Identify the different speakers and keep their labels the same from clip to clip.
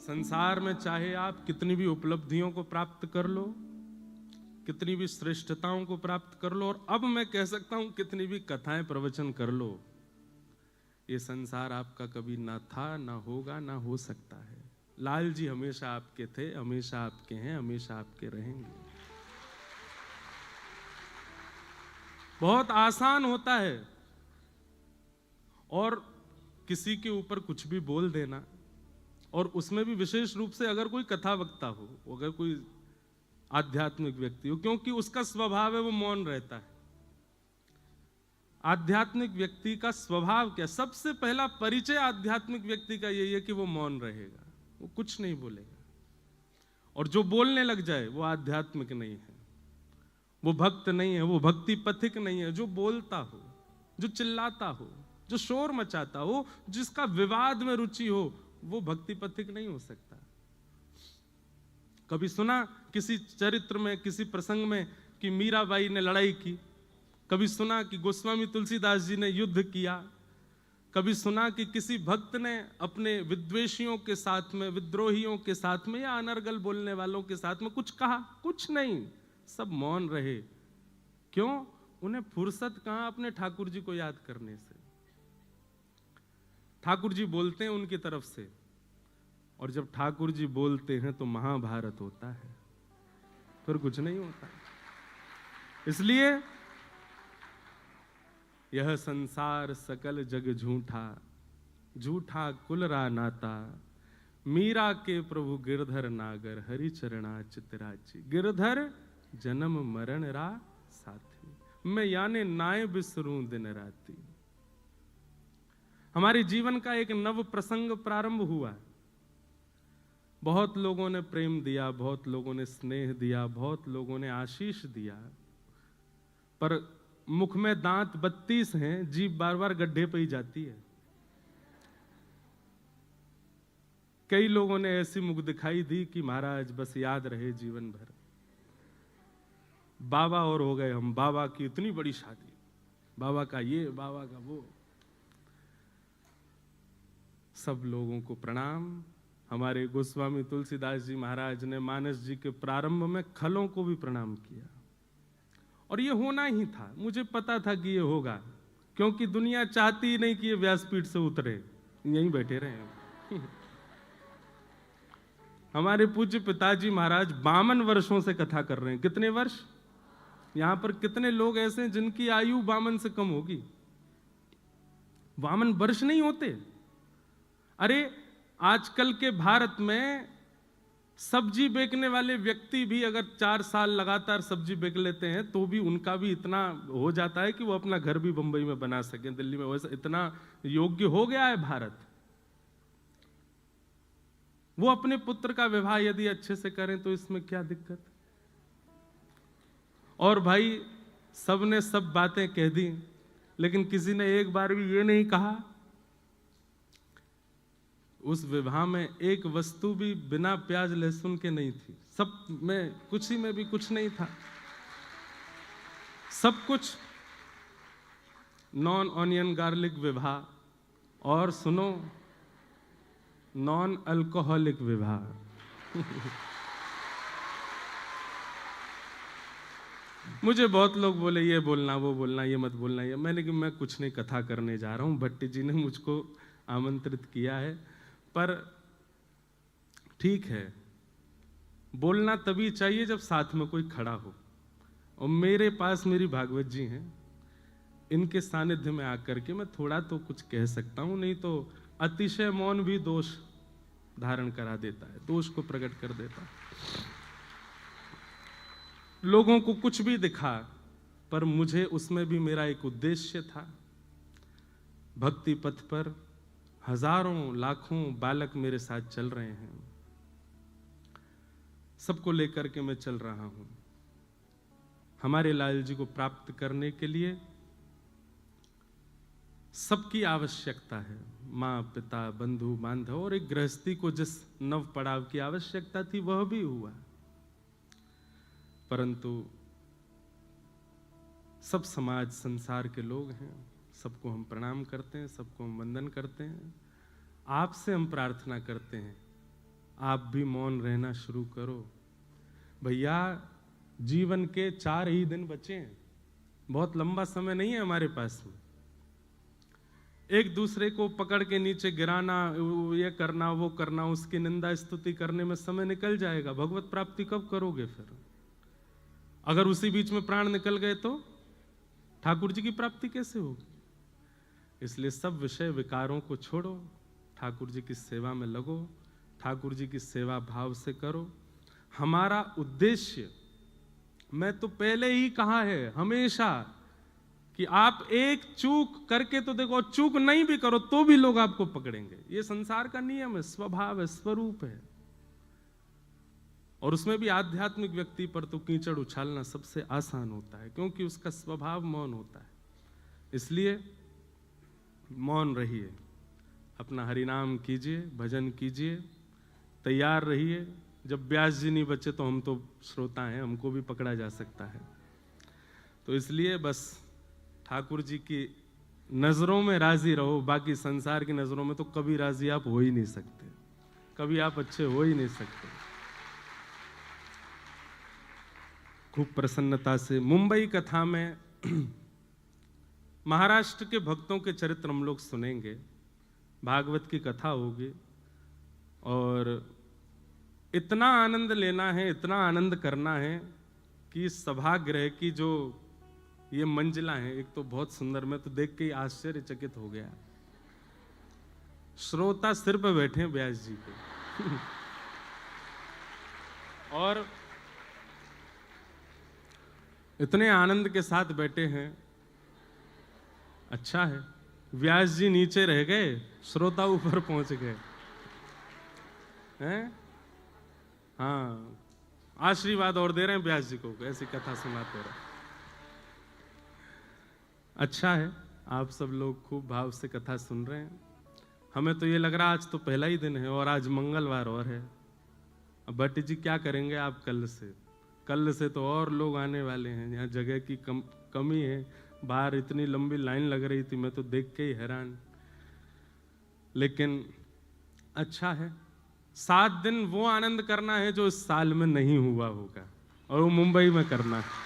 Speaker 1: संसार में चाहे आप कितनी भी उपलब्धियों को प्राप्त कर लो, कितनी भी श्रेष्ठताओं को प्राप्त कर लो, और अब मैं कह सकता हूं कितनी भी कथाएं प्रवचन कर लो, ये संसार आपका कभी ना था, ना होगा, ना हो सकता है। लाल जी हमेशा आपके थे, हमेशा आपके हैं, हमेशा आपके रहेंगे। बहुत आसान होता है और किसी के ऊपर कुछ भी बोल देना, और उसमें भी विशेष रूप से अगर कोई कथा वक्ता हो, अगर कोई आध्यात्मिक व्यक्ति हो, क्योंकि उसका स्वभाव है वो मौन रहता है। आध्यात्मिक व्यक्ति का स्वभाव क्या? सबसे पहला परिचय आध्यात्मिक व्यक्ति का यही है कि वो मौन रहेगा, वो कुछ नहीं बोलेगा, और जो बोलने लग जाए वो आध्यात्मिक नहीं है, वो भक्त नहीं है, वो भक्ति पथिक नहीं है। जो बोलता हो, जो चिल्लाता हो, जो शोर मचाता हो, जिसका विवाद में रुचि हो, वो भक्ति पथिक नहीं हो सकता। कभी सुना किसी चरित्र में, किसी प्रसंग में कि मीराबाई ने लड़ाई की? कभी सुना कि गोस्वामी तुलसीदास जी ने युद्ध किया? कभी सुना कि किसी भक्त ने अपने विद्वेषियों के साथ में, विद्रोहियों के साथ में, या अनर्गल बोलने वालों के साथ में कुछ कहा? कुछ नहीं, सब मौन रहे। क्यों? उन्हें फुर्सत कहां अपने ठाकुर जी को याद करने से। ठाकुर जी बोलते हैं उनकी तरफ से, और जब ठाकुर जी बोलते हैं तो महाभारत होता है, फिर कुछ नहीं होता। इसलिए यह संसार सकल जग झूठा, झूठा कुलरा नाता, मीरा के प्रभु गिरधर नागर, हरि चरणा चितराची। गिरधर जन्म मरण रा साथी, मैं याने नाय बिसरूं दिन राती। हमारे जीवन का एक नव प्रसंग प्रारंभ हुआ। बहुत लोगों ने प्रेम दिया, बहुत लोगों ने स्नेह दिया, बहुत लोगों ने आशीष दिया, पर मुख में दांत 32 हैं, जीभ बार बार गड्ढे पे ही जाती है। कई लोगों ने ऐसी मुख दिखाई दी कि महाराज बस याद रहे जीवन भर। बाबा और हो गए हम, बाबा की इतनी बड़ी शादी, बाबा का ये, बाबा का वो। सब लोगों को प्रणाम। हमारे गोस्वामी तुलसीदास जी महाराज ने मानस जी के प्रारंभ में खलों को भी प्रणाम किया, और ये होना ही था। मुझे पता था कि ये होगा, क्योंकि दुनिया चाहती ही नहीं कि ये व्यासपीठ से उतरे, यहीं बैठे रहे। हमारे पूज्य पिताजी महाराज 52 वर्षों से कथा कर रहे हैं। कितने वर्ष? यहां पर कितने लोग ऐसे हैं जिनकी आयु 52 से कम होगी? 52 वर्ष नहीं होते। अरे आजकल के भारत में सब्जी बेचने वाले व्यक्ति भी अगर 4 साल लगातार सब्जी बेच लेते हैं तो भी उनका भी इतना हो जाता है कि वो अपना घर भी बंबई में बना सके, दिल्ली में। वैसे इतना योग्य हो गया है भारत। वो अपने पुत्र का विवाह यदि अच्छे से करें तो इसमें क्या दिक्कत? और भाई सबने सब बातें कह दी, लेकिन किसी ने एक बार भी ये नहीं कहा, उस विवाह में एक वस्तु भी बिना प्याज लहसुन के नहीं थी। सब में, कुछ ही में भी कुछ नहीं था, सब कुछ नॉन ऑनियन गार्लिक विवाह। और सुनो, नॉन अल्कोहलिक विवाह। मुझे बहुत लोग बोले ये बोलना, वो बोलना, ये मत बोलना, ये। मैंने कि मैं कुछ नहीं, कथा करने जा रहा हूं। भट्टी जी ने मुझको आमंत्रित किया है, पर ठीक है, बोलना तभी चाहिए जब साथ में कोई खड़ा हो। और मेरे पास मेरी भागवत जी हैं, इनके सानिध्य में आकर के मैं थोड़ा तो कुछ कह सकता हूं, नहीं तो अतिशय मौन भी दोष धारण करा देता है, दोष को प्रकट कर देता है। लोगों को कुछ भी दिखा, पर मुझे उसमें भी मेरा एक उद्देश्य था। भक्ति पथ पर हजारों लाखों बालक मेरे साथ चल रहे हैं, सबको लेकर के मैं चल रहा हूं। हमारे लाल जी को प्राप्त करने के लिए सबकी आवश्यकता है, माँ पिता बंधु बांधव, और एक गृहस्थी को जिस नव पड़ाव की आवश्यकता थी वह भी हुआ। परंतु सब समाज संसार के लोग हैं, सबको हम प्रणाम करते हैं, सबको हम वंदन करते हैं। आपसे हम प्रार्थना करते हैं, आप भी मौन रहना शुरू करो। भैया जीवन के 4 ही दिन बचे हैं, बहुत लंबा समय नहीं है हमारे पास में। एक दूसरे को पकड़ के नीचे गिराना, ये करना वो करना, उसकी निंदा स्तुति करने में समय निकल जाएगा। भगवत प्राप्ति कब करोगे फिर? अगर उसी बीच में प्राण निकल गए तो ठाकुर जी की प्राप्ति कैसे होगी? इसलिए सब विषय विकारों को छोड़ो, ठाकुर जी की सेवा में लगो, ठाकुर जी की सेवा भाव से करो। हमारा उद्देश्य, मैं तो पहले ही कहा है हमेशा, कि आप एक चूक करके तो देखो, चूक नहीं भी करो तो भी लोग आपको पकड़ेंगे। ये संसार का नियम है, स्वभाव है, स्वरूप है। और उसमें भी आध्यात्मिक व्यक्ति पर तो कीचड़ उछालना सबसे आसान होता है, क्योंकि उसका स्वभाव मौन होता है। इसलिए मौन रहिए, अपना हरिनाम कीजिए, भजन कीजिए, तैयार रहिए। जब व्यास जी नहीं बचे तो हम तो श्रोता हैं, हमको भी पकड़ा जा सकता है। तो इसलिए बस ठाकुर जी की नजरों में राजी रहो, बाकी संसार की नजरों में तो कभी राजी आप हो ही नहीं सकते, कभी आप अच्छे हो ही नहीं सकते। खूब प्रसन्नता से मुंबई कथा में महाराष्ट्र के भक्तों के चरित्र हम लोग सुनेंगे, भागवत की कथा होगी, और इतना आनंद लेना है, इतना आनंद करना है कि सभागृह की जो ये मंजिला है, एक तो बहुत सुंदर, मैं तो देख के ही आश्चर्यचकित हो गया। श्रोता सिर पे बैठे हैं व्यास जी के और इतने आनंद के साथ बैठे हैं। अच्छा है, व्यास जी नीचे रह गए, श्रोता ऊपर पहुंच गए हैं। हाँ, आशीर्वाद और दे रहे हैं व्यास जी को, ऐसी कथा सुनाते रहे। अच्छा है, आप सब लोग खूब भाव से कथा सुन रहे हैं। हमें तो ये लग रहा आज तो पहला ही दिन है, और आज मंगलवार और है। अब भट्ट जी क्या करेंगे आप कल से तो और लोग आने वाले हैं। यहाँ जगह की कमी है, बाहर इतनी लंबी लाइन लग रही थी, मैं तो देख के ही हैरान। लेकिन अच्छा है, 7 दिन वो आनंद करना है जो इस साल में नहीं हुआ होगा, और वो मुंबई में करना है।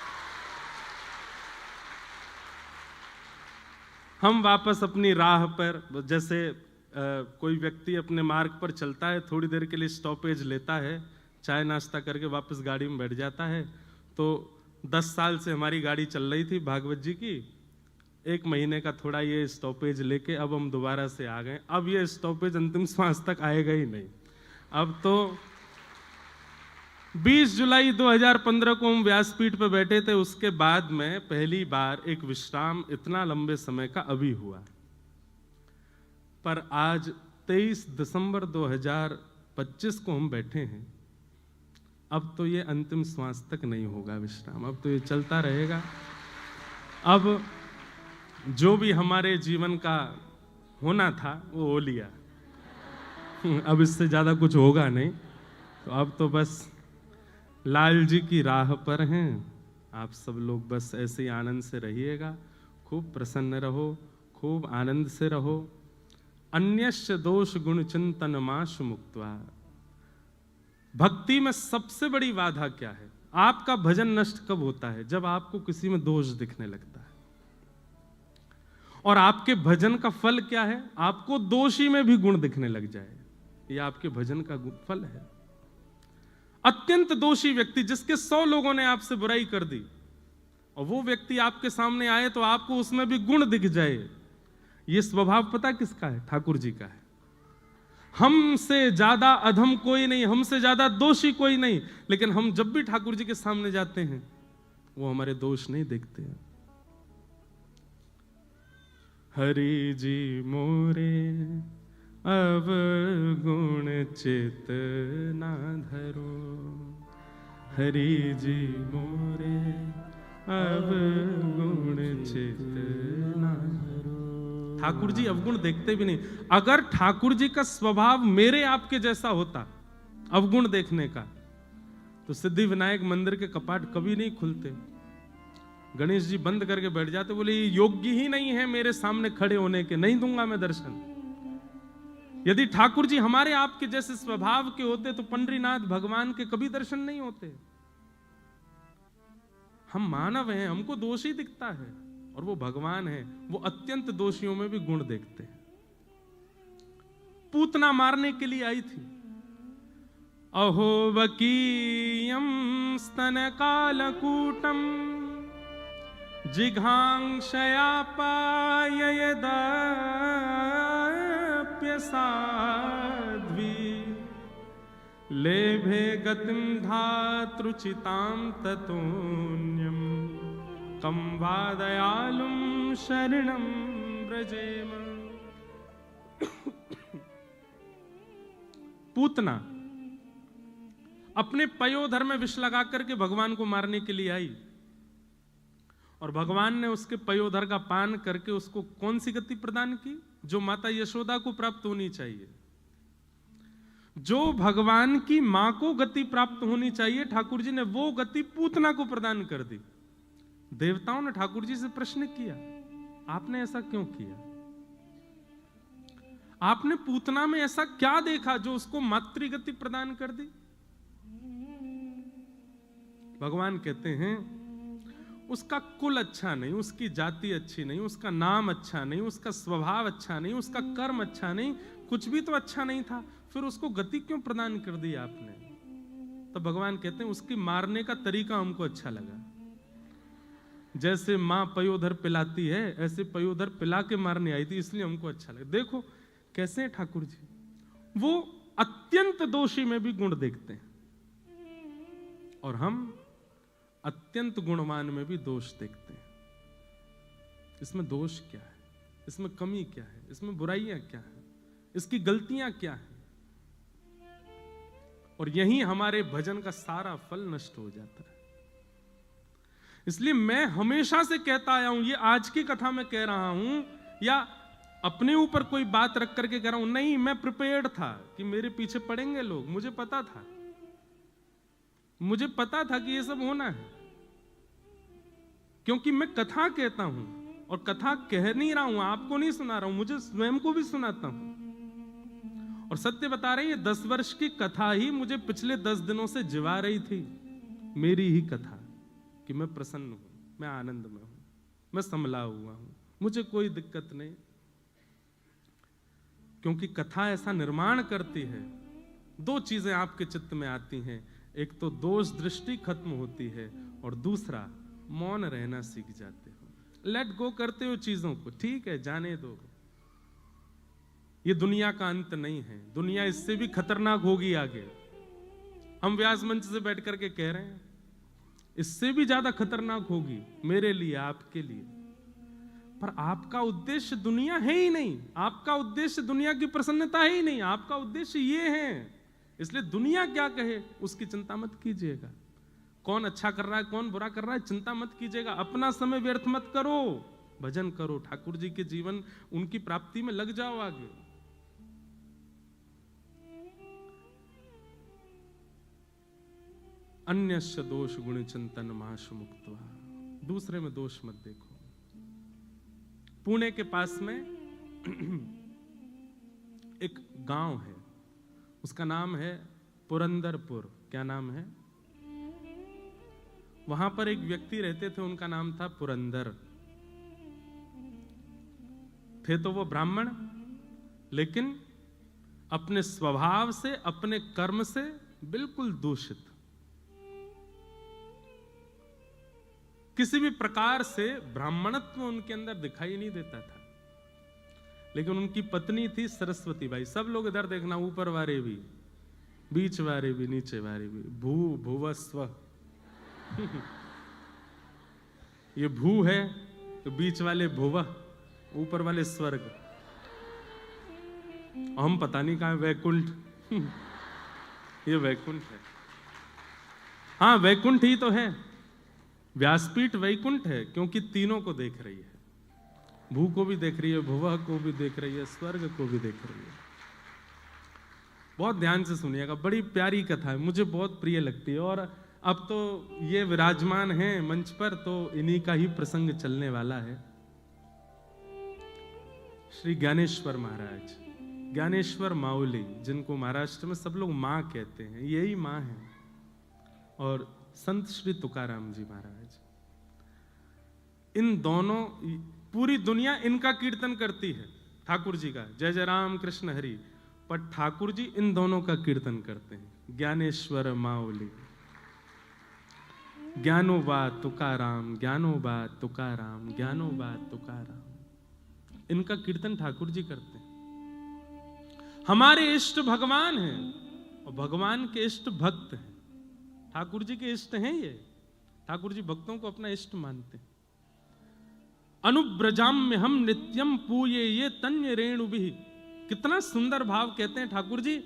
Speaker 1: हम वापस अपनी राह पर, जैसे कोई व्यक्ति अपने मार्ग पर चलता है, थोड़ी देर के लिए स्टॉपेज लेता है, चाय नाश्ता करके वापस गाड़ी में बैठ जाता है। तो 10 साल से हमारी गाड़ी चल रही थी भागवत जी की, 1 महीने का थोड़ा ये स्टॉपेज लेके अब हम दोबारा से आ गए। अब ये स्टॉपेज अंतिम श्वास तक आएगा ही नहीं। अब तो 20 जुलाई 2015 को हम व्यासपीठ पे बैठे थे, उसके बाद में पहली बार एक विश्राम इतना लंबे समय का अभी हुआ। पर आज 23 दिसंबर 2025 को हम बैठे हैं। अब तो ये अंतिम श्वास तक नहीं होगा विश्राम, अब तो ये चलता रहेगा। अब जो भी हमारे जीवन का होना था वो हो लिया, अब इससे ज्यादा कुछ होगा नहीं। तो अब तो बस लाल जी की राह पर हैं। आप सब लोग बस ऐसे ही आनंद से रहिएगा, खूब प्रसन्न रहो, खूब आनंद से रहो। अन्यस्य दोष गुण चिंतन माशु मुक्त्वा। भक्ति में सबसे बड़ी बाधा क्या है? आपका भजन नष्ट कब होता है? जब आपको किसी में दोष दिखने लगता है। और आपके भजन का फल क्या है? आपको दोषी में भी गुण दिखने लग जाए, ये आपके भजन का फल है। अत्यंत दोषी व्यक्ति, जिसके 100 लोगों ने आपसे बुराई कर दी, और वो व्यक्ति आपके सामने आए तो आपको उसमें भी गुण दिख जाए, ये स्वभाव पता किसका है? ठाकुर जी का है। हमसे ज्यादा अधम कोई नहीं, हमसे ज्यादा दोषी कोई नहीं, लेकिन हम जब भी ठाकुर जी के सामने जाते हैं वो हमारे दोष नहीं देखते हैं। हरि जी मोरे अब गुण चित ना धरो, हरि जी मोरे अब गुण चित ना धरो। ठाकुर जी अवगुण देखते भी नहीं। अगर ठाकुर जी का स्वभाव मेरे आपके जैसा होता अवगुण देखने का, तो सिद्धि विनायक मंदिर के कपाट कभी नहीं खुलते। गणेश जी बंद करके बैठ जाते, बोले ये योग्य ही नहीं है मेरे सामने खड़े होने के, नहीं दूंगा मैं दर्शन। यदि ठाकुर जी हमारे आपके जैसे स्वभाव के होते तो पंडरीनाथ भगवान के कभी दर्शन नहीं होते। हम मानव हैं, हमको दोषी दिखता है, और वो भगवान है, वो अत्यंत दोषियों में भी गुण देखते हैं। पूतना मारने के लिए आई थी। अहो वकीयम स्तन कालकूटम जिघांक्षया पाययदाप्य साध्वी लेभे गतिम धातृचितां ततोन्यम कम वा दयालुम शरणं व्रजेम। पूतना अपने पयोधर में विष लगा करके भगवान को मारने के लिए आई, और भगवान ने उसके पयोधर का पान करके उसको कौन सी गति प्रदान की? जो माता यशोदा को प्राप्त होनी चाहिए, जो भगवान की मां को गति प्राप्त होनी चाहिए, ठाकुर जी ने वो गति पूतना को प्रदान कर दी। देवताओं ने ठाकुर जी से प्रश्न किया, आपने ऐसा क्यों किया? आपने पूतना में ऐसा क्या देखा जो उसको मातृगति प्रदान कर दी? भगवान कहते हैं उसका कुल अच्छा नहीं, उसकी जाति अच्छी नहीं, उसका नाम अच्छा नहीं, उसका स्वभाव अच्छा नहीं, उसका कर्म अच्छा नहीं, कुछ भी तो अच्छा नहीं था, फिर उसको गति क्यों प्रदान कर दी आपने? तो भगवान कहते हैं उसकी मारने का तरीका हमको अच्छा लगा। जैसे मां पयोधर पिलाती है, ऐसे पयोधर पिला के मारने आई थी, इसलिए हमको अच्छा लगा। देखो कैसे हैं ठाकुर जी, वो अत्यंत दोषी में भी गुण देखते हैं, और हम अत्यंत गुणवान में भी दोष देखते हैं। इसमें दोष क्या है? इसमें कमी क्या है? इसमें बुराइयां क्या है? इसकी गलतियां क्या है? और यही हमारे भजन का सारा फल नष्ट हो जाता है। इसलिए मैं हमेशा से कहता आया हूं, ये आज की कथा में कह रहा हूं या अपने ऊपर कोई बात रख करके कह रहा हूं, नहीं, मैं प्रिपेयर्ड था कि मेरे पीछे पड़ेंगे लोग, मुझे पता था, मुझे पता था कि ये सब होना है, क्योंकि मैं कथा कहता हूं, और कथा कह नहीं रहा हूं, आपको नहीं सुना रहा हूं, मुझे स्वयं को भी सुनाता हूं। और सत्य बता रहे हैं, 10 वर्ष की कथा ही मुझे पिछले 10 दिनों से जिवा रही थी, मेरी ही कथा, कि मैं प्रसन्न हूं, मैं आनंद में हूं, मैं संभला हुआ हूं, मुझे कोई दिक्कत नहीं। क्योंकि कथा ऐसा निर्माण करती है, 2 चीजें आपके चित्त में आती हैं, एक तो दोष दृष्टि खत्म होती है, और दूसरा मौन रहना सीख जाते हो, लेट गो करते हो चीजों को, ठीक है जाने दो, ये दुनिया का अंत नहीं है, दुनिया इससे भी खतरनाक होगी आगे। हम व्यास मंच से बैठ करके कह रहे हैं, इससे भी ज्यादा खतरनाक होगी मेरे लिए, आपके लिए। पर आपका उद्देश्य दुनिया है ही नहीं, आपका उद्देश्य दुनिया की प्रसन्नता है ही नहीं, आपका उद्देश्य ये है। इसलिए दुनिया क्या कहे उसकी चिंता मत कीजिएगा, कौन अच्छा कर रहा है कौन बुरा कर रहा है चिंता मत कीजिएगा, अपना समय व्यर्थ मत करो, भजन करो, ठाकुर जी के जीवन उनकी प्राप्ति में लग जाओ आगे। अन्यस्य दोष गुण चिंतन माशु मुक्त्वा, दूसरे में दोष मत देखो। पुणे के पास में एक गांव है, उसका नाम है पुरंदरपुर। क्या नाम है? वहां पर एक व्यक्ति रहते थे, उनका नाम था पुरंदर। थे तो वो ब्राह्मण, लेकिन अपने स्वभाव से, अपने कर्म से बिल्कुल दूषित, किसी भी प्रकार से ब्राह्मणत्व उनके अंदर दिखाई नहीं देता था। लेकिन उनकी पत्नी थी सरस्वती बाई। सब लोग इधर देखना, ऊपर वाले भी, बीच वाले भी, नीचे वाले भी, भूवस्व ये भू है तो बीच वाले भुव, ऊपर वाले स्वर्ग, हम पता नहीं कहां वैकुंठ ये वैकुंठ है। हाँ वैकुंठ ही तो है, व्यासपीठ वैकुंठ है, क्योंकि तीनों को देख रही है, भू को भी देख रही है, भुवः को भी देख रही है, स्वर्ग को भी देख रही है। बहुत ध्यान से सुनिएगा, बड़ी प्यारी कथा है, मुझे बहुत प्रिय लगती है। और अब तो ये विराजमान हैं मंच पर, तो इन्हीं का ही प्रसंग चलने वाला है। श्री ज्ञानेश्वर महाराज, ज्ञानेश्वर माऊली, जिनको महाराष्ट्र में सब लोग माँ कहते हैं, यही माँ है। और संत श्री तुकाराम जी महाराज, इन दोनों, पूरी दुनिया इनका कीर्तन करती है, ठाकुर जी का, जय जय राम कृष्ण हरि, पर ठाकुर जी इन दोनों का कीर्तन करते हैं, ज्ञानेश्वर माऊली। ज्ञानोबा तुकाराम, ज्ञानोबा तुकाराम, ज्ञानोबा तुकाराम, इनका कीर्तन ठाकुर जी करते हैं। हमारे इष्ट भगवान हैं और भगवान के इष्ट भक्त हैं, ठाकुर जी के इष्ट हैं ये। ठाकुर जी भक्तों को अपना इष्ट मानते हैं। अनुब्रजाम में हम नित्यम पूये ये तन्य रेणु भी, कितना सुंदर भाव कहते हैं ठाकुर जी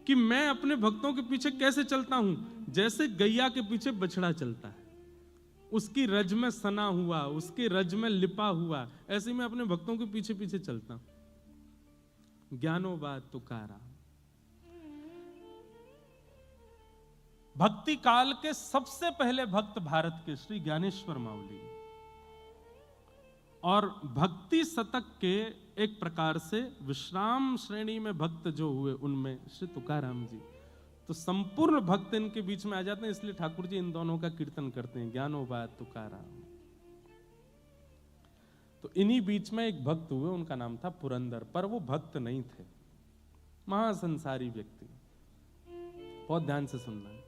Speaker 1: कि मैं अपने भक्तों के पीछे कैसे चलता हूं, जैसे गैया के पीछे बछड़ा चलता है, उसकी रज में सना हुआ, उसके रज में लिपा हुआ, ऐसे मैं अपने भक्तों के पीछे पीछे चलता हूं। ज्ञानोबा तुकाराम, भक्ति काल के सबसे पहले भक्त भारत के श्री ज्ञानेश्वर माऊली, और भक्ति शतक के एक प्रकार से विश्राम श्रेणी में भक्त जो हुए उनमें श्री तुकाराम जी, तो संपूर्ण भक्त इनके बीच में आ जाते हैं, इसलिए ठाकुर जी इन दोनों का कीर्तन करते हैं, ज्ञानोबा तुकाराम। तो इन्हीं बीच में एक भक्त हुए, उनका नाम था पुरंदर, पर वो भक्त नहीं थे, महासंसारी व्यक्ति। बहुत ध्यान से सुनना है।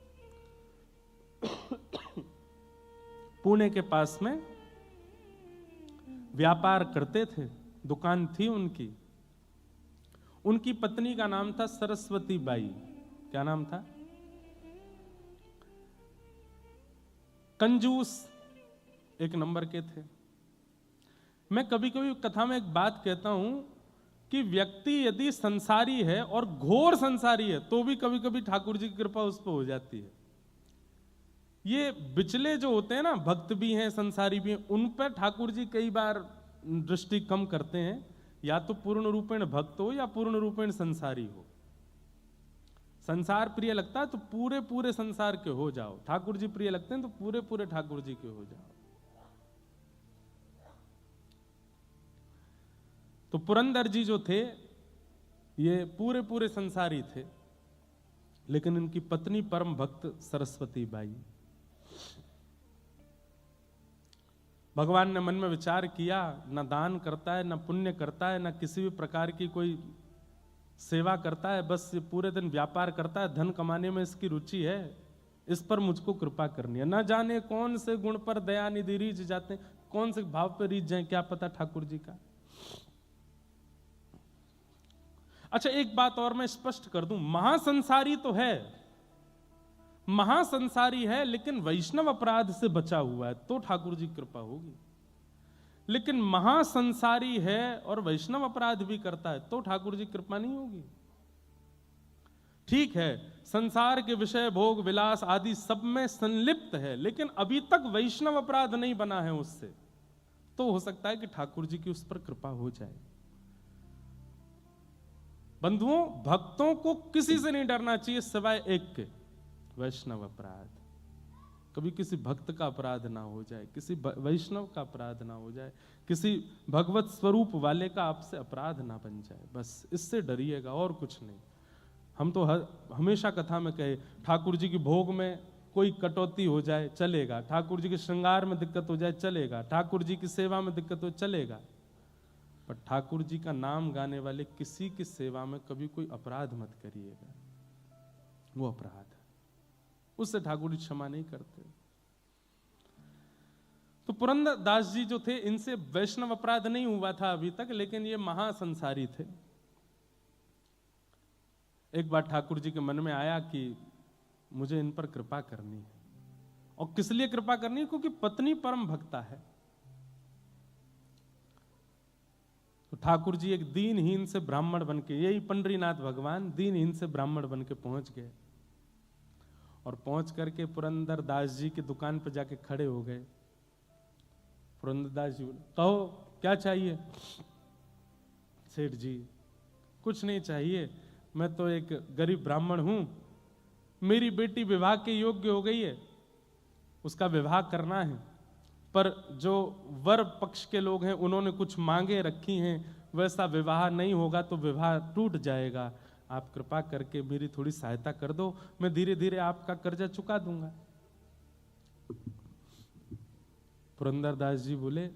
Speaker 1: पुणे के पास में व्यापार करते थे, दुकान थी उनकी। उनकी पत्नी का नाम था सरस्वती बाई। क्या नाम था? कंजूस एक नंबर के थे। मैं कभी कभी कथा में एक बात कहता हूं कि व्यक्ति यदि संसारी है और घोर संसारी है तो भी कभी कभी ठाकुर जी की कृपा उस पर हो जाती है। ये बिचले जो होते हैं ना, भक्त भी हैं संसारी भी हैं, उन पर ठाकुर जी कई बार दृष्टि कम करते हैं, या तो पूर्ण रूपेण भक्त हो या पूर्ण रूपेण संसारी हो। संसार प्रिय लगता है तो पूरे पूरे संसार के हो जाओ, ठाकुर जी प्रिय लगते हैं तो पूरे पूरे ठाकुर जी के हो जाओ। तो पुरंदर जी जो थे ये पूरे पूरे संसारी थे, लेकिन इनकी पत्नी परम भक्त सरस्वती बाई। भगवान ने मन में विचार किया, न दान करता है, न पुण्य करता है, न किसी भी प्रकार की कोई सेवा करता है, बस ये पूरे दिन व्यापार करता है, धन कमाने में इसकी रुचि है, इस पर मुझको कृपा करनी है। न जाने कौन से गुण पर दयानिधि रीझ जाते हैं, कौन से भाव पर रीझ जाए, क्या पता ठाकुर जी का। अच्छा, एक बात और मैं स्पष्ट कर दूं, महासंसारी तो है, महासंसारी है, लेकिन वैष्णव अपराध से बचा हुआ है तो ठाकुर जी की कृपा होगी। लेकिन महासंसारी है और वैष्णव अपराध भी करता है तो ठाकुर जी की कृपा नहीं होगी। ठीक है, संसार के विषय भोग विलास आदि सब में संलिप्त है, लेकिन अभी तक वैष्णव अपराध नहीं बना है उससे, तो हो सकता है कि ठाकुर जी की उस पर कृपा हो जाए। बंधुओं, भक्तों को किसी से नहीं डरना चाहिए सिवाय एक के, वैष्णव अपराध। कभी किसी भक्त का अपराध ना हो जाए, किसी वैष्णव का अपराध ना हो जाए, किसी भगवत स्वरूप वाले का आपसे अपराध ना बन जाए, बस इससे डरिएगा और कुछ नहीं। हम तो हमेशा कथा में कहे, ठाकुर जी की भोग में कोई कटौती हो जाए चलेगा, ठाकुर जी के श्रृंगार में दिक्कत हो जाए चलेगा, ठाकुर जी की सेवा में दिक्कत हो चलेगा, पर ठाकुर जी का नाम गाने वाले किसी की सेवा में कभी कोई अपराध मत करिएगा, वो अपराध है, उससे ठाकुर जी क्षमा नहीं करते। तो पुरंदर दास जी जो थे, इनसे वैष्णव अपराध नहीं हुआ था अभी तक, लेकिन ये महासंसारी थे। एक बार ठाकुर जी के मन में आया कि मुझे इन पर कृपा करनी है, और किस लिए कृपा करनी है? क्योंकि पत्नी परम भक्ता है। तो ठाकुर जी एक दीनहीन से ब्राह्मण बनके, यही पंडरीनाथ भगवान दीनहीन से ब्राह्मण बनके पहुंच गए, और पहुंच करके पुरंदर दास जी की दुकान पर जाके खड़े हो गए। पुरंदर दास जी बोले, कहो क्या चाहिए? सेठ जी, कुछ नहीं चाहिए, मैं तो एक गरीब ब्राह्मण हूं, मेरी बेटी विवाह के योग्य हो गई है, उसका विवाह करना है, पर जो वर पक्ष के लोग हैं उन्होंने कुछ मांगे रखी हैं, वैसा विवाह नहीं होगा तो विवाह टूट जाएगा। आप कृपा करके मेरी थोड़ी सहायता कर दो, मैं धीरे धीरे आपका कर्जा चुका दूंगा। पुरंदरदास जी बोले,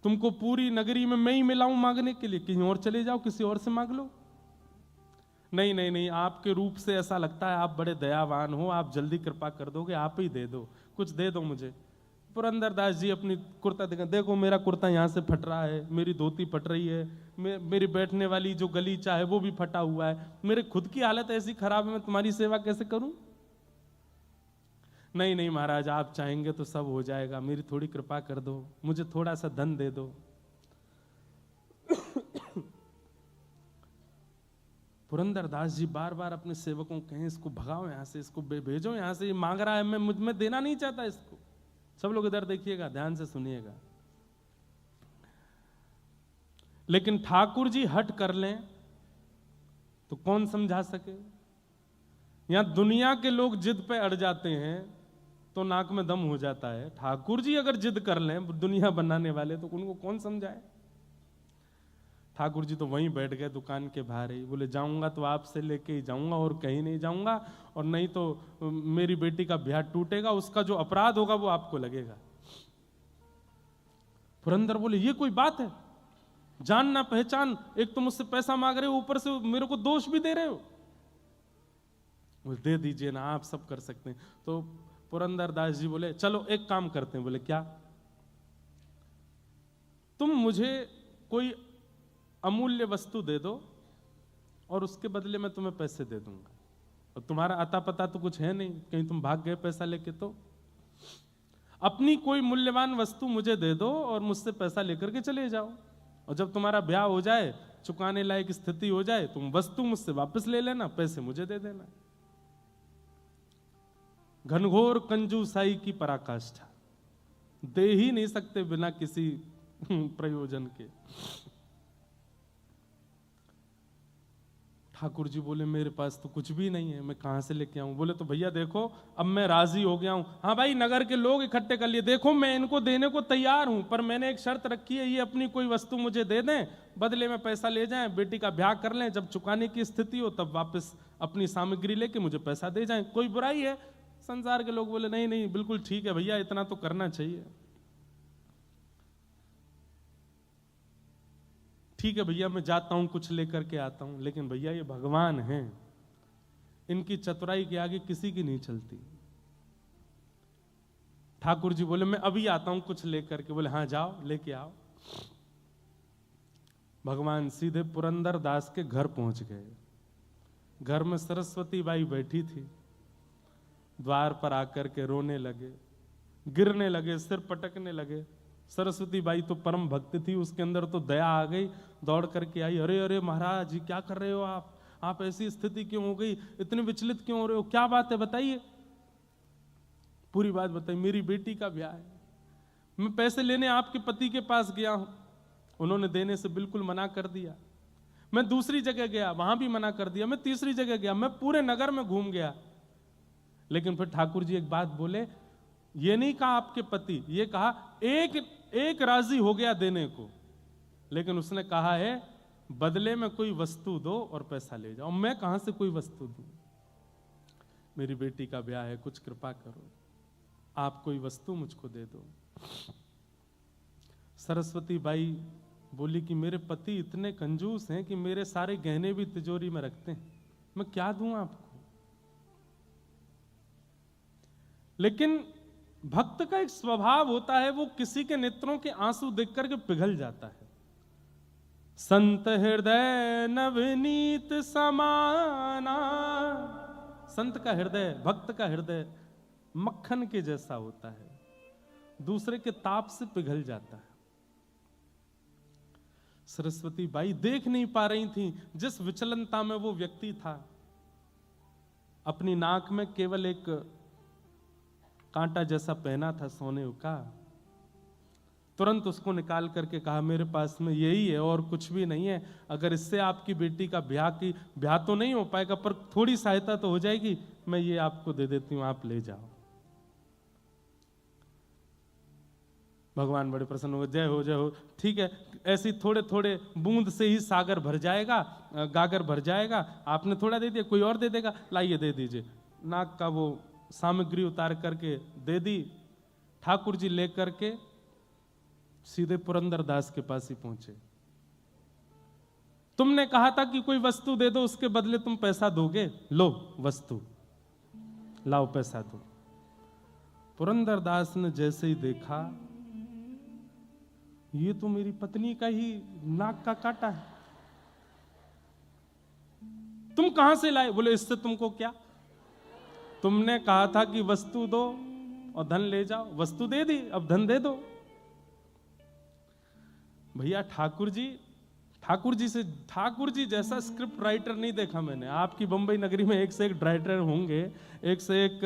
Speaker 1: तुमको पूरी नगरी में मैं ही मिलाऊं मांगने के लिए, कहीं और चले जाओ, किसी और से मांग लो। नहीं नहीं नहीं, आपके रूप से ऐसा लगता है आप बड़े दयावान हो, आप जल्दी कृपा कर दोगे, आप ही दे दो, कुछ दे दो मुझे। पुरंदरदास जी अपनी कुर्ता दिखा, देखो मेरा कुर्ता यहाँ से फट रहा है, मेरी धोती फट रही है, मेरी बैठने वाली जो गलीचा है वो भी फटा हुआ है, मेरे खुद की हालत ऐसी खराब है, मैं तुम्हारी सेवा कैसे करूं? नहीं नहीं महाराज, आप चाहेंगे तो सब हो जाएगा, मेरी थोड़ी कृपा कर दो, मुझे थोड़ा सा धन दे दो। पुरंदरदास जी बार बार अपने सेवकों को कहें, इसको भगाओ यहां से, इसको भेजो यहां से, ये मांग रहा है, मैं मुझ में देना नहीं चाहता इसको। सब लोग इधर देखिएगा, ध्यान से सुनिएगा। लेकिन ठाकुर जी हट कर लें तो कौन समझा सके? यहां दुनिया के लोग जिद पे अड़ जाते हैं तो नाक में दम हो जाता है, ठाकुर जी अगर जिद कर लें दुनिया बनाने वाले, तो उनको कौन समझाए? ठाकुर जी तो वहीं बैठ गए दुकान के बाहर ही, बोले जाऊंगा तो आपसे लेके ही जाऊंगा और कहीं नहीं जाऊंगा, और नहीं तो मेरी बेटी का ब्याह टूटेगा, उसका जो अपराध होगा वो आपको लगेगा। पुरंदर बोले, ये कोई बात है? जान ना पहचान, एक तो मुझसे पैसा मांग रहे हो, ऊपर से मेरे को दोष भी दे रहे हो। बोले दे दीजिए ना, आप सब कर सकते हैं। तो पुरंदरदास जी बोले, चलो एक काम करते हैं। बोले क्या? तुम मुझे कोई अमूल्य वस्तु दे दो और उसके बदले में तुम्हें पैसे दे दूंगा, और तुम्हारा अता पता तो कुछ है नहीं, कहीं तुम भाग गए पैसा लेके, तो अपनी कोई मूल्यवान वस्तु मुझे दे दो और मुझसे पैसा लेकर के चले जाओ, और जब तुम्हारा ब्याह हो जाए, चुकाने लायक स्थिति हो जाए, तुम वस्तु मुझसे वापस ले लेना, पैसे मुझे दे देना। घनघोर कंजूसाई की पराकाष्ठा, दे ही नहीं सकते बिना किसी प्रयोजन के। ठाकुर जी बोले, मेरे पास तो कुछ भी नहीं है, मैं कहां से लेके आऊं? बोले तो भैया देखो, अब मैं राजी हो गया हूं। हाँ भाई, नगर के लोग इकट्ठे कर लिए, देखो मैं इनको देने को तैयार हूं, पर मैंने एक शर्त रखी है, ये अपनी कोई वस्तु मुझे दे दें, बदले में पैसा ले जाएं, बेटी का ब्याह कर लें, जब चुकाने की स्थिति हो तब वापस अपनी सामग्री लेके मुझे पैसा दे जाएं, कोई बुराई है? संसार के लोग बोले, नहीं नहीं बिल्कुल ठीक है भैया, इतना तो करना चाहिए। ठीक है भैया, मैं जाता हूं, कुछ लेकर के आता हूं। लेकिन भैया ये भगवान हैं, इनकी चतुराई के आगे किसी की नहीं चलती। ठाकुर जी बोले, मैं अभी आता हूं कुछ लेकर के। बोले हाँ जाओ, लेके आओ। भगवान सीधे पुरंदर दास के घर पहुंच गए। घर में सरस्वती बाई बैठी थी, द्वार पर आकर के रोने लगे, गिरने लगे, सिर पटकने लगे। सरस्वती बाई तो परम भक्त थी, उसके अंदर तो दया आ गई, दौड़ करके आई, अरे अरे महाराज जी क्या कर रहे हो आप ऐसी स्थिति क्यों हो गई, इतने विचलित क्यों हो रहे हो, क्या बात है बताइए। पूरी बात बताइए। मेरी बेटी का ब्याह है, मैं पैसे लेने आपके पति के पास गया हूं, उन्होंने देने से बिल्कुल मना कर दिया। मैं दूसरी जगह गया, वहां भी मना कर दिया। मैं तीसरी जगह गया, मैं पूरे नगर में घूम गया। लेकिन फिर ठाकुर जी एक बात बोले, ये नहीं कहा आपके पति, ये कहा एक राजी हो गया देने को, लेकिन उसने कहा है बदले में कोई वस्तु दो और पैसा ले जाओ। मैं कहां से कोई वस्तु दूं? मेरी बेटी का ब्याह है, कुछ कृपा करो, आप कोई वस्तु मुझको दे दो। सरस्वती बाई बोली कि मेरे पति इतने कंजूस हैं कि मेरे सारे गहने भी तिजोरी में रखते हैं, मैं क्या दूं आपको? लेकिन भक्त का एक स्वभाव होता है, वो किसी के नेत्रों के आंसू देख करके पिघल जाता है। संत हृदय नवनीत समाना, संत का हृदय, भक्त का हृदय मक्खन के जैसा होता है, दूसरे के ताप से पिघल जाता है। सरस्वती बाई देख नहीं पा रही थी जिस विचलनता में वो व्यक्ति था। अपनी नाक में केवल एक कांटा जैसा पहना था सोने का, तुरंत उसको निकाल करके कहा मेरे पास में यही है और कुछ भी नहीं है, अगर इससे आपकी बेटी का ब्याह तो नहीं हो पाएगा पर थोड़ी सहायता तो हो जाएगी, मैं ये आपको दे देती हूं, आप ले जाओ। भगवान बड़े प्रसन्न हो गए, जय हो जय हो। ठीक है, ऐसी थोड़े थोड़े बूंद से ही सागर भर जाएगा, गागर भर जाएगा। आपने थोड़ा दे दिया, कोई और दे देगा, लाइए दे दीजिए। नाग का वो सामग्री उतार करके दे दी। ठाकुर जी लेकर के सीधे पुरंदरदास के पास ही पहुंचे। तुमने कहा था कि कोई वस्तु दे दो, उसके बदले तुम पैसा दोगे, लो वस्तु, लाओ पैसा दो। पुरंदरदास ने जैसे ही देखा, ये तो मेरी पत्नी का ही नाक का कांटा है, तुम कहां से लाए? बोले इससे तुमको क्या, तुमने कहा था कि वस्तु दो और धन ले जाओ, वस्तु दे दी, अब धन दे दो। भैया ठाकुर जी जैसा स्क्रिप्ट राइटर नहीं देखा मैंने। आपकी बंबई नगरी में एक से एक राइटर होंगे, एक से एक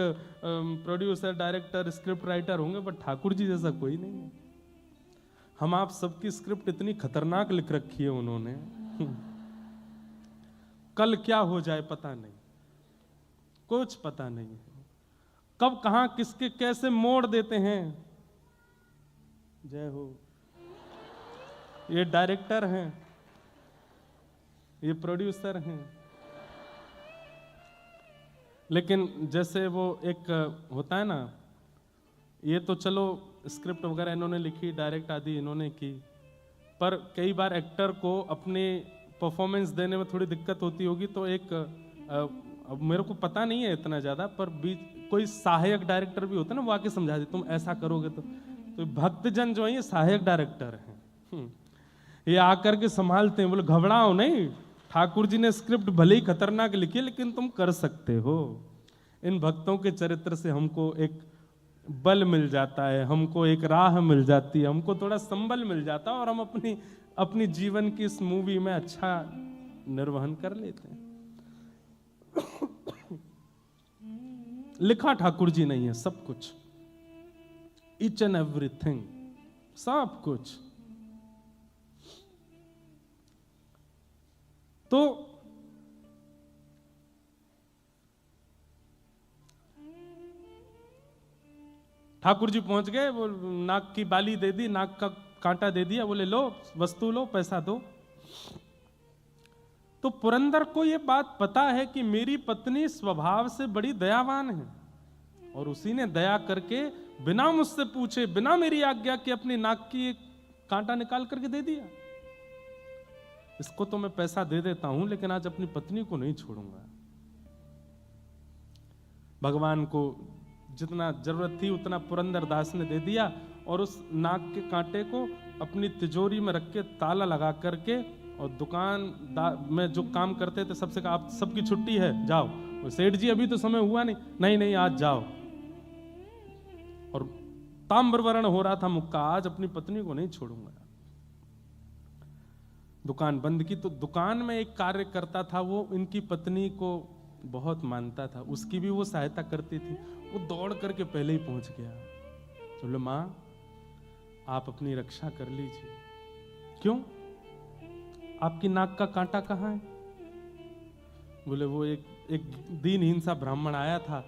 Speaker 1: प्रोड्यूसर, डायरेक्टर, स्क्रिप्ट राइटर होंगे, बट ठाकुर जी जैसा कोई नहीं है। हम आप सबकी स्क्रिप्ट इतनी खतरनाक लिख रखी है उन्होंने, कल क्या हो जाए पता नहीं, कुछ पता नहीं है, कब कहां किसके कैसे मोड़ देते हैं। जय हो। ये डायरेक्टर हैं, ये प्रोड्यूसर हैं, लेकिन जैसे वो एक होता है ना, ये तो चलो स्क्रिप्ट वगैरह इन्होंने लिखी, डायरेक्ट आदि इन्होंने की, पर कई बार एक्टर को अपने परफॉर्मेंस देने में थोड़ी दिक्कत होती होगी, तो एक अब मेरे को पता नहीं है इतना ज्यादा, पर बीच कोई सहायक डायरेक्टर भी होता है ना, वो आके समझा दे तुम ऐसा करोगे तो भक्तजन जो है ये सहायक डायरेक्टर हैं, ये आकर के संभालते हैं। बोले घबराओ नहीं, ठाकुर जी ने स्क्रिप्ट भले ही खतरनाक लिखी है, लेकिन तुम कर सकते हो। इन भक्तों के चरित्र से हमको एक बल मिल जाता है, हमको एक राह मिल जाती है, हमको थोड़ा संबल मिल जाता है, और हम अपनी जीवन की इस मूवी में अच्छा निर्वहन कर लेते हैं। लिखा ठाकुर जी नहीं है सब कुछ, ईच एंड एवरीथिंग, सब कुछ। तो ठाकुर जी पहुंच गए, वो नाक की बाली दे दी, नाक का कांटा दे दिया, बोले लो वस्तु लो, पैसा दो। तो पुरंदर को यह बात पता है कि मेरी पत्नी स्वभाव से बड़ी दयावान है, और उसी ने दया करके बिना मुझसे पूछे, बिना मेरी आज्ञा के अपनी नाक की एक कांटा निकाल करके दे दिया। इसको तो मैं पैसा दे देता हूं, लेकिन आज अपनी पत्नी को नहीं छोड़ूंगा। भगवान को जितना जरूरत थी उतना पुरंदरदास ने दे दिया, और उस नाक के कांटे को अपनी तिजोरी में रख के ताला लगा करके, और दुकान में जो काम करते थे सबसे कहा आप सबकी छुट्टी है, जाओ। सेठ जी अभी तो समय हुआ नहीं, आज जाओ। और ताम्रवर्ण हो रहा था मुक्का, आज अपनी पत्नी को नहीं छोड़ूंगा। दुकान बंद की। तो दुकान में एक कार्य करता था, वो इनकी पत्नी को बहुत मानता था, उसकी भी वो सहायता करती थी। वो दौड़ करके पहले ही पहुंच गया, बोले मां आप अपनी रक्षा कर लीजिए। क्यों, आपकी नाक का कांटा कहाँ है? बोले वो एक दीनहीन सा ब्राह्मण आया था,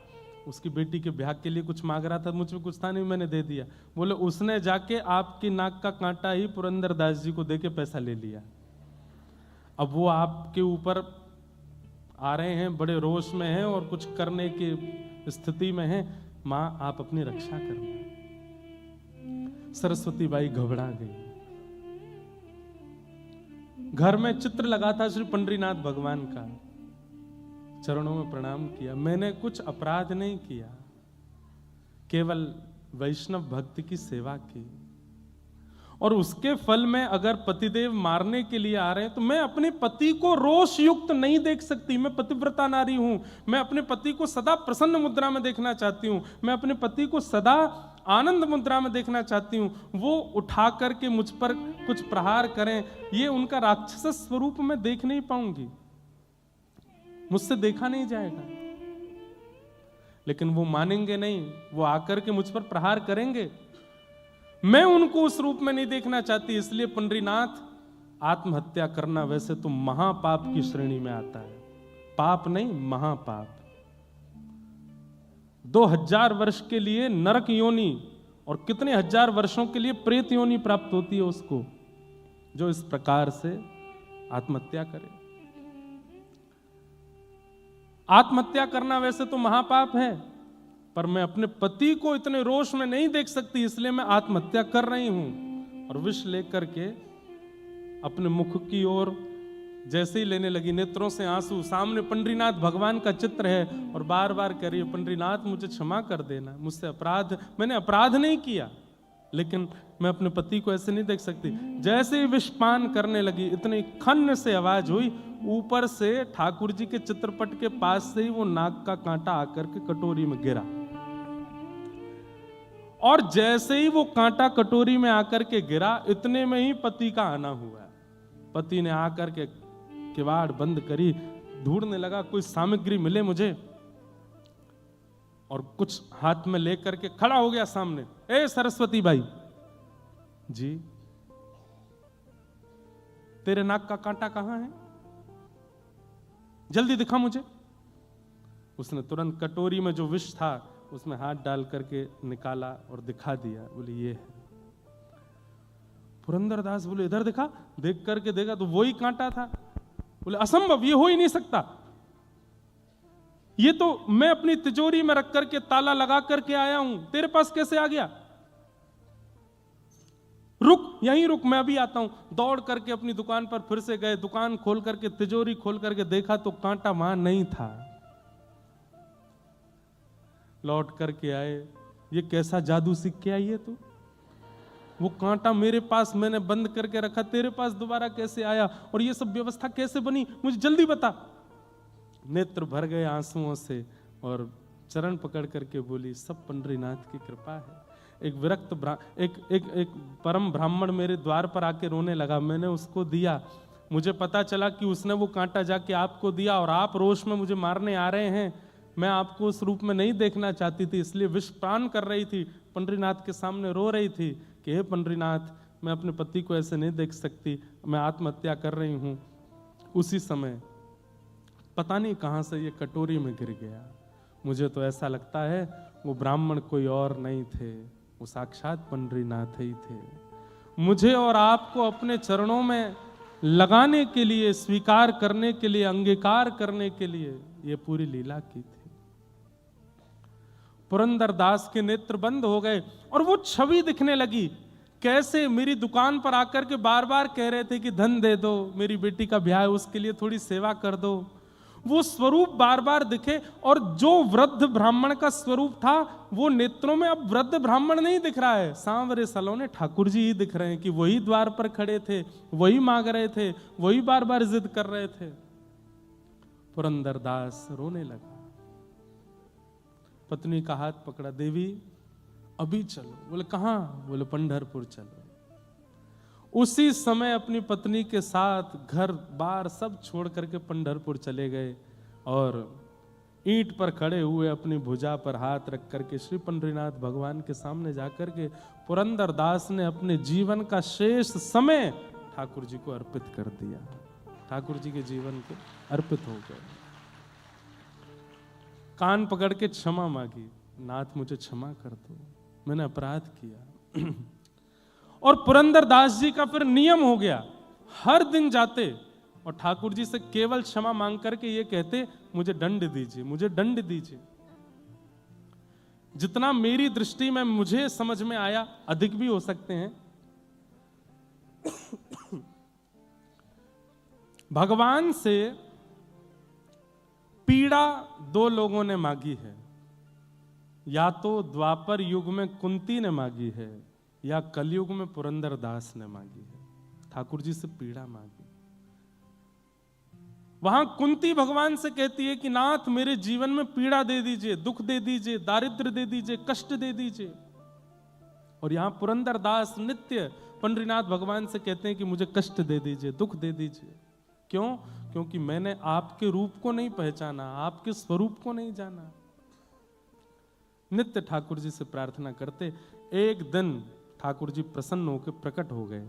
Speaker 1: उसकी बेटी के ब्याह के लिए कुछ मांग रहा था, मुझ में कुछ था नहीं, मैंने दे दिया। बोले उसने जाके आपकी नाक का कांटा ही पुरंदरदास जी को देके पैसा ले लिया। अब वो आपके ऊपर आ रहे हैं, बड़े रोष में हैं और कुछ करने की स्थिति में हैं। मां आप अपनी रक्षा करना। सरस्वती बाई घबरा गई। घर में चित्र लगा था श्री पंडरीनाथ भगवान का, चरणों में प्रणाम किया। मैंने कुछ अपराध नहीं किया, केवल वैष्णव भक्ति की सेवा की, और उसके फल में अगर पतिदेव मारने के लिए आ रहे हैं तो मैं अपने पति को रोष युक्त नहीं देख सकती। मैं पतिव्रता नारी हूं, मैं अपने पति को सदा प्रसन्न मुद्रा में देखना चाहती हूं, मैं अपने पति को सदा आनंद मुद्रा में देखना चाहती हूं। वो उठा करके मुझ पर कुछ प्रहार करें, ये उनका राक्षस स्वरूप में देख नहीं पाऊंगी, मुझसे देखा नहीं जाएगा। लेकिन वो मानेंगे नहीं, वो आकर के मुझ पर प्रहार करेंगे, मैं उनको उस रूप में नहीं देखना चाहती। इसलिए पंडरीनाथ, आत्महत्या करना वैसे तो महापाप की श्रेणी में आता है, पाप नहीं महापाप। 2000 वर्ष के लिए नरक योनि और कितने हजार वर्षों के लिए प्रेत योनि प्राप्त होती है उसको, जो इस प्रकार से आत्महत्या करे। आत्महत्या करना वैसे तो महापाप है, पर मैं अपने पति को इतने रोष में नहीं देख सकती, इसलिए मैं आत्महत्या कर रही हूं। और विष लेकर के अपने मुख की ओर जैसे ही लेने लगी, नेत्रों से आंसू, सामने पंडरीनाथ भगवान का चित्र है और बार बार कह रही है, पंडरीनाथ मुझे क्षमा कर देना, मुझसे अपराध, मैंने अपराध नहीं किया, लेकिन मैं अपने पति को ऐसे नहीं देख सकती। जैसे ही विषपान करने लगी, इतनी खन्न से आवाज हुई, ऊपर से ठाकुर जी के चित्रपट के पास से ही वो नाग का कांटा आकर के कटोरी में गिरा, और जैसे ही वो कांटा कटोरी में आकर के गिरा, इतने में ही पति का आना हुआ। पति ने आकर के किवाड़ बंद करी, ढूंढने लगा कोई सामग्री मिले मुझे, और कुछ हाथ में लेकर के खड़ा हो गया सामने। ए सरस्वती बाई जी, तेरे नाक का कांटा कहां है, जल्दी दिखा मुझे। उसने तुरंत कटोरी में जो विष था उसमें हाथ डाल करके निकाला और दिखा दिया, बोले ये है। पुरंदरदास बोले इधर दिखा, देख करके देखा तो वही कांटा था। बोले असंभव, ये हो ही नहीं सकता, ये तो मैं अपनी तिजोरी में रख करके ताला लगा करके आया हूं, तेरे पास कैसे आ गया। रुक, यहीं रुक, मैं अभी आता हूं। दौड़ करके अपनी दुकान पर फिर से गए, दुकान खोल करके तिजोरी खोल करके देखा तो कांटा वहां नहीं था। लौट करके आए, ये कैसा जादू सीख के आई है तू, वो कांटा मेरे पास मैंने बंद करके रखा, तेरे पास दोबारा कैसे आया, और ये सब व्यवस्था कैसे बनी, मुझे जल्दी बता। नेत्र भर गए आंसुओं से और चरण पकड़ करके बोली, सब पंडरीनाथ की कृपा है। एक विरक्त एक परम ब्राह्मण मेरे द्वार पर आके रोने लगा, मैंने उसको दिया, मुझे पता चला कि उसने वो कांटा जाके आपको दिया और आप रोष में मुझे मारने आ रहे हैं। मैं आपको उस रूप में नहीं देखना चाहती थी, इसलिए विषपान कर रही थी, पंडरीनाथ के सामने रो रही थी कि हे पंडरीनाथ, मैं अपने पति को ऐसे नहीं देख सकती, मैं आत्महत्या कर रही हूं। उसी समय पता नहीं कहां से ये कटोरी में गिर गया। मुझे तो ऐसा लगता है वो ब्राह्मण कोई और नहीं थे, वो साक्षात पंडरीनाथ ही थे। मुझे और आपको अपने चरणों में लगाने के लिए, स्वीकार करने के लिए, अंगीकार करने के लिए ये पूरी लीला की थी। पुरंदरदास के नेत्र बंद हो गए और वो छवि दिखने लगी, कैसे मेरी दुकान पर आकर के बार बार कह रहे थे कि धन दे दो, मेरी बेटी का ब्याह है, उसके लिए थोड़ी सेवा कर दो। वो स्वरूप बार बार दिखे, और जो वृद्ध ब्राह्मण का स्वरूप था वो नेत्रों में अब वृद्ध ब्राह्मण नहीं दिख रहा है, सांवरे सलोने ठाकुर जी ही दिख रहे हैं कि वही द्वार पर खड़े थे, वही मांग रहे थे, वही बार बार जिद कर रहे थे। पुरंदरदास रोने लगा, पत्नी का हाथ पकड़ा, देवी अभी चलो। बोले कहां? बोले पंढरपुर चलो। उसी समय अपनी पत्नी के साथ घर बार सब छोड़ करके पंढरपुर चले गए, और ईंट पर खड़े हुए अपनी भुजा पर हाथ रख करके श्री पंडरीनाथ भगवान के सामने जाकर के पुरंदरदास ने अपने जीवन का शेष समय ठाकुर जी को अर्पित कर दिया। ठाकुर जी के जीवन को अर्पित हो गए। कान पकड़ के क्षमा मांगी, नाथ मुझे क्षमा कर दो, मैंने अपराध किया। और पुरंदरदास जी का फिर नियम हो गया, हर दिन जाते और ठाकुर जी से केवल क्षमा मांग करके ये कहते, मुझे दंड दीजिए, मुझे दंड दीजिए। जितना मेरी दृष्टि में मुझे समझ में आया, अधिक भी हो सकते हैं। भगवान से पीड़ा दो लोगों ने मांगी है, या तो द्वापर युग में कुंती ने मांगी है, या कलयुग में पुरंदरदास ने मांगी है। ठाकुर जी से पीड़ा मांगी। वहां कुंती भगवान से कहती है कि नाथ मेरे जीवन में पीड़ा दे दीजिए, दुख दे दीजिए, दारिद्र्य दे दीजिए, कष्ट दे दीजिए। और यहां पुरंदरदास नित्य पंडरीनाथ भगवान से कहते हैं कि मुझे कष्ट दे दीजिए, दुख दे दीजिए। क्यों? क्योंकि मैंने आपके रूप को नहीं पहचाना, आपके स्वरूप को नहीं जाना। नित्य ठाकुर जी से प्रार्थना करते। एक दिन ठाकुर जी प्रसन्न होकर प्रकट हो गए,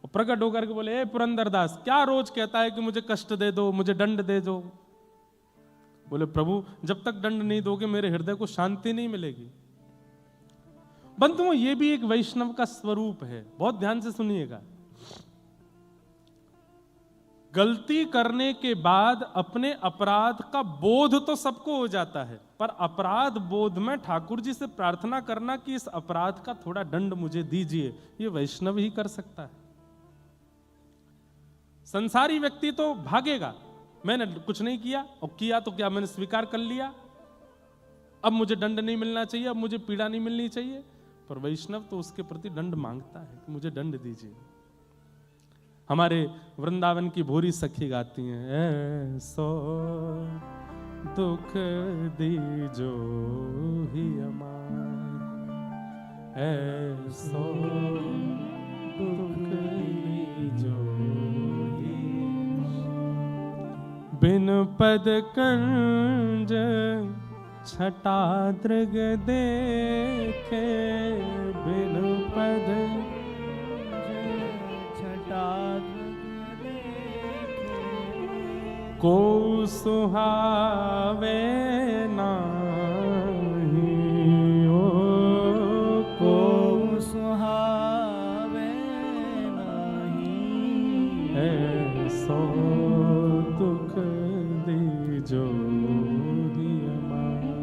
Speaker 1: और प्रकट होकर के बोले, ए पुरंदरदास, क्या रोज कहता है कि मुझे कष्ट दे दो, मुझे दंड दे दो। बोले प्रभु, जब तक दंड नहीं दोगे मेरे हृदय को शांति नहीं मिलेगी। बंधुओं, ये भी एक वैष्णव का स्वरूप है। बहुत ध्यान से सुनिएगा। गलती करने के बाद अपने अपराध का बोध तो सबको हो जाता है, पर अपराध बोध में ठाकुर जी से प्रार्थना करना कि इस अपराध का थोड़ा दंड मुझे दीजिए, ये वैष्णव ही कर सकता है। संसारी व्यक्ति तो भागेगा, मैंने कुछ नहीं किया, और किया तो क्या, मैंने स्वीकार कर लिया, अब मुझे दंड नहीं मिलना चाहिए, अब मुझे पीड़ा नहीं मिलनी चाहिए। पर वैष्णव तो उसके प्रति दंड मांगता है कि मुझे दंड दीजिए। हमारे वृंदावन की भोरी सखी गाती हैं, ऐसो दुख दीजो ही अमार, ऐसो दुख दीजो ही, बिन पद कंज छटा दृग देखे, बिन पद को सुहावे नाही, ओ को सुहावे नाही, ऐसो दुख दीजो ही अमाही,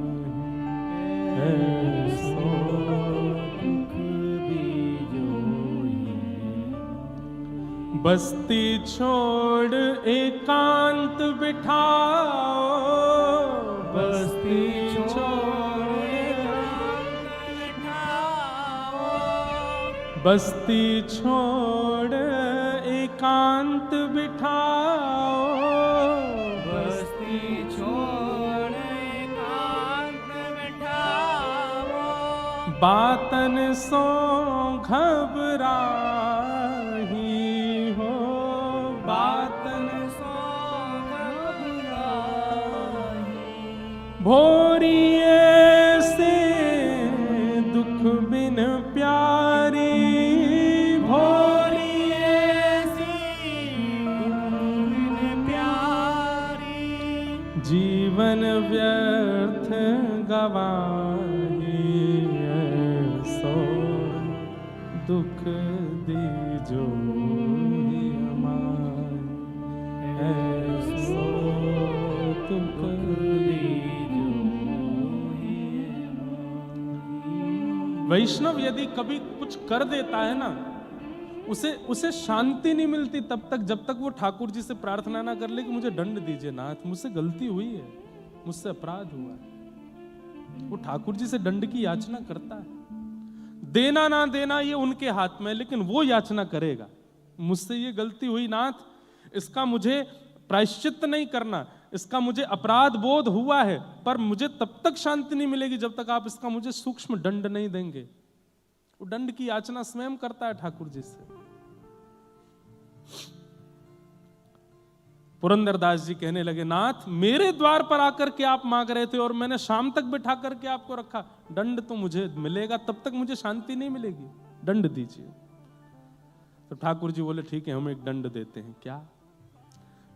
Speaker 1: ऐसो दुख दीजो ही। बस्ती छोड़ एकांत बिठाओ, बस्ती छोड़ एकांत बिठाओ, बस्ती छोड़ एकांत बिठाओ, बस्ती छोड़ एकांत बिठाओ, बातन सो घबराही हो, बातन सो घबराही, भोरी ऐसे दुख बिन प्यारी, भोरी ऐसी दुख बिन प्यारी, जीवन व्यर्थ गवाही, ऐसो दुख दीजो ही अमार, ऐसो दुख दीजो ही अमार। वैष्णव यदि कभी कुछ कर देता है ना, उसे शांति नहीं मिलती तब तक जब तक वो ठाकुर जी से प्रार्थना ना कर ले कि मुझे दंड दीजिए नाथ, मुझसे गलती हुई है, मुझसे अपराध हुआ है। वो ठाकुर जी से दंड की याचना करता है। देना ना देना ये उनके हाथ में है, लेकिन वो याचना करेगा, मुझसे ये गलती हुई नाथ, इसका मुझे प्रायश्चित नहीं करना, इसका मुझे अपराध बोध हुआ है, पर मुझे तब तक शांति नहीं मिलेगी जब तक आप इसका मुझे सूक्ष्म दंड नहीं देंगे। वो दंड की याचना स्वयं करता है ठाकुर जी से। पुरंदरदास जी कहने लगे, नाथ मेरे द्वार पर आकर के आप मांग रहे थे और मैंने शाम तक बिठा करके आपको रखा, दंड तो मुझे मिलेगा, तब तक मुझे शांति नहीं मिलेगी, दंड दीजिए। तो ठाकुर जी बोले, ठीक है हम एक दंड देते हैं। क्या?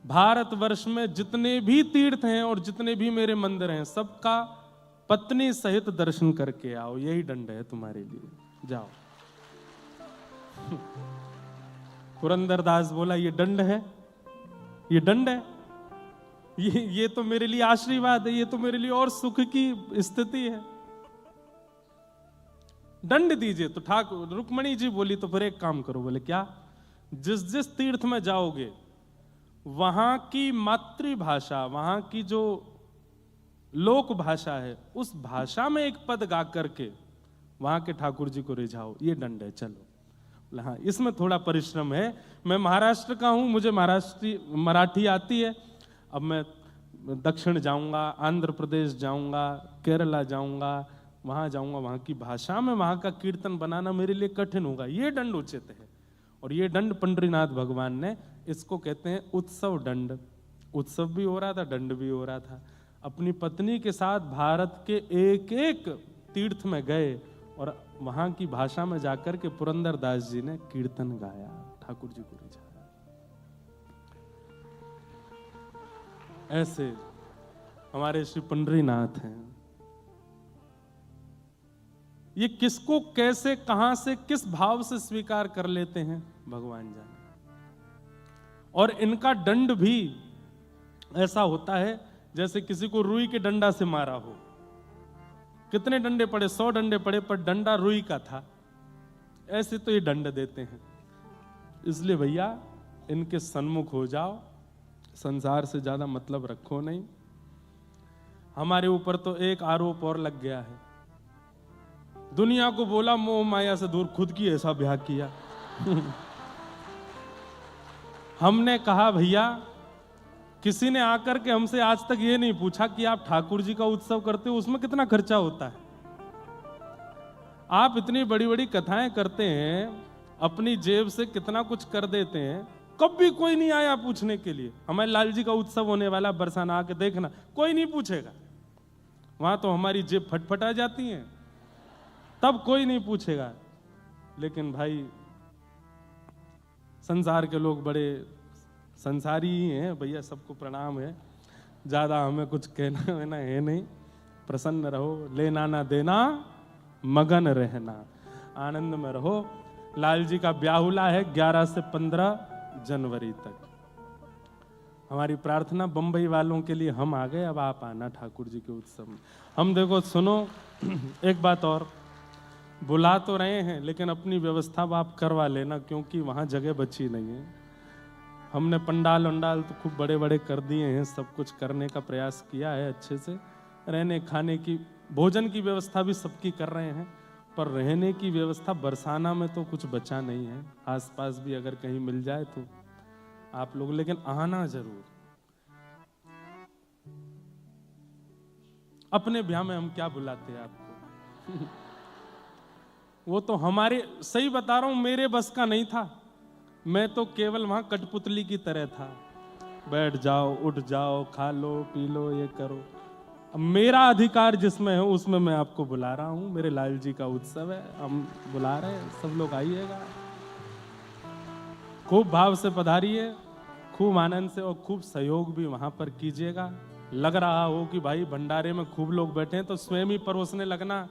Speaker 1: भारतवर्ष में जितने भी तीर्थ हैं और जितने भी मेरे मंदिर हैं, सबका पत्नी सहित दर्शन करके आओ, यही दंड है तुम्हारे लिए, जाओ। पुरंदरदास बोला, ये दंड है, ये दंड है, ये तो मेरे लिए आशीर्वाद है, ये तो मेरे लिए और सुख की स्थिति है, दंड दीजिए। तो ठाकुर रुक्मणी जी बोली, तो फिर एक काम करो। बोले क्या? जिस जिस तीर्थ में जाओगे वहां की मातृभाषा, वहां की जो लोक भाषा है, उस भाषा में एक पद गा करके वहां के ठाकुर जी को रिझाओ, ये दंड है। चलो, हाँ इसमें थोड़ा परिश्रम है, मैं महाराष्ट्र का हूं, मुझे मराठी आती है, अब मैं दक्षिण जाऊंगा, आंध्र प्रदेश जाऊंगा, केरला जाऊंगा, वहां जाऊंगा, वहां की भाषा में वहां का कीर्तन बनाना मेरे लिए कठिन होगा, ये दंड उचित है। और ये दंड पंडरीनाथ भगवान ने, इसको कहते हैं उत्सव दंड। उत्सव भी हो रहा था, दंड भी हो रहा था। अपनी पत्नी के साथ भारत के एक एक तीर्थ में गए और वहां की भाषा में जाकर के पुरंदरदास जी ने कीर्तन गाया, ठाकुर जी को रिझाया। ऐसे हमारे श्री पंडरीनाथ हैं। ये किसको कैसे कहां से किस भाव से स्वीकार कर लेते हैं भगवान जाने। और इनका दंड भी ऐसा होता है जैसे किसी को रुई के डंडा से मारा हो। कितने डंडे पड़े, 100 डंडे पड़े, पर डंडा रुई का था। ऐसे तो ये दंड देते हैं। इसलिए भैया इनके सन्मुख हो जाओ, संसार से ज्यादा मतलब रखो नहीं। हमारे ऊपर तो एक आरोप और लग गया है, दुनिया को बोला मोह माया से दूर, खुद की ऐसा ब्याह किया। हमने कहा भैया, किसी ने आकर के हमसे आज तक ये नहीं पूछा कि आप ठाकुर जी का उत्सव करते हो, उसमें कितना खर्चा होता है। आप इतनी बड़ी बड़ी कथाएं करते हैं, अपनी जेब से कितना कुछ कर देते हैं, कभी कोई नहीं आया पूछने के लिए। हमारे लाल जी का उत्सव होने वाला, बरसाना आके देखना, कोई नहीं पूछेगा। वहां तो हमारी जेब फटफटा जाती है, तब कोई नहीं पूछेगा। लेकिन भाई संसार के लोग बड़े संसारी ही हैं भैया, सबको प्रणाम है, ज्यादा हमें कुछ कहना वेना है नहीं। प्रसन्न रहो, लेना ना देना, मगन रहना, आनंद में रहो। लाल जी का ब्याहुला है 11 से 15 जनवरी तक। हमारी प्रार्थना बंबई वालों के लिए, हम आ गए, अब आप आना ठाकुर जी के उत्सव में। हम देखो सुनो, एक बात और, बुला तो रहे हैं लेकिन अपनी व्यवस्था आप करवा लेना, क्योंकि वहां जगह बची नहीं है। हमने पंडाल वंडाल तो खूब बड़े बड़े कर दिए हैं, सब कुछ करने का प्रयास किया है अच्छे से। रहने खाने की, भोजन की व्यवस्था भी सबकी कर रहे हैं, पर रहने की व्यवस्था बरसाना में तो कुछ बचा नहीं है। आसपास भी अगर कहीं मिल जाए तो आप लोग, लेकिन आना जरूर। अपने ब्याह में हम क्या बुलाते हैं आपको। वो तो हमारे, सही बता रहा हूं, मेरे बस का नहीं था। मैं तो केवल वहां कठपुतली की तरह था, बैठ जाओ, उठ जाओ, खा लो, पी लो, ये करो। अब मेरा अधिकार जिसमें है उसमें मैं आपको बुला रहा हूं। मेरे लाल जी का उत्सव है, हम बुला रहे हैं, सब लोग आइएगा, खूब भाव से पधारिए, खूब आनंद से, और खूब सहयोग भी वहां पर कीजिएगा। लग रहा हो कि भाई भंडारे में खूब लोग बैठे हैं तो स्वयं ही परोसने लगना।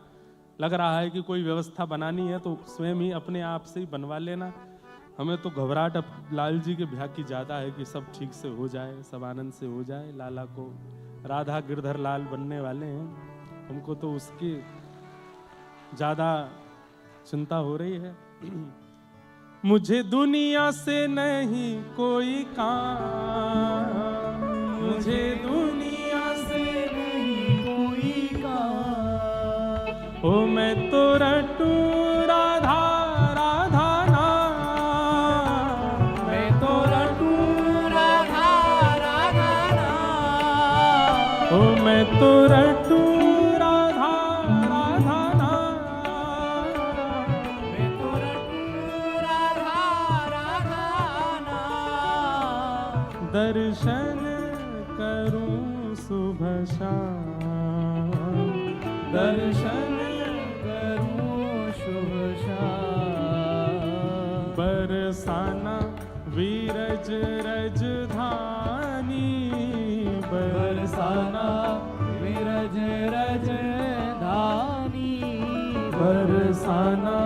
Speaker 1: लग रहा है कि कोई व्यवस्था बनानी है तो स्वयं ही अपने आप से ही बनवा लेना। हमें तो घबराहट अब लाल जी के ब्याह की ज्यादा है कि सब ठीक से हो जाए, सब आनंद से हो जाए। लाला को राधा गिरधर लाल बनने वाले हैं, हमको तो उसकी ज्यादा चिंता हो रही है। मुझे दुनिया से नहीं कोई काम, मुझे दुनिया से नहीं कोई काम, ओ मैं तो रटू राधा राधा नाम, मैं तो रटू राधा राधा नाम, ओ मैं तो रटू राधा राधा नाम, मैं तो रटू राधा राधा नाम, दर्शन करूं सुबह शाम, दर्शन करूं शुभ शाम, बरसाना वीरज रजधानी, बरसाना वीरज रजधानी, बरसाना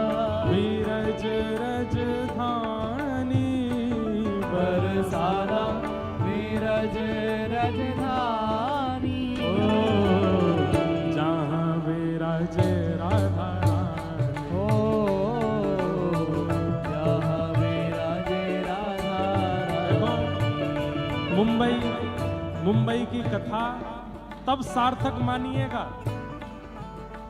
Speaker 1: वीरज रजधानी, बरसाना वीरज रजधानी, जहाँ विराजे राधा रानी, जहाँ विराजे राधा रानी। मुंबई की कथा तब सार्थक मानिएगा,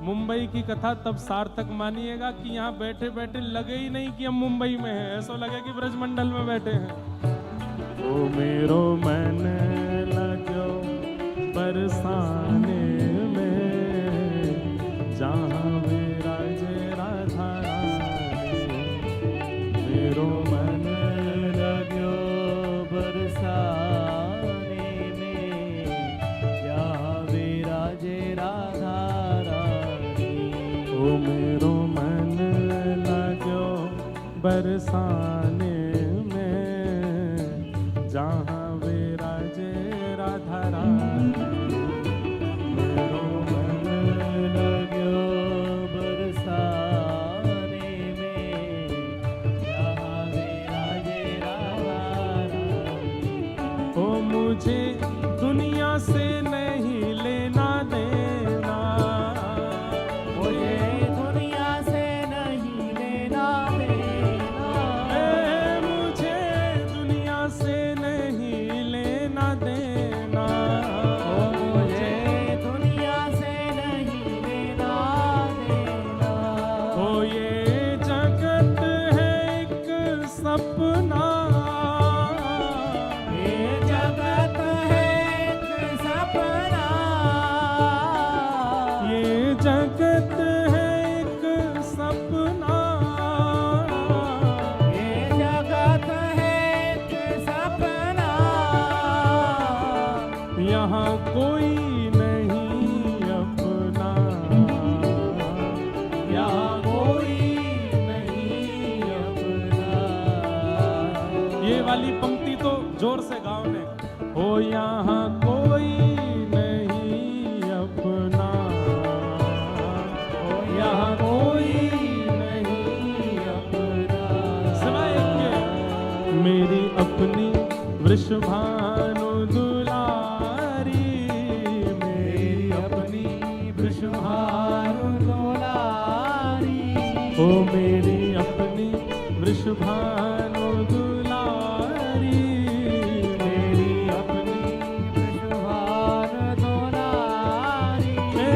Speaker 1: मुंबई की कथा तब सार्थक मानिएगा कि यहाँ बैठे बैठे लगे ही नहीं कि हम मुंबई में हैं, ऐसा लगे कि ब्रजमंडल में बैठे हैं। ओ मेरो मन लगो बरसाने में, जहाँ विराजे राधा रानी, मेरो मन लगो बरसाने में, जहाँ विराजे राधा रानी, ओ मेरो मन लगो बरसाने जहाँ विराजे राधा रानी, मेरो मन लगो बरसा जोर से गाओ ने। हो यहाँ कोई नहीं अपना, हो यहाँ कोई नहीं अपना, सिवाय एक के मेरी अपनी वृषभानु दुलारी, मेरी अपनी वृषभानु दुलारी, ओ मेरी अपनी वृषभानु दुलारी, मेरी अपनी वृषभानु दुलारी, हे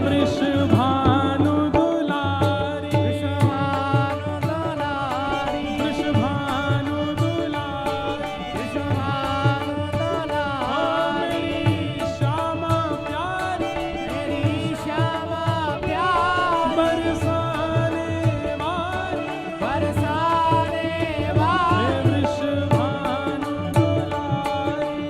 Speaker 1: वृषभानु दुलारी, वृषभानु दुलारी, वृषभानु दुलारी, वृषभानु दुलारी, मेरी श्यामा प्यारी, मेरी श्यामा प्यारी, बरसाने वाली, बरसाने वाली, वृषभानु दुलारी,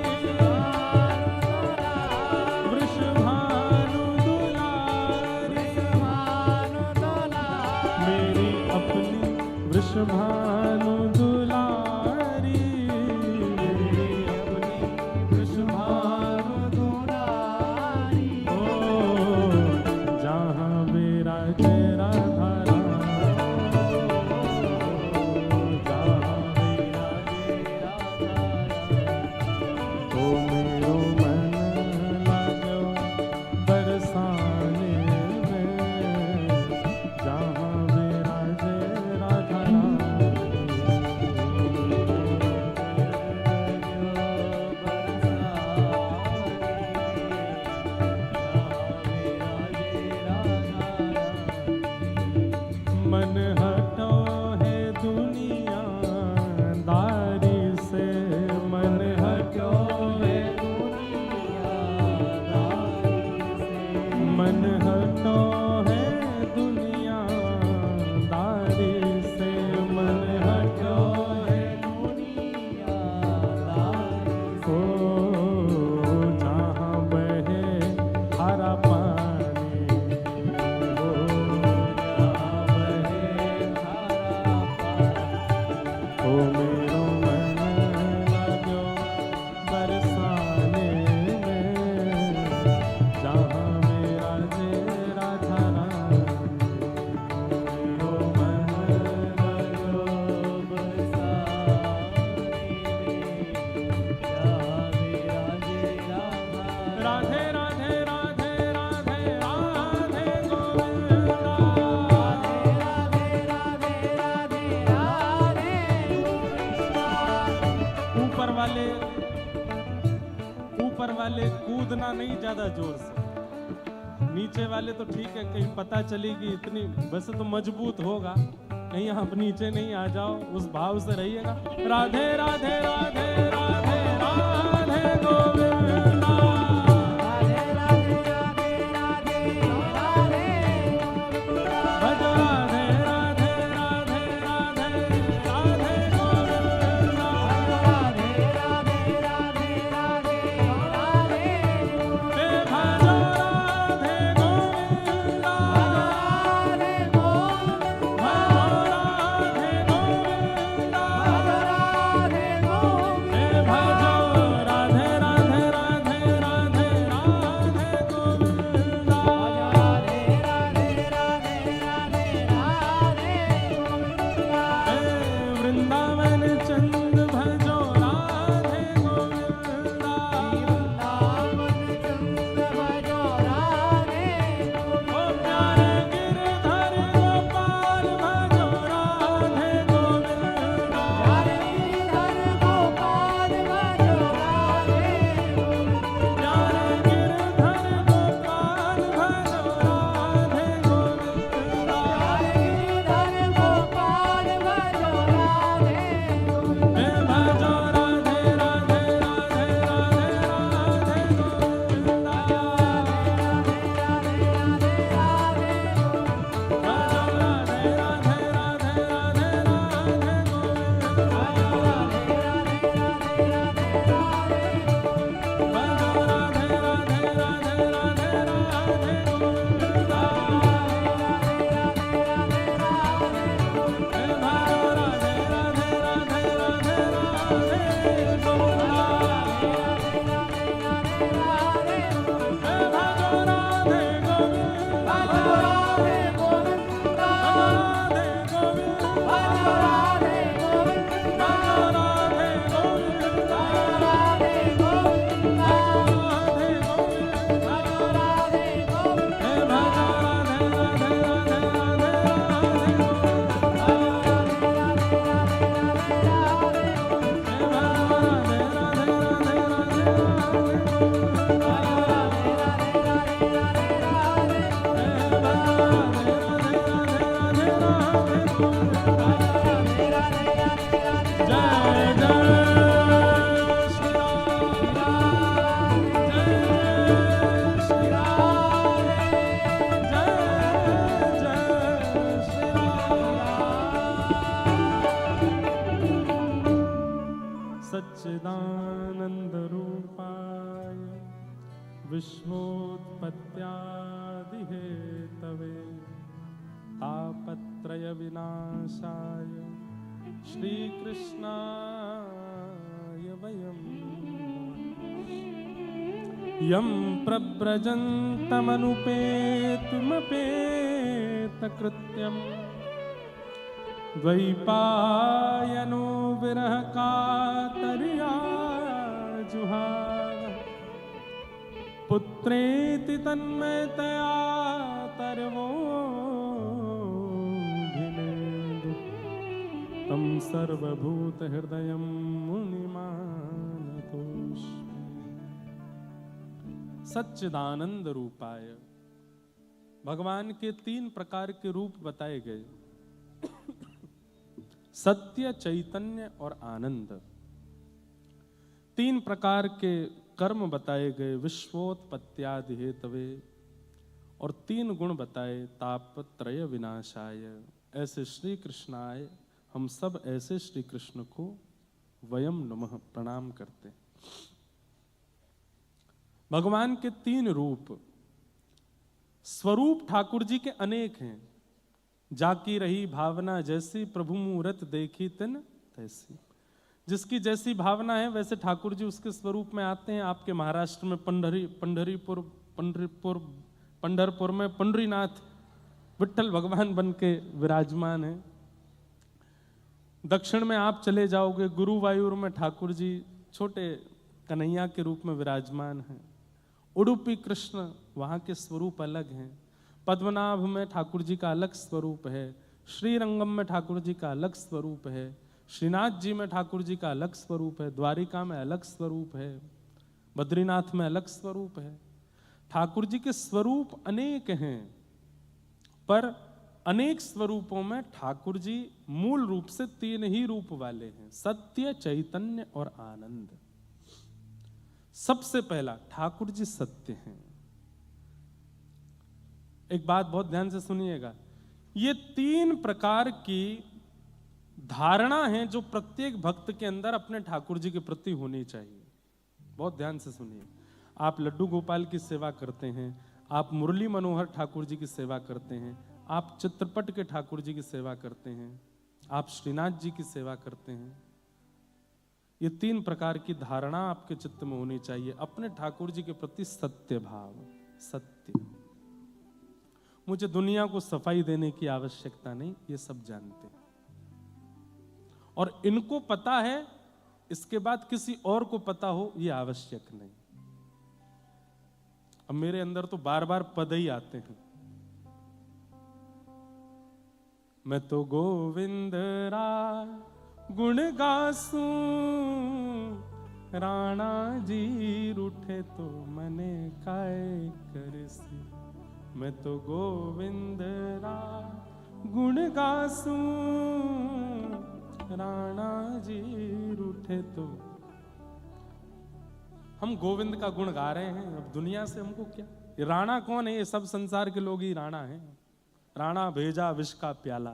Speaker 1: वृषभानु दुलारी, वृषभानु दुलारी, मेरी अपनी वृषभानु दुलारी, मेरी अपनी वृषभानु दुलारी, ओ जहाँ विराजे राधा राम, जहाँ विराजे राधा राम, ओ मेरो मन लागो बरसाने में, जहाँ विराजे राधा राम, मन हटो है दुनिया दारी से, मन हटो है दुनिया दारी से, मन हटो है दुनिया दारी से, मन हटो है दुनिया दारी से, ओ जहाँ बहे हरा पानी, ओ जहाँ बहे हरा पानी, ओ मेरो मन लागो बरसाने में, जहाँ विराजे राधा राम, मेरो मन लागो बरसाने में, जहाँ विराजे राधे राधे राधे राधे राधे गोविंदा, राधे राधे राधे राधे गोविंदा। ऊपर वाले कूदना नहीं ज्यादा जोर से, नीचे वाले तो ठीक है, कहीं पता चलेगी इतनी, वैसे तो मजबूत होगा, कहीं आप नीचे नहीं आ जाओ, उस भाव से रहिएगा। राधे राधे राधे राधे राधे गोविंदा, राधे राधे राधे राधे राधे गोविंदा, भज राधे राधे राधे राधे राधे गोविंदा, राधे राधे राधे राधे राधे गोविंदा, हे भजो राधे गोविंदा, राधे गोविंदा, राधे गोविंदा, राधे गोविंदा, हे भजो राधे राधे विनाशाय श्रीकृष्णाय वयम् यं प्रव्रजन्तमनुपेतुमपेतकृत्यम् द्वैपायनो विरह कातर्या जुहाव पुत्रेति तन्मयतया तरवोऽभिनेदु तं सर्वभूतहृदयं मुनिमानतोऽस्मि। सच्चिदानंद रूपाय, भगवान के 3 प्रकार के रूप बताए गए, सत्य, चैतन्य और आनंद। 3 प्रकार के कर्म बताए गए, विश्वोत्पत्त्यादि हेतवे, और 3 गुण बताए, तापत्रय विनाशाय। ऐसे श्री कृष्णाय, हम सब ऐसे श्री कृष्ण को वयम नमः प्रणाम करते हैं। भगवान के 3 रूप, स्वरूप ठाकुर जी के अनेक हैं। जाकी रही भावना जैसी, प्रभु मूरत देखी तिन तैसी। जिसकी जैसी भावना है वैसे ठाकुर जी उसके स्वरूप में आते हैं। आपके महाराष्ट्र में पंढरपुर में पंडरीनाथ विठ्ठल भगवान बन के विराजमान है। दक्षिण में आप चले जाओगे, गुरुवायूर में ठाकुर जी छोटे कन्हैया के रूप में विराजमान हैं। उडुपी कृष्ण, वहाँ के स्वरूप अलग हैं। पद्मनाभ में ठाकुर जी का अलग स्वरूप है। श्रीरंगम में ठाकुर जी का अलग स्वरूप है। श्रीनाथ जी में ठाकुर जी का अलग स्वरूप है। द्वारिका में अलग स्वरूप है। बद्रीनाथ में अलग स्वरूप है। ठाकुर जी के स्वरूप अनेक हैं, पर अनेक स्वरूपों में ठाकुर जी मूल रूप से 3 ही रूप वाले हैं, सत्य, चैतन्य और आनंद। सबसे पहला ठाकुर जी सत्य हैं। एक बात बहुत ध्यान से सुनिएगा, ये 3 प्रकार की धारणा है जो प्रत्येक भक्त के अंदर अपने ठाकुर जी के प्रति होनी चाहिए। बहुत ध्यान से सुनिए। आप लड्डू गोपाल की सेवा करते हैं, आप मुरली मनोहर ठाकुर जी की सेवा करते हैं, आप चित्रपट के ठाकुर जी की सेवा करते हैं, आप श्रीनाथ जी की सेवा करते हैं। ये 3 प्रकार की धारणा आपके चित्त में होनी चाहिए। अपने ठाकुर जी के प्रति सत्य भाव, सत्य। मुझे दुनिया को सफाई देने की आवश्यकता नहीं, ये सब जानते हैं और इनको पता है। इसके बाद किसी और को पता हो ये आवश्यक नहीं। अब मेरे अंदर तो बार बार पद ही आते हैं। मैं तो गोविंद रा गुण गासूं, राणा जी रूठे तो मने काय करसी। मैं तो गोविंद रा गुण गासूं, राणा जी रूठे तो। हम गोविंद का गुण गा रहे हैं, अब दुनिया से हमको क्या। ये राणा कौन है? ये सब संसार के लोग ही राणा हैं। राणा भेजा विष का प्याला,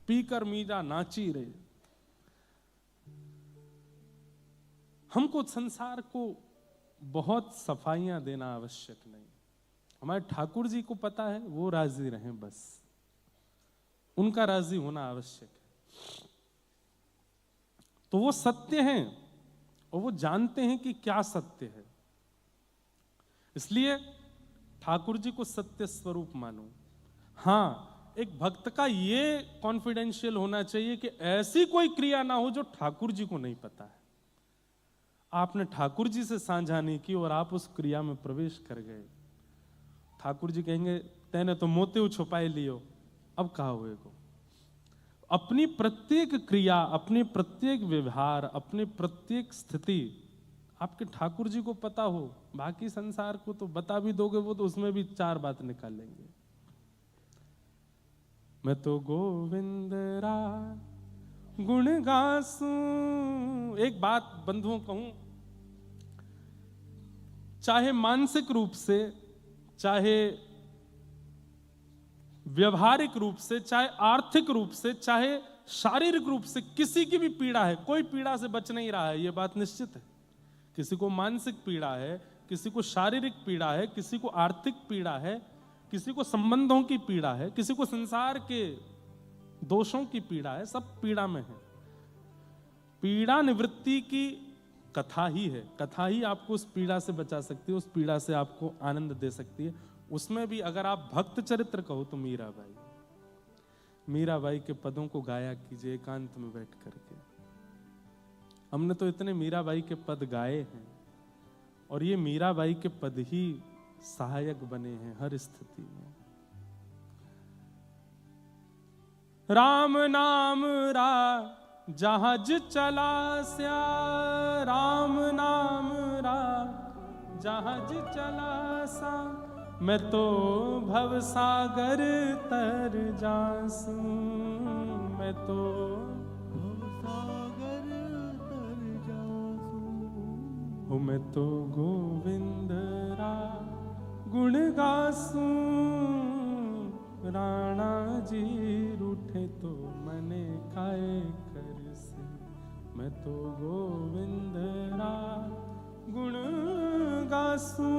Speaker 1: पीकर मीरा नाची रे। हमको संसार को बहुत सफाइयां देना आवश्यक नहीं। हमारे ठाकुर जी को पता है, वो राजी रहें, बस उनका राजी होना आवश्यक है। तो वो सत्य हैं और वो जानते हैं कि क्या सत्य है, इसलिए ठाकुर जी को सत्य स्वरूप मानो। हां, एक भक्त का ये कॉन्फिडेंशियल होना चाहिए कि ऐसी कोई क्रिया ना हो जो ठाकुर जी को नहीं पता है। आपने ठाकुर जी से साझा नहीं की और आप उस क्रिया में प्रवेश कर गए, ठाकुर जी कहेंगे तेने तो मोते छुपाए लियो, अब कहा हुए को। अपनी प्रत्येक क्रिया, अपनी प्रत्येक व्यवहार, अपनी प्रत्येक स्थिति आपके ठाकुर जी को पता हो। बाकी संसार को तो बता भी दोगे, वो तो उसमें भी 4 बात निकाल लेंगे। मैं तो गोविंद रा गुण गासूं। एक बात बंधुओं कहूं, चाहे मानसिक रूप से, चाहे व्यवहारिक रूप से, चाहे आर्थिक रूप से, चाहे शारीरिक रूप से, किसी की भी पीड़ा है, कोई पीड़ा से बच नहीं रहा है, यह बात निश्चित है। किसी को मानसिक पीड़ा है, किसी को शारीरिक पीड़ा है, किसी को आर्थिक पीड़ा है, किसी को संबंधों की पीड़ा है, किसी को संसार के दोषों की पीड़ा है, सब पीड़ा में है। पीड़ा निवृत्ति की कथा ही है, कथा ही आपको उस पीड़ा से बचा सकती है, उस पीड़ा से आपको आनंद दे सकती है। उसमें भी अगर आप भक्त चरित्र कहो तो मीराबाई के पदों को गाया कीजिए एकांत में बैठ करके। हमने तो इतने मीराबाई के पद गाए हैं और ये मीराबाई के पद ही सहायक बने हैं हर स्थिति में। राम नाम जहाज चला स्या, राम नाम जहाज चला सा, मैं तो भव सागर तर जासू, मैं तो भव सागर तर जासू, मैं तो गोविंद रा गुण गासू, राणा जी रूठे तो मने काए कर से, मैं तो गोविंद रा गुण गासू।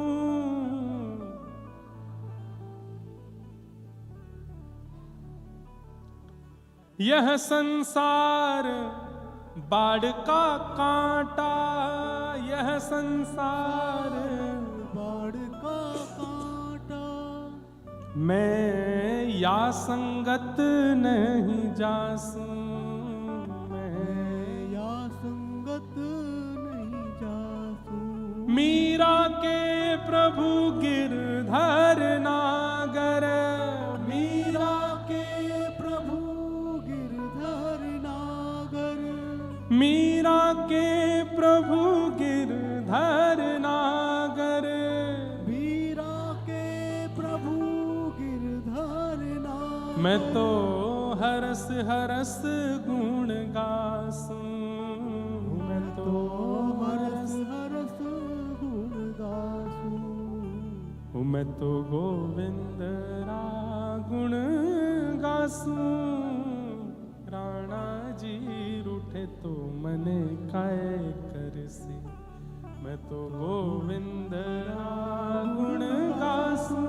Speaker 1: यह संसार बाढ़ का कांटा, यह संसार बाढ़ का कांटा, मैं या संगत नहीं जासू, मैं या संगत नहीं जासू। मीरा के प्रभु गिरधर नागर, मीरा के प्रभु गिरधर नागर, मीरा के प्रभु गिरधर नागर, मीरा के प्रभु गिरधर नागर, मैं तो हरस हरस गुण गासू, मैं तो हरस हरस गुण गासू, मैं तो गोविंद रा गुण गासू, राणा जी रूठे तो मने काए कर से, मैं तो गोविंद रा गुण गासू,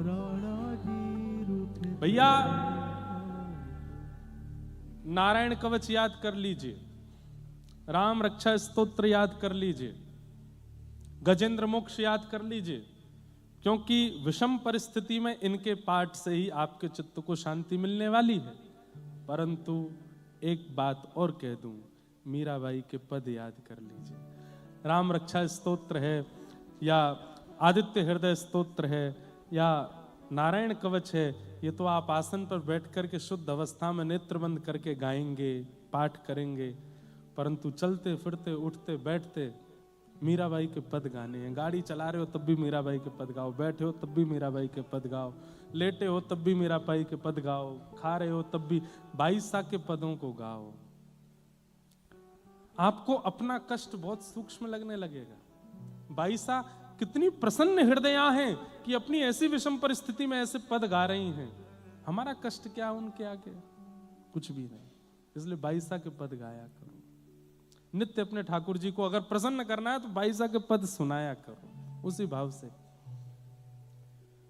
Speaker 1: राणा जी रूठे। भैया नारायण कवच याद कर लीजिए, राम रक्षा स्तोत्र याद कर लीजिए, गजेंद्र मोक्ष याद कर लीजिए, क्योंकि विषम परिस्थिति में इनके पाठ से ही आपके चित्त को शांति मिलने वाली है। परंतु एक बात और कह दूं, मीराबाई के पद याद कर लीजिए। राम रक्षा स्तोत्र है या आदित्य हृदय स्तोत्र है या नारायण कवच है, ये तो आप आसन पर बैठ करके शुद्ध अवस्था में नेत्र बंद करके गाएंगे, पाठ करेंगे। परंतु चलते फिरते उठते बैठते मीराबाई के पद गाने हैं। गाड़ी चला रहे हो तब भी मीराबाई के पद गाओ, बैठे हो तब भी मीराबाई के पद गाओ, लेटे हो तब भी मीराबाई के पद गाओ, खा रहे हो तब भी बाईसा के पदों को गाओ। आपको अपना कष्ट बहुत सूक्ष्म लगने लगेगा। बाईसा कितनी प्रसन्न हृदया हैं कि अपनी ऐसी विषम परिस्थिति में ऐसे पद गा रही हैं। हमारा कष्ट क्या उनके आगे, कुछ भी नहीं। इसलिए बाईसा के पद गाया करो। नित्य अपने ठाकुर जी को अगर प्रसन्न करना है तो बाईसा के पद सुनाया करो उसी भाव से।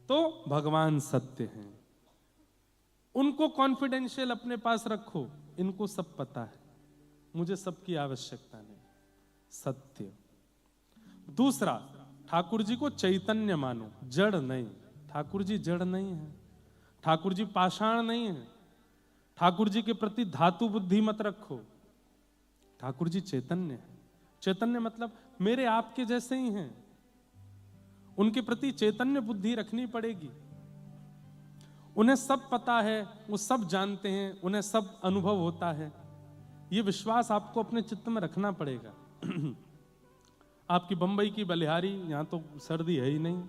Speaker 1: तो भगवान सत्य हैं, उनको कॉन्फिडेंशियल अपने पास रखो। इनको सब पता है, मुझे सबकी आवश्यकता नहीं। सत्य। दूसरा, ठाकुर जी को चैतन्य मानो, जड़ नहीं। ठाकुर जी जड़ नहीं है, ठाकुर जी पाषाण नहीं है। ठाकुर जी के प्रति धातु बुद्धि मत रखो। ठाकुर जी चैतन्य है। चैतन्य मतलब मेरे आपके जैसे ही हैं। उनके प्रति चैतन्य बुद्धि रखनी पड़ेगी। उन्हें सब पता है, वो सब जानते हैं, उन्हें सब अनुभव होता है। ये विश्वास आपको अपने चित्त में रखना पड़ेगा। आपकी बंबई की बलिहारी, यहां तो सर्दी है ही नहीं।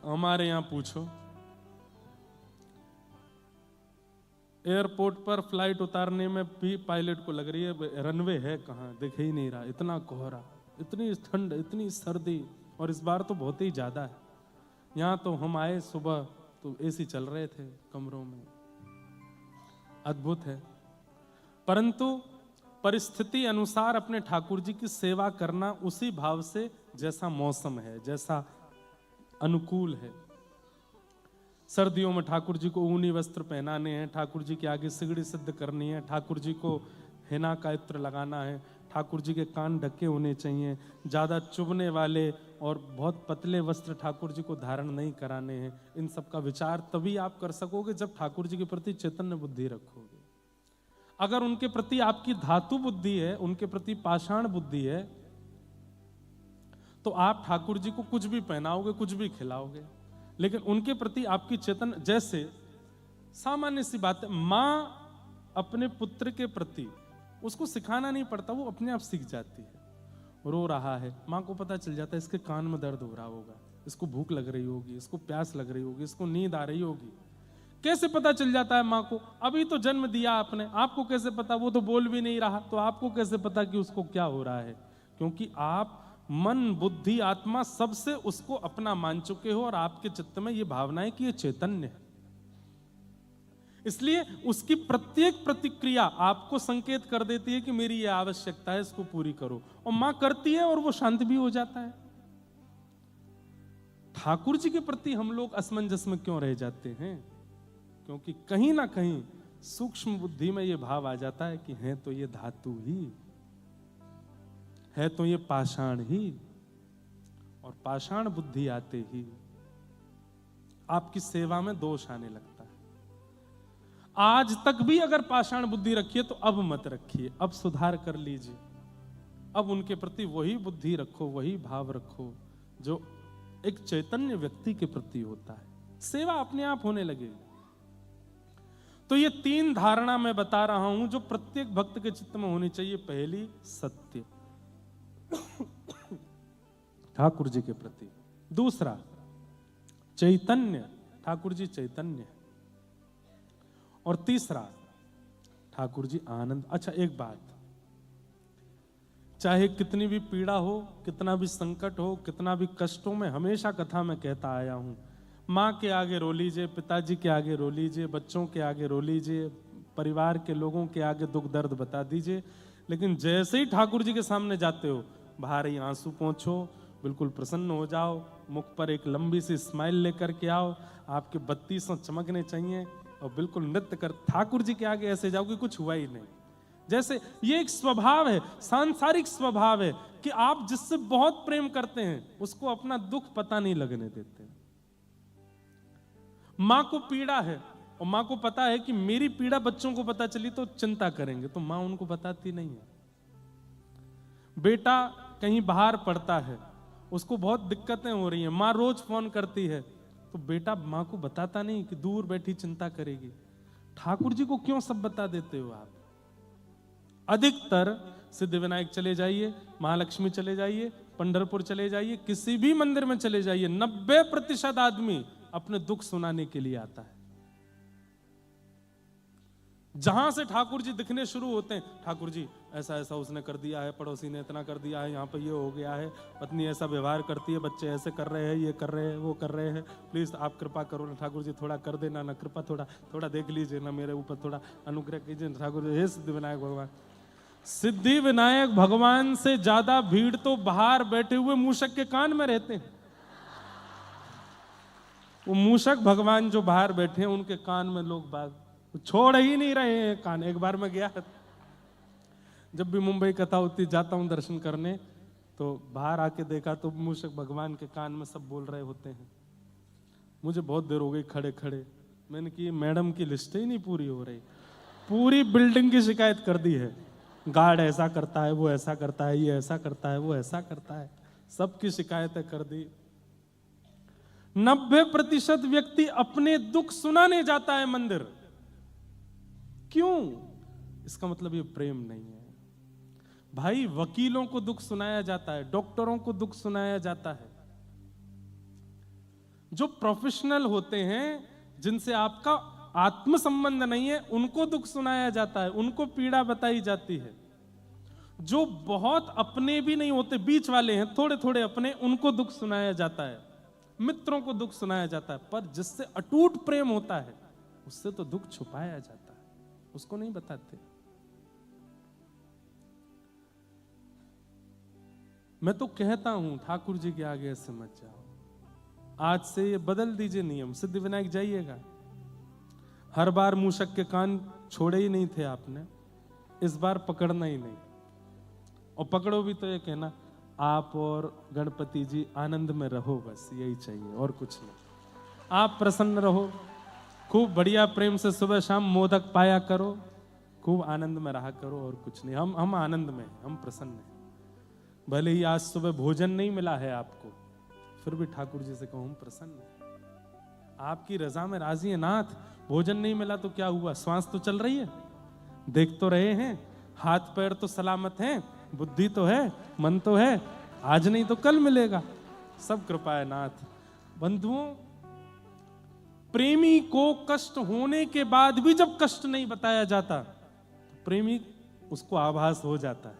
Speaker 1: हमारे यहां पूछो, एयरपोर्ट पर फ्लाइट उतारने में भी पायलट को लग रही है रनवे है कहाँ, दिख ही नहीं रहा। इतना कोहरा, इतनी ठंड, इतनी सर्दी, और इस बार तो बहुत ही ज्यादा है। यहाँ तो हम आए सुबह तो एसी चल रहे थे कमरों में, अद्भुत है। परंतु परिस्थिति अनुसार अपने ठाकुर जी की सेवा करना उसी भाव से, जैसा मौसम है, जैसा अनुकूल है। सर्दियों में ठाकुर जी को ऊनी वस्त्र पहनाने हैं, ठाकुर जी के आगे सिगड़ी सिद्ध करनी है, ठाकुर जी को हिना का इत्र लगाना है, ठाकुर जी के कान ढके होने चाहिए, ज़्यादा चुभने वाले और बहुत पतले वस्त्र ठाकुर जी को धारण नहीं कराने हैं। इन सब का विचार तभी आप कर सकोगे जब ठाकुर जी के प्रति चैतन्य बुद्धि रखोगे। अगर उनके प्रति आपकी धातु बुद्धि है, उनके प्रति पाषाण बुद्धि है, तो आप ठाकुर जी को कुछ भी पहनाओगे, कुछ भी खिलाओगे। लेकिन उनके प्रति आपकी चेतन, जैसे सामान्य सी बात है, माँ अपने पुत्र के प्रति, उसको सिखाना नहीं पड़ता, वो अपने आप सीख जाती है। रो रहा है, माँ को पता चल जाता है इसके कान में दर्द हो रहा होगा, इसको भूख लग रही होगी, इसको प्यास लग रही होगी, इसको नींद आ रही होगी। कैसे पता चल जाता है माँ को? अभी तो जन्म दिया आपने, आपको कैसे पता? वो तो बोल भी नहीं रहा, तो आपको कैसे पता कि उसको क्या हो रहा है? क्योंकि आप मन, बुद्धि, आत्मा सबसे उसको अपना मान चुके हो और आपके चित्त में ये भावना है कि ये चैतन्य है। इसलिए उसकी प्रत्येक प्रतिक्रिया आपको संकेत कर देती है कि मेरी ये आवश्यकता है, इसको पूरी करो। और मां करती है और वो शांत भी हो जाता है। ठाकुर जी के प्रति हम लोग असमंजस में क्यों रह जाते हैं? क्योंकि कहीं ना कहीं सूक्ष्म बुद्धि में ये भाव आ जाता है कि है तो ये धातु ही, है तो ये पाषाण ही, और पाषाण बुद्धि आते ही आपकी सेवा में दोष आने लगता है। आज तक भी अगर पाषाण बुद्धि रखी है तो अब मत रखिए, अब सुधार कर लीजिए। अब उनके प्रति वही बुद्धि रखो, वही भाव रखो जो एक चैतन्य व्यक्ति के प्रति होता है। सेवा अपने आप होने लगेगी। तो ये 3 धारणा मैं बता रहा हूं जो प्रत्येक भक्त के चित्त में होनी चाहिए। पहली, सत्य ठाकुर जी के प्रति। दूसरा, चैतन्य, ठाकुर जी चैतन्य है। और तीसरा, ठाकुर जी आनंद। अच्छा, एक बात, चाहे कितनी भी पीड़ा हो, कितना भी संकट हो, कितना भी कष्ट हो, मैं हमेशा कथा में कहता आया हूं, माँ के आगे रो लीजिए, पिताजी के आगे रो लीजिए, बच्चों के आगे रो लीजिए, परिवार के लोगों के आगे दुख दर्द बता दीजिए, लेकिन जैसे ही ठाकुर जी के सामने जाते हो, बाहर ही आंसू पोंछो, बिल्कुल प्रसन्न हो जाओ, मुख पर एक लंबी सी स्माइल लेकर के आओ, आपके 32 चमकने चाहिए और बिल्कुल नृत्य कर ठाकुर जी के आगे ऐसे जाओ कि कुछ हुआ ही नहीं। जैसे ये एक स्वभाव है, सांसारिक स्वभाव है कि आप जिससे बहुत प्रेम करते हैं उसको अपना दुख पता नहीं लगने देते। मां को पीड़ा है और मां को पता है कि मेरी पीड़ा बच्चों को पता चली तो चिंता करेंगे, तो मां उनको बताती नहीं है। बेटा कहीं बाहर पड़ता है, उसको बहुत दिक्कतें हो रही हैं, मां रोज फोन करती है, तो बेटा मां को बताता नहीं कि दूर बैठी चिंता करेगी। ठाकुर जी को क्यों सब बता देते हो आप? अधिकतर सिद्धिविनायक चले जाइए, महालक्ष्मी चले जाइए, पंढरपुर चले जाइए, किसी भी मंदिर में चले जाइए, 90% आदमी अपने दुख सुनाने के लिए आता है। जहां से ठाकुर जी दिखने शुरू होते हैं, ठाकुर जी ऐसा ऐसा उसने कर दिया है, पड़ोसी ने इतना कर दिया है, यहाँ पे ये हो गया है, पत्नी ऐसा व्यवहार करती है, बच्चे ऐसे कर रहे हैं, ये कर रहे हैं, वो कर रहे हैं, प्लीज आप कृपा करो ना ठाकुर जी, थोड़ा कर देना ना, कृपा थोड़ा थोड़ा देख लीजिए ना, मेरे ऊपर थोड़ा अनुग्रह कीजिए ना ठाकुर जी। हे सिद्धिविनायक भगवान। सिद्धिविनायक भगवान से ज्यादा भीड़ तो बाहर बैठे हुए मूषक के कान में रहते हैं। वो मूषक भगवान जो बाहर बैठे हैं उनके कान में लोग बात छोड़ ही नहीं रहे हैं कान। एक बार मैं गया, जब भी मुंबई कथा होती जाता हूं दर्शन करने, तो बाहर आके देखा तो मूषक भगवान के कान में सब बोल रहे होते हैं। मुझे बहुत देर हो गई खड़े खड़े, मैंने कि मैडम की लिस्ट ही नहीं पूरी हो रही, पूरी बिल्डिंग की शिकायत कर दी है, गार्ड ऐसा करता है, वो ऐसा करता है, ये ऐसा करता है, वो ऐसा करता है, सबकी शिकायतें कर दी। 90% व्यक्ति अपने दुख सुनाने जाता है मंदिर। क्यों? इसका मतलब ये प्रेम नहीं है भाई। वकीलों को दुख सुनाया जाता है, डॉक्टरों को दुख सुनाया जाता है, जो प्रोफेशनल होते हैं, जिनसे आपका आत्म संबंध नहीं है, उनको दुख सुनाया जाता है, उनको पीड़ा बताई जाती है। जो बहुत अपने भी नहीं होते, बीच वाले हैं, थोड़े थोड़े अपने, उनको दुख सुनाया जाता है, मित्रों को दुख सुनाया जाता है। पर जिससे अटूट प्रेम होता है उससे तो दुख छुपाया जाता है, उसको नहीं बताते। मैं तो कहता हूं ठाकुर जी के आगे ऐसे मत जाओ। आज से ये बदल दीजिए नियम, सिद्धिविनायक जाइएगा। हर बार मूषक के कान छोड़े ही नहीं थे आपने, इस बार पकड़ना ही नहीं, और पकड़ो भी तो ये कहना आप और गणपति जी आनंद में रहो, बस यही चाहिए और कुछ नहीं। आप प्रसन्न रहो, खूब बढ़िया प्रेम से सुबह शाम मोदक पाया करो, खूब आनंद में रहा करो और कुछ नहीं। हम आनंद में, हम प्रसन्न हैं। भले ही आज सुबह भोजन नहीं मिला है आपको, फिर भी ठाकुर जी से कहो हम प्रसन्न हैं, आपकी रजा में राजी है नाथ। भोजन नहीं मिला तो क्या हुआ, श्वास तो चल रही है, देख तो रहे हैं, हाथ पैर तो सलामत हैं, बुद्धि तो है, मन तो है, आज नहीं तो कल मिलेगा, सब कृपा है नाथ। बंधुओं, प्रेमी को कष्ट होने के बाद भी जब कष्ट नहीं बताया जाता, तो प्रेमी उसको आभास हो जाता है,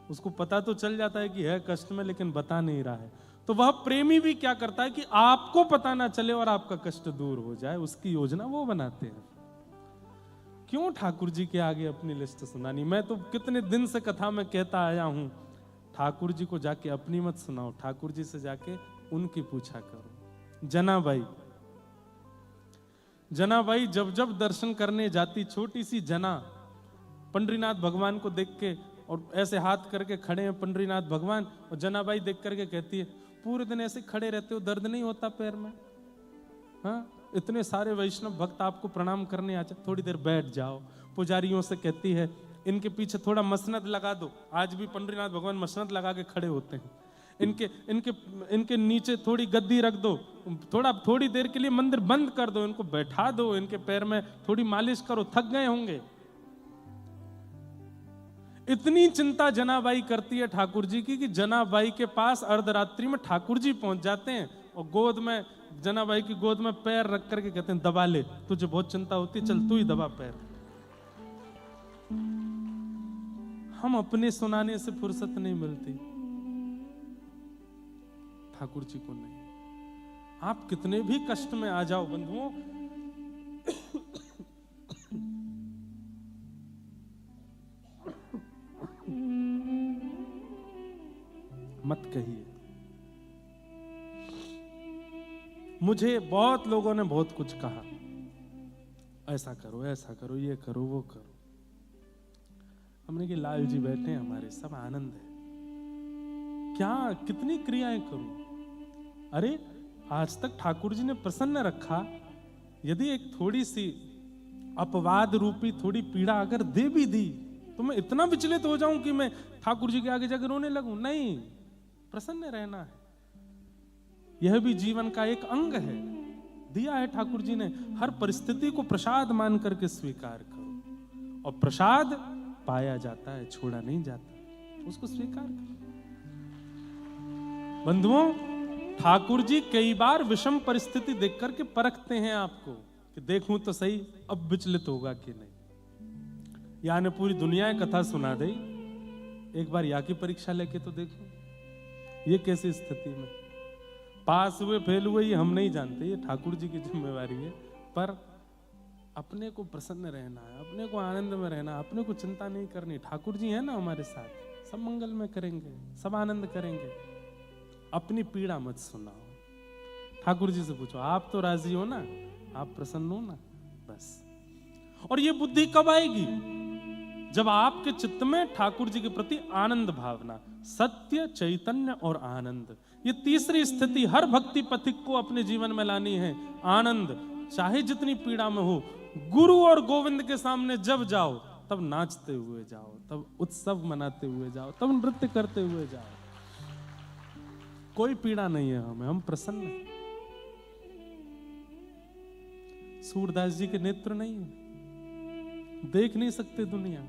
Speaker 1: उसको पता तो चल जाता है कि है कष्ट में, लेकिन बता नहीं रहा है। तो वह प्रेमी भी क्या करता है कि आपको पता ना चले और आपका कष्ट दूर हो जाए, उसकी योजना वो बनाते हैं। क्यों ठाकुर जी के आगे अपनी लिस्ट सुनानी? मैं तो कितने दिन से कथा में कहता आया हूं, ठाकुर जी को जाके अपनी मत सुनाओ, ठाकुर जी से जाके उनकी पूछा करो। जनाबाई जब जब दर्शन करने जाती, छोटी सी जना पंडरीनाथ भगवान को देख के और ऐसे हाथ करके खड़े हैं पंडरीनाथ भगवान, और जनाबाई देख करके कहती है पूरे दिन ऐसे खड़े रहते हो, दर्द नहीं होता पैर में? हाँ, इतने सारे वैष्णव भक्त आपको प्रणाम करने आ जाते, थोड़ी देर बैठ जाओ। पुजारियों से कहती है इनके पीछे थोड़ा मसनद लगा दो, आज भी पंडरीनाथ भगवान मसनद लगा के खड़े होते हैं। इनके नीचे थोड़ी गद्दी रख दो, थोड़ी देर के लिए मंदिर बंद कर दो, इनको बैठा दो, इनके पैर में थोड़ी मालिश करो, थक गए होंगे। इतनी चिंता जनाबाई करती है ठाकुर जी की कि जनाबाई के पास अर्धरात्रि में ठाकुर जी पहुंच जाते हैं और गोद में, जनाबाई की गोद में पैर रख करके कहते हैं दबा ले, तुझे बहुत चिंता होती, चल तू ही दबा पैर। हम अपने सुनाने से फुर्सत नहीं मिलती, ठाकुर जी को नहीं। आप कितने भी कष्ट में आ जाओ बंधुओं, मत कहिए। मुझे बहुत लोगों ने बहुत कुछ कहा, ऐसा करो, ऐसा करो, ये करो, वो करो। हमने कि लाल जी बैठे हैं हमारे, सब आनंद है, क्या कितनी क्रियाएं करूं? अरे आज तक ठाकुर जी ने प्रसन्न रखा, यदि एक थोड़ी सी अपवाद रूपी थोड़ी पीड़ा अगर दे भी दी तो मैं इतना विचलित हो जाऊं कि मैं ठाकुर जी के आगे जाकर रोने लगूं? नहीं, प्रसन्न रहना है, यह भी जीवन का एक अंग है, दिया है ठाकुर जी ने। हर परिस्थिति को प्रसाद मान करके स्वीकार करो, और प्रसाद पाया जाता है, छोड़ा नहीं जाता, उसको स्वीकार करो। बंधुओं, ठाकुर जी कई बार विषम परिस्थिति देख करके परखते हैं आपको कि देखूं तो सही अब विचलित होगा कि नहीं। यानी पूरी दुनिया कथा सुना दे, एक बार या की परीक्षा लेके तो देखो, ये कैसी स्थिति में पास हुए फेल हुए ये हम नहीं जानते, ये ठाकुर जी की जिम्मेवारी है। पर अपने को प्रसन्न रहना है, अपने को आनंद में रहना, अपने को चिंता नहीं करनी। ठाकुर जी है ना हमारे साथ, सब मंगल में करेंगे, सब आनंद करेंगे। अपनी पीड़ा मत सुनाओ, ठाकुर जी से पूछो आप तो राजी हो ना, आप प्रसन्न हो ना, बस। और ये बुद्धि कब आएगी? जब आपके चित्त में ठाकुर जी के प्रति आनंद भावना, सत्य, चैतन्य और आनंद, ये तीसरी स्थिति हर भक्ति पथिक को अपने जीवन में लानी है। आनंद, चाहे जितनी पीड़ा में हो, गुरु और गोविंद के सामने जब जाओ तब नाचते हुए जाओ, तब उत्सव मनाते हुए जाओ, तब नृत्य करते हुए जाओ। कोई पीड़ा नहीं है हमें, हम प्रसन्न हैं। सूरदास जी के नेत्र नहीं है, देख नहीं सकते दुनिया,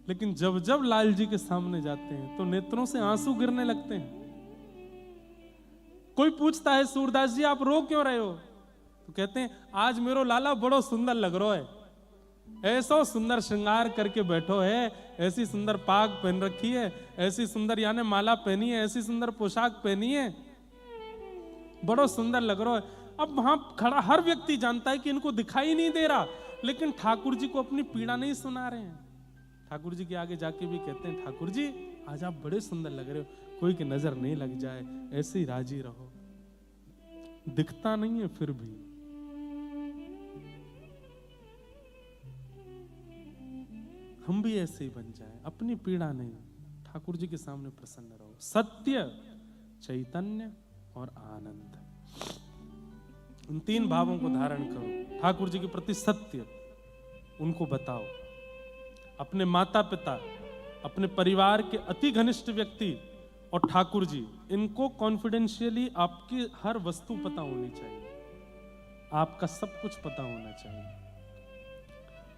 Speaker 1: लेकिन जब जब लाल जी के सामने जाते हैं तो नेत्रों से आंसू गिरने लगते हैं। कोई पूछता है सूरदास जी आप रो क्यों रहे हो? तो कहते हैं आज मेरो लाला बड़ो सुंदर लग रहा है, ऐसा सुंदर श्रृंगार करके बैठो है, ऐसी सुंदर पाग पहन रखी है, ऐसी सुंदर यानी माला पहनी है, ऐसी सुंदर पोशाक पहनी है, बड़ो सुंदर लग रहा है। अब वहां खड़ा हर व्यक्ति जानता है कि इनको दिखाई नहीं दे रहा, लेकिन ठाकुर जी को अपनी पीड़ा नहीं सुना रहे हैं। ठाकुर जी के आगे जाके भी कहते हैं ठाकुर जी आज आप बड़े सुंदर लग रहे हो। कोई की नजर नहीं लग जाए, ऐसे ही राजी रहो। दिखता नहीं है फिर भी हम भी ऐसे ही बन जाए, अपनी पीड़ा नहीं, ठाकुर जी के सामने प्रसन्न रहो। सत्य, चैतन्य और आनंद, इन 3 भावों को धारण करो। ठाकुर जी के प्रति सत्य, उनको बताओ। अपने माता पिता, अपने परिवार के अति घनिष्ठ व्यक्ति और ठाकुर जी, इनको कॉन्फिडेंशियली आपकी हर वस्तु पता होनी चाहिए, आपका सब कुछ पता होना चाहिए।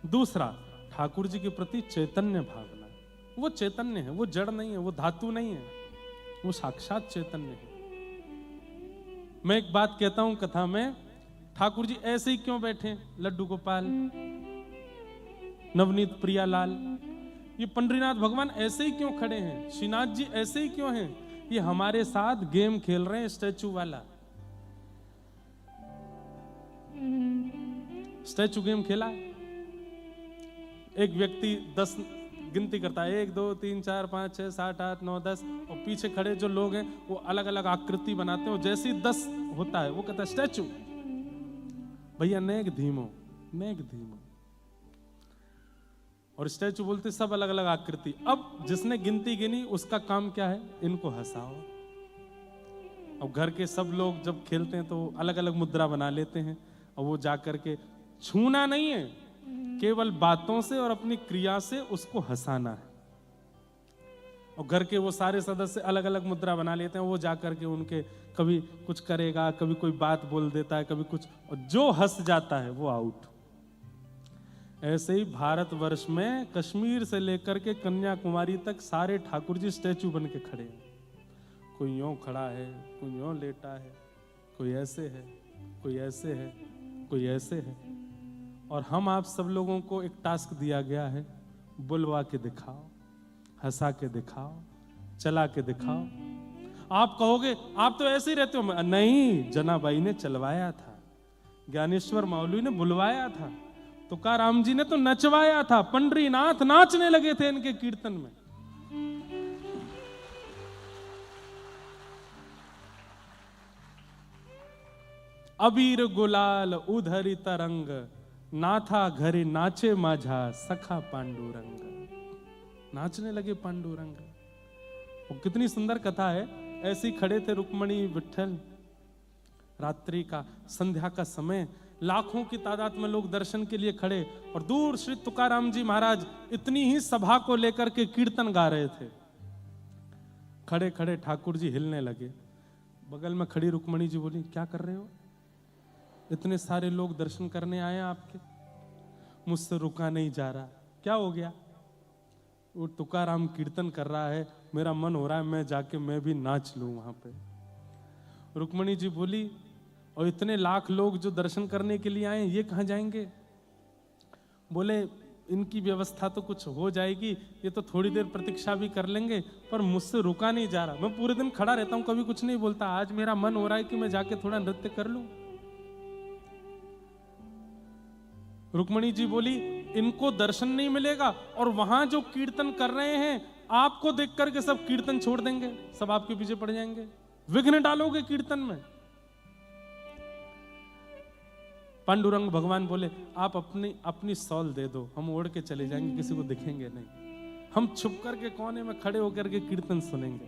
Speaker 1: दूसरा, ठाकुर जी के प्रति चैतन्य भावना। वो चैतन्य है, वो जड़ नहीं है, वो धातु नहीं है, वो साक्षात चैतन्य है। मैं एक बात कहता हूं कथा में, ठाकुर जी ऐसे ही क्यों बैठे, लड्डू गोपाल, नवनीत प्रियालाल, ये पंडरीनाथ भगवान ऐसे ही क्यों खड़े हैं, श्रीनाथ जी ऐसे ही क्यों हैं, ये हमारे साथ गेम खेल रहे हैं स्टैचू वाला। स्टैचू गेम खेला, एक व्यक्ति 10 गिनती करता है, 1 2 3 4 5 6 7 8 9 10, और पीछे खड़े जो लोग हैं वो अलग अलग आकृति बनाते हैं, जैसे ही 10 होता है वो कहता है स्टैचू। भैया नेक धीमो, नेक धीमो, और स्टैचू बोलते सब अलग अलग आकृति। अब जिसने गिनती गिनी उसका काम क्या है, इनको हंसाओ। अब घर के सब लोग जब खेलते हैं तो अलग अलग मुद्रा बना लेते हैं, और वो जाकर के छूना नहीं है, केवल बातों से और अपनी क्रिया से उसको हंसाना है। और घर के वो सारे सदस्य अलग अलग मुद्रा बना लेते हैं, वो जाकर के उनके कभी कुछ करेगा, कभी कोई बात बोल देता है, कभी कुछ, और जो हंस जाता है वो आउट। ऐसे ही भारतवर्ष में कश्मीर से लेकर के कन्याकुमारी तक सारे ठाकुर जी स्टैचू बन के खड़े हैं। कोई यूं खड़ा है, कोई यूं लेटा है, कोई ऐसे है, कोई ऐसे है, कोई ऐसे है। और हम आप सब लोगों को एक टास्क दिया गया है, बुलवा के दिखाओ, हंसा के दिखाओ, चला के दिखाओ। आप कहोगे आप तो ऐसे ही रहते हो, नहीं, जनाबाई ने चलवाया था, ज्ञानेश्वर मौलवी ने बुलवाया था, तुकाराम जी ने तो नचवाया था, पंडरीनाथ नाचने लगे थे इनके कीर्तन में। अबीर गुलाल उधरी तरंग, नाथा घरे नाचे माझा सखा पांडुरंग। नाचने लगे पांडुरंग। वो कितनी सुंदर कथा है। ऐसे ही खड़े थे रुक्मणी विठल, रात्रि का, संध्या का समय, लाखों की तादाद में लोग दर्शन के लिए खड़े, और दूर श्री तुकाराम जी महाराज इतनी ही सभा को लेकर के कीर्तन गा रहे थे। खड़े खड़े ठाकुर जी हिलने लगे। बगल में खड़ी रुक्मणी जी बोली, क्या कर रहे हो, इतने सारे लोग दर्शन करने आए हैं आपके, मुझसे रुका नहीं जा रहा, क्या हो गया। वो तुकाराम कीर्तन कर रहा है, मेरा मन हो रहा है मैं जाके मैं भी नाच लूं वहां पे। रुक्मणी जी बोली, और इतने लाख लोग जो दर्शन करने के लिए आए ये कहां जाएंगे। बोले इनकी व्यवस्था तो कुछ हो जाएगी, ये तो थोड़ी देर प्रतीक्षा भी कर लेंगे, पर मुझसे रुका नहीं जा रहा। मैं पूरे दिन खड़ा रहता हूं, कभी कुछ नहीं बोलता, आज मेरा मन हो रहा है कि मैं जाके थोड़ा नृत्य कर लूं। रुक्मणी जी बोली, इनको दर्शन नहीं मिलेगा, और वहां जो कीर्तन कर रहे हैं आपको देख करके सब कीर्तन छोड़ देंगे, सब आपके पीछे पड़ जाएंगे, विघ्न डालोगे कीर्तन में। पांडुरंग भगवान बोले, आप अपनी अपनी सॉल दे दो, हम ओढ़ के चले जाएंगे, किसी को दिखेंगे नहीं, हम छुप करके कोने में खड़े होकर के कीर्तन सुनेंगे।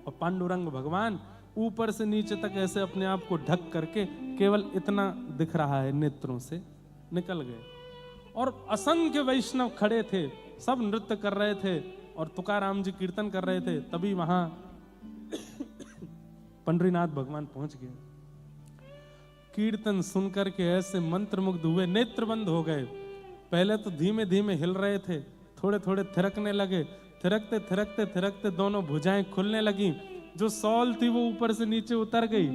Speaker 1: और पांडुरंग भगवान ऊपर से नीचे तक ऐसे अपने आप को ढक करके, केवल इतना दिख रहा है नेत्रों से, निकल गए। और असंख्य वैष्णव खड़े थे, सब नृत्य कर रहे थे, और तुकाराम जी कीर्तन कर रहे थे। तभी वहां पंडरीनाथ भगवान पहुंच गए। कीर्तन सुनकर के ऐसे मंत्रमुग्ध हुए, नेत्र बंद हो गए। पहले तो धीमे धीमे हिल रहे थे, थोड़े थोड़े थिरकने लगे, थिरकते थिरकते थिरकते दोनों भुजाएं खुलने लगी, जो सॉल थी वो ऊपर से नीचे उतर गई।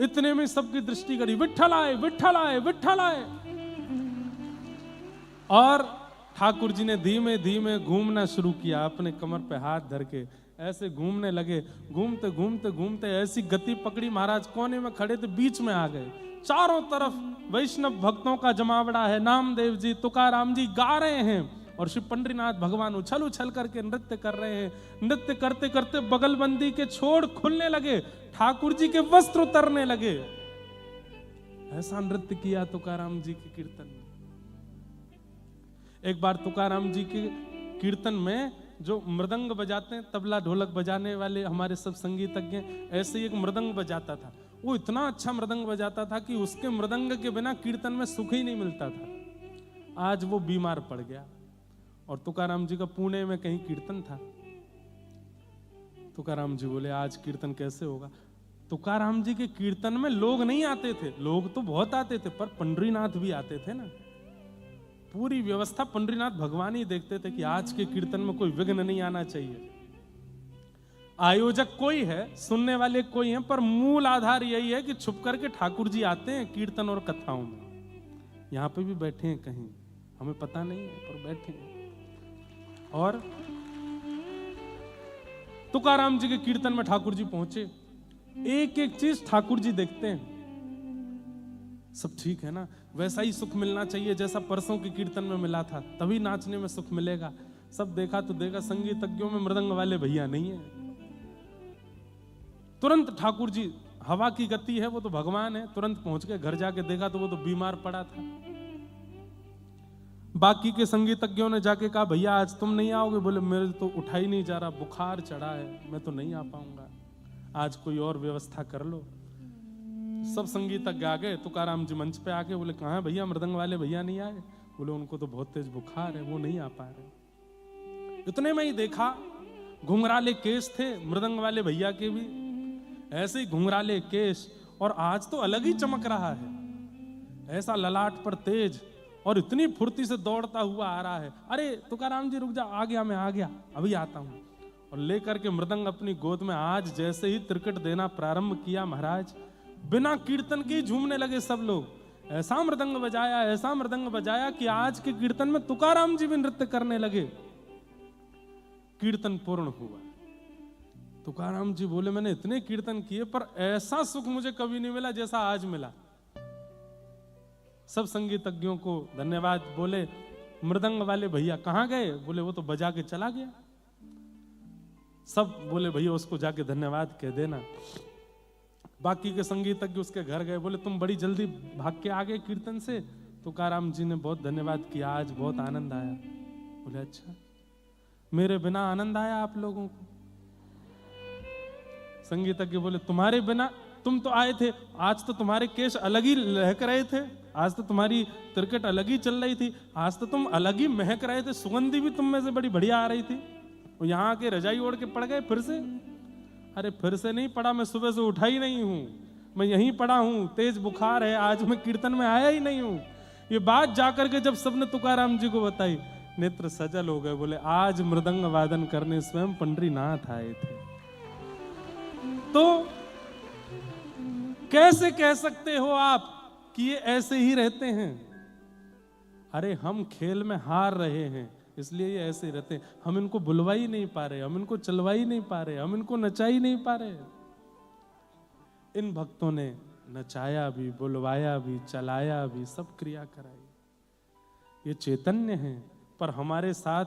Speaker 1: इतने में सबकी दृष्टि गड़ी, विठ्ठल आए, विठ्ठल आए, विठ्ठल आए। और ठाकुर जी ने धीमे धीमे घूमना शुरू किया, अपने कमर पे हाथ धर के ऐसे घूमने लगे। घूमते घूमते घूमते ऐसी गति पकड़ी, महाराज कोने में खड़े थे, बीच में आ गए। चारों तरफ वैष्णव भक्तों का जमावड़ा है, नामदेव जी, तुकाराम जी गा रहे हैं, और श्री पंडरीनाथ भगवान उछल उछल करके नृत्य कर रहे हैं। नृत्य करते करते बगलबंदी के छोड़ खुलने लगे, ठाकुर जी के वस्त्र उतरने लगे। ऐसा नृत्य किया तुकाराम जी के कीर्तन में। एक बार तुकाराम जी के कीर्तन में जो मृदंग बजाते हैं, तबला ढोलक बजाने वाले हमारे सब संगीतज्ञ, ऐसे ही एक मृदंग बजाता था। वो इतना अच्छा मृदंग बजाता था कि उसके मृदंग के बिना कीर्तन में सुख ही नहीं मिलता था। आज वो बीमार पड़ गया और तुकाराम जी का पुणे में कहीं कीर्तन था। तुकाराम जी बोले आज कीर्तन कैसे होगा। तुकाराम जी के कीर्तन में लोग नहीं आते थे, लोग तो बहुत आते थे, पर पंडरीनाथ भी आते थे ना। पूरी व्यवस्था पंडरीनाथ भगवान ही देखते थे कि आज के कीर्तन में कोई विघ्न नहीं आना चाहिए। आयोजक कोई है, सुनने वाले कोई हैं, पर मूल आधार यही है कि छुप करके ठाकुर जी आते हैं कीर्तन और कथाओं में। यहां पे भी बैठे हैं कहीं, हमें पता नहीं है, पर बैठे हैं। और तुकाराम जी के कीर्तन में ठाकुर जी पहुंचे, एक एक चीज ठाकुर जी देखते हैं। सब ठीक है ना, वैसा ही सुख मिलना चाहिए जैसा परसों के कीर्तन में मिला था, तभी नाचने में सुख मिलेगा। सब देखा तो देखा, संगीतज्ञों में मृदंग वाले भैया नहीं है। तुरंत ठाकुर जी, हवा की गति है, वो तो भगवान है, तुरंत पहुंच के घर जाके देखा तो वो तो बीमार पड़ा था। बाकी के संगीतज्ञों ने जाके कहा भैया आज तुम नहीं आओगे। बोले मेरे तो उठा ही नहीं जा रहा, बुखार चढ़ा है, मैं तो नहीं आ पाऊंगा, आज कोई और व्यवस्था कर लो। सब संगीतज्ञ आ गए, तुकाराम जी मंच पे आके बोले कहाँ है भैया, मृदंग वाले भैया नहीं आए। बोले उनको तो बहुत तेज बुखार है, वो नहीं आ पा रहे। इतने में ही देखा घुंघराले केस थे मृदंग वाले भैया के भी, ऐसे ही घुंघराले केस, और आज तो अलग ही चमक रहा है, ऐसा ललाट पर तेज, और इतनी फुर्ती से दौड़ता हुआ आ रहा है। अरे तुकाराम जी रुक जा, आ गया मैं, आ गया, अभी आता हूं। और लेकर के मृदंग अपनी गोद में, आज जैसे ही त्रिकट देना प्रारंभ किया महाराज, बिना कीर्तन के झूमने लगे सब लोग। ऐसा मृदंग बजाया, ऐसा मृदंग बजाया कि आज के कीर्तन में तुकाराम जी भी नृत्य करने लगे। कीर्तन पूर्ण हुआ। तुकाराम जी बोले मैंने इतने कीर्तन किए पर ऐसा सुख मुझे कभी नहीं मिला जैसा आज मिला। सब संगीतज्ञों को धन्यवाद बोले। मृदंग वाले भैया कहां गए? बोले वो तो बजा के चला गया। सब बोले भैया उसको जाके धन्यवाद कह देना। बाकी के संगीतज्ञ उसके घर गए, बोले तुम बड़ी जल्दी भाग के आ गए कीर्तन से। तुकाराम जी ने बहुत धन्यवाद किया, आज बहुत आनंद आया। बोले अच्छा, मेरे बिना आनंद आया आप लोगों को? संगीतज्ञ बोले तुम्हारे बिना, तुम तो आए थे, आज तो तुम्हारे केश अलग ही लहक रहे थे, आज तो तुम्हारी तिरकट अलग ही चल रही थी, आज तो तुम अलग ही महक रहे थे, सुगंधी भी तुम में से बड़ी बढ़िया आ रही थी। और यहाँ के रजाई ओढ़ के पड़ गए फिर से? अरे फिर से नहीं पड़ा, मैं सुबह से उठा ही नहीं हूं, मैं यहीं पड़ा हूं, तेज बुखार है, आज मैं कीर्तन में आया ही नहीं हूं। ये बात जाकर के जब सबने तुकाराम जी को बताई, नेत्र सजल हो गए। बोले आज मृदंग वादन करने स्वयं पंडरीनाथ आए थे। तो कैसे कह सकते हो आप कि ये ऐसे ही रहते हैं? अरे हम खेल में हार रहे हैं, इसलिए ये ऐसे रहते हैं। हम इनको बुलवा ही नहीं पा रहे, हम इनको चलवा ही नहीं पा रहे, हम इनको नचा ही नहीं पा रहे। इन भक्तों ने नचाया भी, बुलवाया भी, चलाया भी, सब क्रिया कराई। ये चैतन्य है, पर हमारे साथ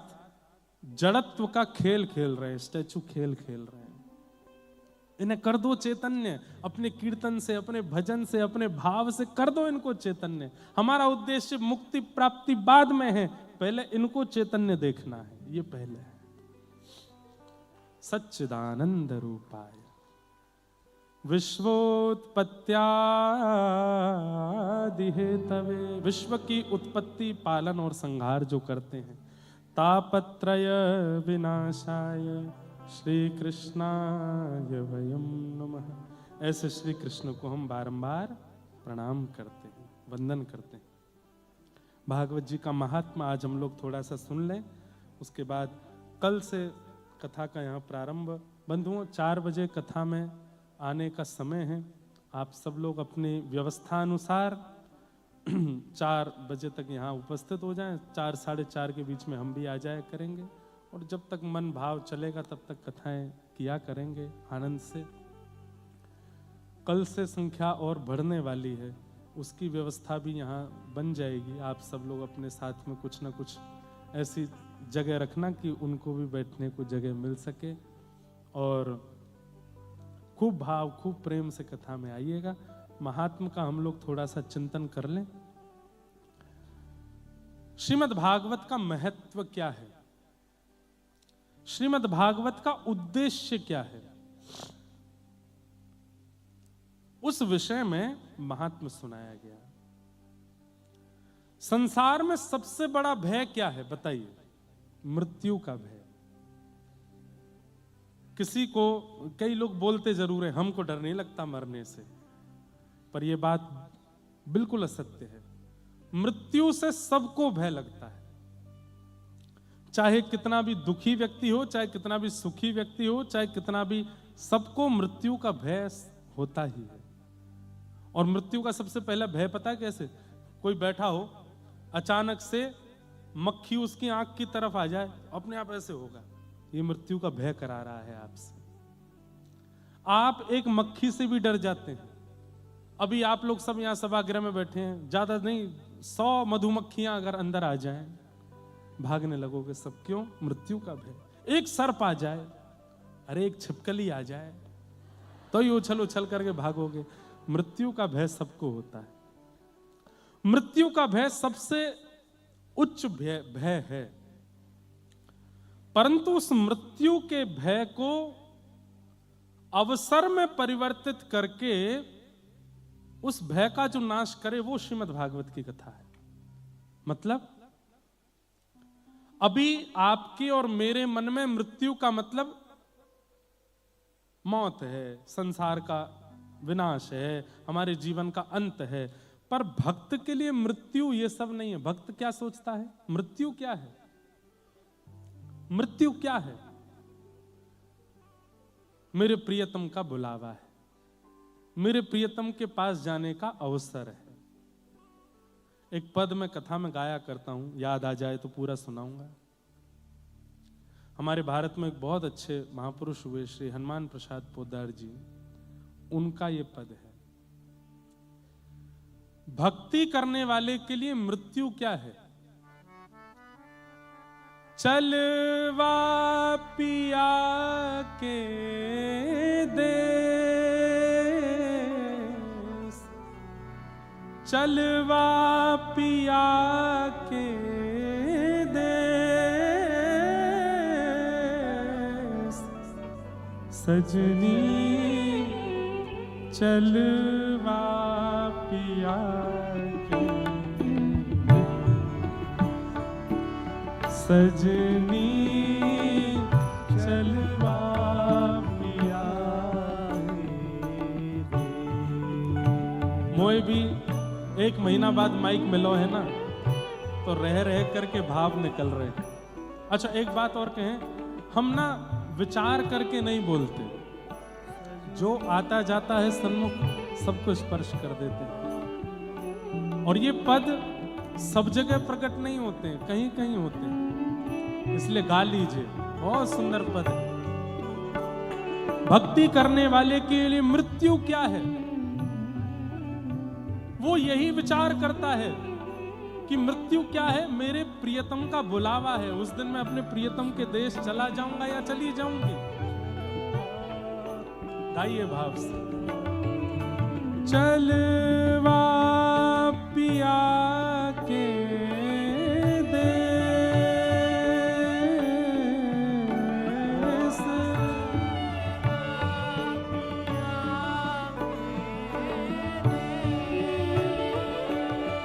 Speaker 1: जड़त्व का खेल खेल रहे हैं, स्टैचू खेल खेल रहे हैं। इन्हें कर दो चैतन्य, अपने कीर्तन से, अपने भजन से, अपने भाव से कर दो इनको चैतन्य। हमारा उद्देश्य मुक्ति प्राप्ति बाद में है, पहले इनको चैतन्य देखना है, ये पहले है। सच्चिदानंद रूपाय विश्वोत्पत्त्यादि हेतवे, विश्व की उत्पत्ति, पालन और संहार जो करते हैं। तापत्रय विनाशाय श्री कृष्णाय वयं नमः। ऐसे श्री कृष्ण को हम बारंबार प्रणाम करते हैं, वंदन करते हैं। भागवत जी का महात्मा आज हम लोग थोड़ा सा सुन लें, उसके बाद कल से कथा का यहाँ प्रारंभ। बंधुओं 4 बजे कथा में आने का समय है। आप सब लोग अपनी व्यवस्था अनुसार 4 बजे तक यहाँ उपस्थित हो जाएं। 4 साढ़े 4 के बीच में हम भी आ जाया करेंगे, और जब तक मन भाव चलेगा तब तक कथाएं किया करेंगे आनंद से। कल से संख्या और बढ़ने वाली है, उसकी व्यवस्था भी यहाँ बन जाएगी। आप सब लोग अपने साथ में कुछ ना कुछ ऐसी जगह रखना कि उनको भी बैठने को जगह मिल सके। और खूब भाव, खूब प्रेम से कथा में आइएगा। महात्मा का हम लोग थोड़ा सा चिंतन कर लें। श्रीमद् भागवत का महत्व क्या है, श्रीमद् भागवत का उद्देश्य क्या है, उस विषय में महात्मा सुनाया गया। संसार में सबसे बड़ा भय क्या है बताइए? मृत्यु का भय। किसी को, कई लोग बोलते जरूर है हमको डर नहीं लगता मरने से, पर यह बात बिल्कुल असत्य है। मृत्यु से सबको भय लगता है, चाहे कितना भी दुखी व्यक्ति हो, चाहे कितना भी सुखी व्यक्ति हो, चाहे कितना भी, सबको मृत्यु का भय होता ही है। और मृत्यु का सबसे पहला भय पता है कैसे? कोई बैठा हो, अचानक से मक्खी उसकी आंख की तरफ आ जाए, अपने आप ऐसे होगा, ये मृत्यु का भय करा रहा है आपसे। आप एक मक्खी से भी डर जाते हैं। अभी आप लोग सब यहां सभागृह में बैठे हैं, ज्यादा नहीं 100 मधुमक्खियां अगर अंदर आ जाएं, भागने लगोगे सब। क्यों? मृत्यु का भय। एक सर्प आ जाए, अरे एक छिपकली आ जाए, तो ही उछल उछल करके भागोगे। मृत्यु का भय सबको होता है। मृत्यु का भय सबसे उच्च भय है, परंतु उस मृत्यु के भय को अवसर में परिवर्तित करके उस भय का जो नाश करे, वो श्रीमद् भागवत की कथा है। मतलब अभी आपके और मेरे मन में मृत्यु का मतलब मौत है, संसार का विनाश है, हमारे जीवन का अंत है। पर भक्त के लिए मृत्यु ये सब नहीं है। भक्त क्या सोचता है? मृत्यु क्या है? मृत्यु क्या है? मेरे प्रियतम का बुलावा है, मेरे प्रियतम के पास जाने का अवसर है। एक पद मैं कथा में गाया करता हूं, याद आ जाए तो पूरा सुनाऊंगा। हमारे भारत में एक बहुत अच्छे महापुरुष हुए श्री हनुमान प्रसाद पोद्दार जी, उनका ये पद है, भक्ति करने वाले के लिए मृत्यु क्या है? चलवा पिया के देश, चलवा पिया के देश, सजनी चलवा पिया के, सजनी चलवा पिया के। मोए भी 1 महीना बाद माइक मिलो है ना, तो रह रह करके भाव निकल रहे हैं। अच्छा एक बात और कहें, हम ना विचार करके नहीं बोलते, जो आता जाता है सन्मुख सबको स्पर्श कर देते हैं। और ये पद सब जगह प्रकट नहीं होते हैं, कहीं कहीं होते हैं, इसलिए गा लीजिए, बहुत सुंदर पद है। भक्ति करने वाले के लिए मृत्यु क्या है? वो यही विचार करता है कि मृत्यु क्या है? मेरे प्रियतम का बुलावा है, उस दिन मैं अपने प्रियतम के देश चला जाऊंगा या चली जाऊंगी। गाइए भाव से, चलवा पिया के देश,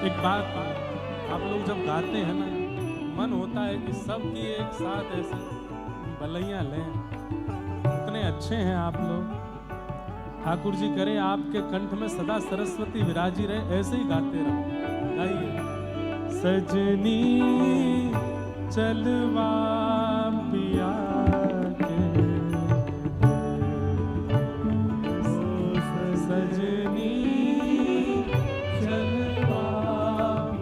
Speaker 1: एक बात आप लोग जब गाते हैं ना, मन होता है कि सबकी एक साथ ऐसे बलैया लें। इतने अच्छे हैं आप लोग, ठाकुर जी करे आपके कंठ में सदा सरस्वती विराजी रहे, ऐसे ही गाते रहो। गाइए, सजनी चलवा पिया के, सजनी चलवा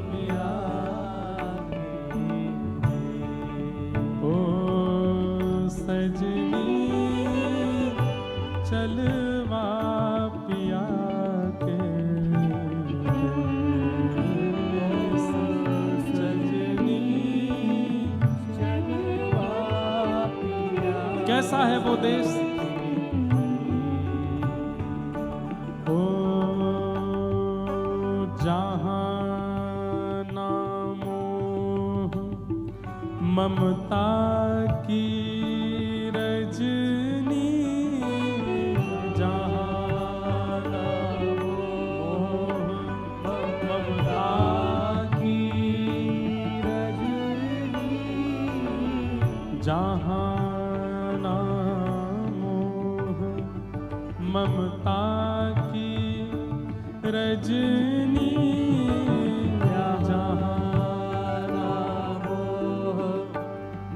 Speaker 1: पिया के, ओ सजनी चलवा पिया के, सजनी चलवा है वो देश। ओ जहां नामो ममता की रजनी, जहां नामो ममता की रजनी, जहां ममता की रजनी, जहां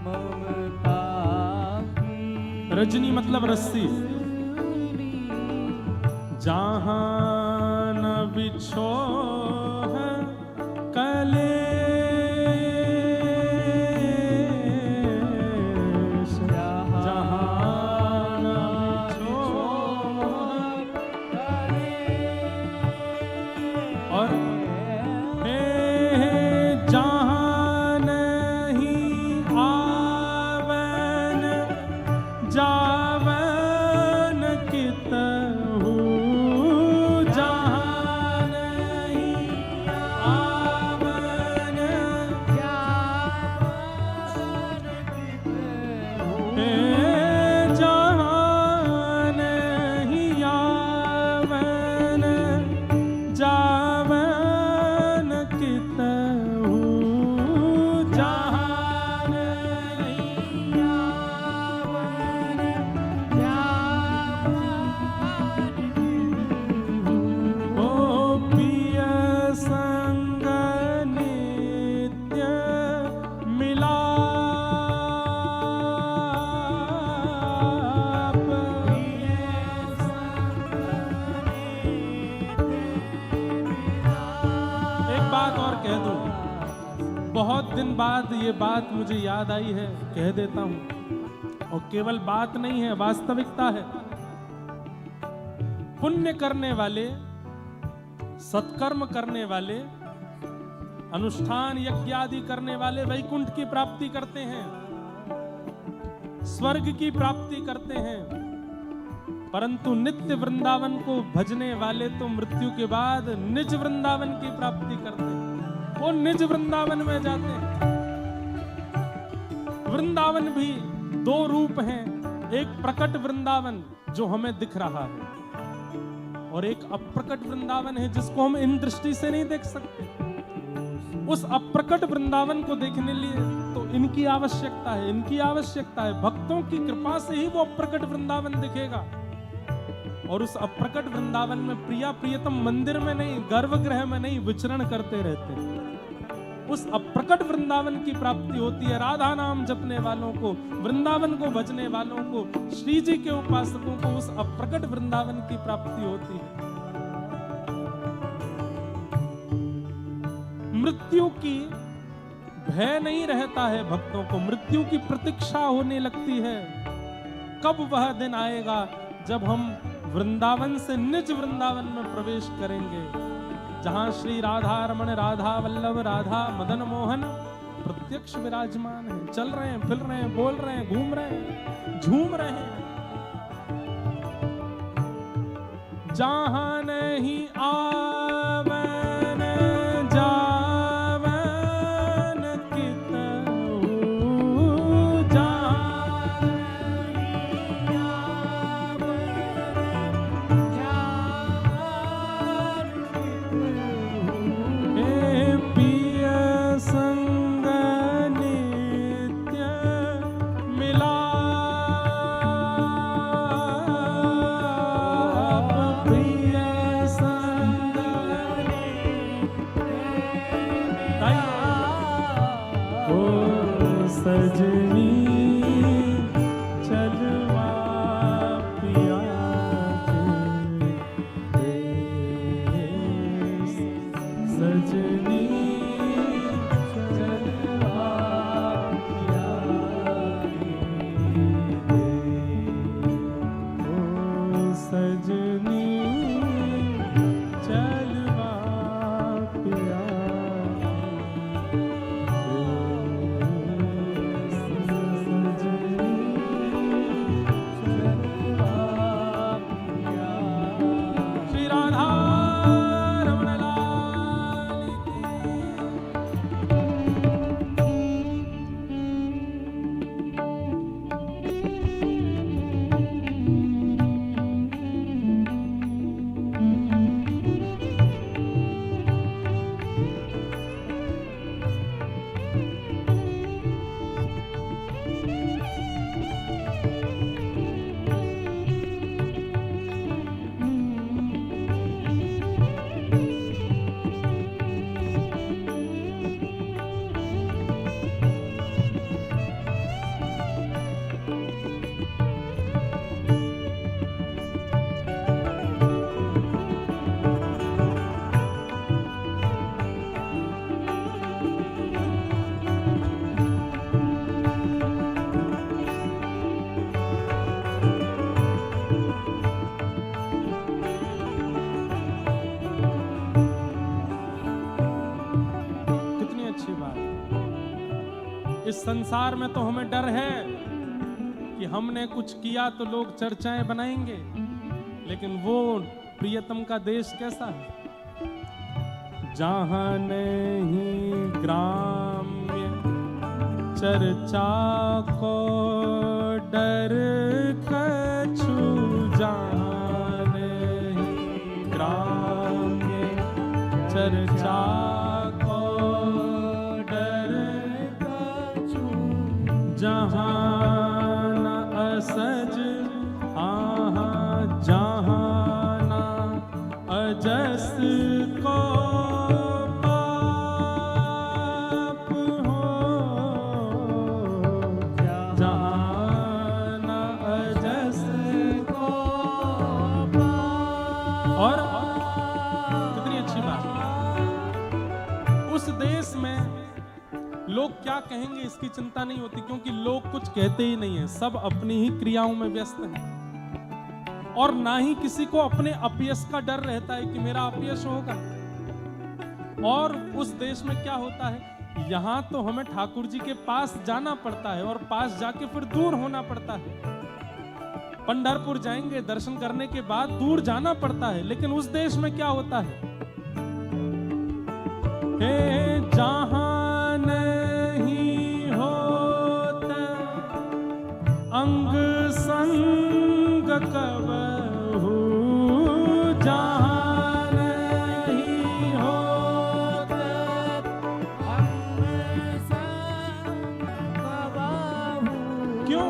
Speaker 1: ममता की रजनी मतलब रस्सी, जहां न बिछो है कलेश, जहां न बिछो और जहां नहीं आवन जावन कितहु, जहां नहीं आवन जावन कितहु, जहां नहीं आवन जावन कितहु, जहां नहीं आवन जावन कितहु। ओ पिय संग नित्य मिलाप, एक बात और कह दूं, बहुत दिन बाद ये बात मुझे याद आई है, कह देता हूं, और केवल बात नहीं है, वास्तविकता है। पुण्य करने वाले, सत्कर्म करने वाले, अनुष्ठान यज्ञ आदि करने वाले वैकुंठ की प्राप्ति करते हैं, स्वर्ग की प्राप्ति करते हैं, परंतु नित्य वृंदावन को भजने वाले तो मृत्यु के बाद निज वृंदावन की प्राप्ति करते हैं, वो निज वृंदावन में जाते हैं। वृंदावन भी दो रूप हैं, एक प्रकट वृंदावन जो हमें दिख रहा है, और एक अप्रकट वृंदावन है जिसको हम इन दृष्टि से नहीं देख सकते। उस अप्रकट वृंदावन को देखने लिए तो इनकी आवश्यकता है, इनकी आवश्यकता है। भक्तों की कृपा से ही वो अप्रकट वृंदावन दिखेगा, और उस अप्रकट वृंदावन में प्रिया प्रियतम मंदिर में नहीं, गर्भगृह में नहीं विचरण करते रहते हैं। उस अप्रकट वृंदावन की प्राप्ति होती है राधा नाम जपने वालों को, वृंदावन को भजने वालों को, श्री जी के उपासकों को उस अप्रकट वृंदावन की प्राप्ति होती है। मृत्यु की भय नहीं रहता है भक्तों को, मृत्यु की प्रतीक्षा होने लगती है। कब वह दिन आएगा जब हम वृंदावन से निज वृंदावन में प्रवेश करेंगे, जहां श्री राधा रमण, राधा वल्लभ, राधा मदन मोहन प्रत्यक्ष विराजमान है, चल रहे हैं, फिर रहे हैं, बोल रहे हैं, घूम रहे हैं, झूम रहे हैं। जहां नहीं आवन जावन कितहु, जहां नहीं आवन जावन कितहु, हे पिय संग नित्य मिलाप, प्रिय संग इस संसार में तो हमें डर है कि हमने कुछ किया तो लोग चर्चाएं बनाएंगे, लेकिन वो प्रियतम का देश कैसा है जहां नहीं ग्राम्य चर्चा को डर कछु, जहां नहीं ग्राम्य चर्चा को डर कछु, जहां न असज आहा, जहां न अजस को लोग क्या कहेंगे इसकी चिंता नहीं होती, क्योंकि लोग कुछ कहते ही नहीं है, सब अपनी ही क्रियाओं में व्यस्त हैं और ना ही किसी को अपने अपयश का डर रहता है कि मेरा अपयश होगा। और उस देश में क्या होता है, यहाँ तो हमें ठाकुर जी के पास जाना पड़ता है और पास जाके फिर दूर होना पड़ता है। पंढरपुर जाएंगे, दर्शन करने के बाद दूर जाना पड़ता है, लेकिन उस देश में क्या होता है, जहां अंग संग कबहू, जहां नहीं होता अंग संग कबहू। क्यों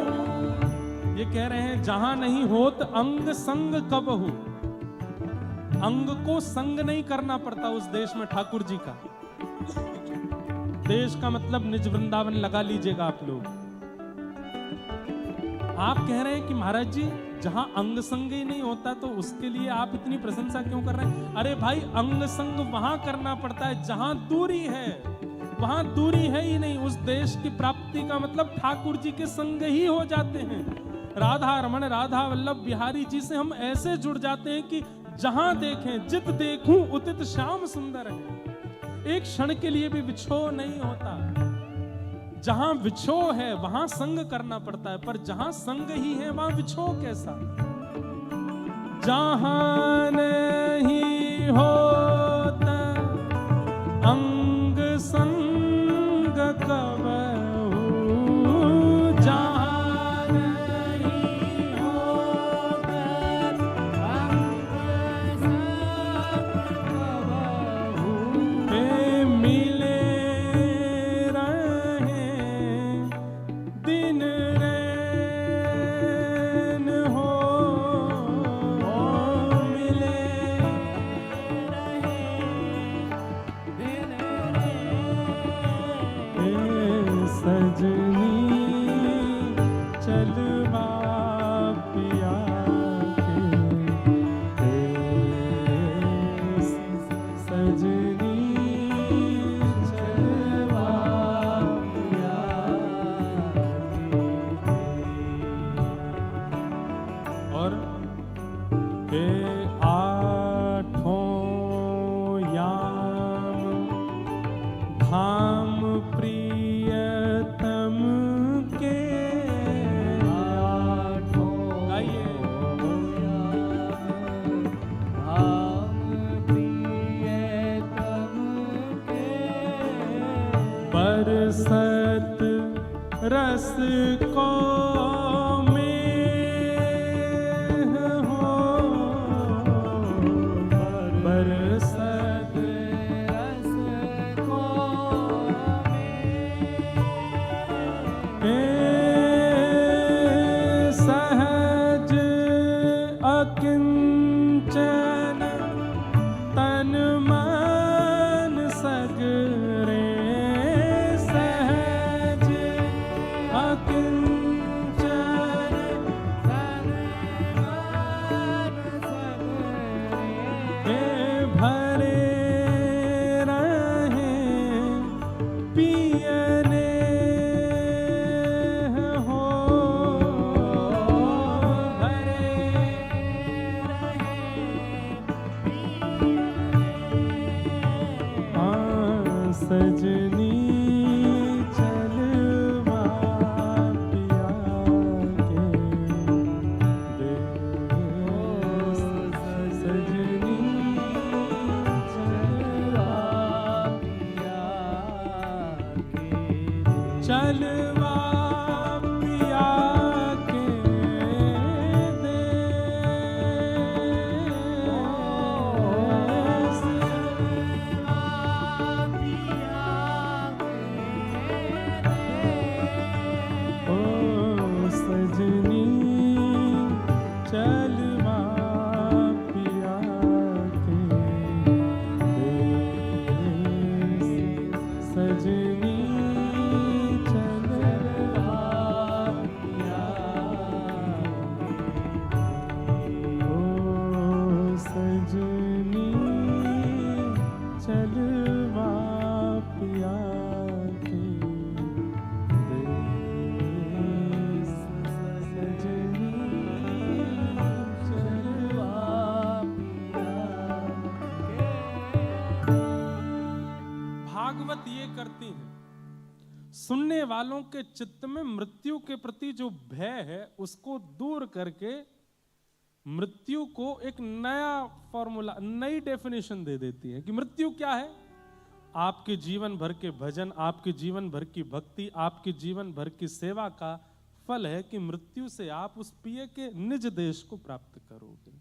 Speaker 1: ये कह रहे हैं जहां नहीं होत अंग संग कबहू? अंग को संग नहीं करना पड़ता उस देश में ठाकुर जी का। देश का मतलब निज वृंदावन लगा लीजिएगा आप लोग। आप कह रहे हैं कि महाराज जी जहां अंग संग ही नहीं होता तो उसके लिए आप इतनी प्रशंसा क्यों कर रहे हैं? अरे भाई, अंग संग वहां करना पड़ता है जहां दूरी है, वहां दूरी है ही नहीं। उस देश की प्राप्ति का मतलब ठाकुर जी के संग ही हो जाते हैं। राधा रमण राधा वल्लभ बिहारी जी से हम ऐसे जुड़ जाते हैं कि जहां देखें जित देखूं उतित श्याम सुंदर है। एक क्षण के लिए भी विछोह नहीं होता। जहां विछोह है वहां संग करना पड़ता है, पर जहां संग ही है वहां विछोह कैसा? जहां नहीं होता अंग संग कबहू, जहां नहीं होता अंग संग कबहू, मिले बरसत रस को में हो, बरसत रस को में सहज अकिंचन तन मन सगरे, सजनी चल चलवा पिया के देश, ओ सजनी चलवा पिया के देश, सजनी चलवा पिया के, ओ सजनी चलवा पिया के देश, सजनी चलवा भागवत ये करती है, सुनने वालों के चित्त में मृत्यु के प्रति जो भय है उसको दूर करके मृत्यु को एक नया फॉर्मूला, नई डेफिनेशन दे देती है कि मृत्यु क्या है। आपके जीवन भर के भजन, आपके जीवन भर की भक्ति, आपके जीवन भर की सेवा का फल है कि मृत्यु से आप उस प्रिय के निज देश को प्राप्त करोगे।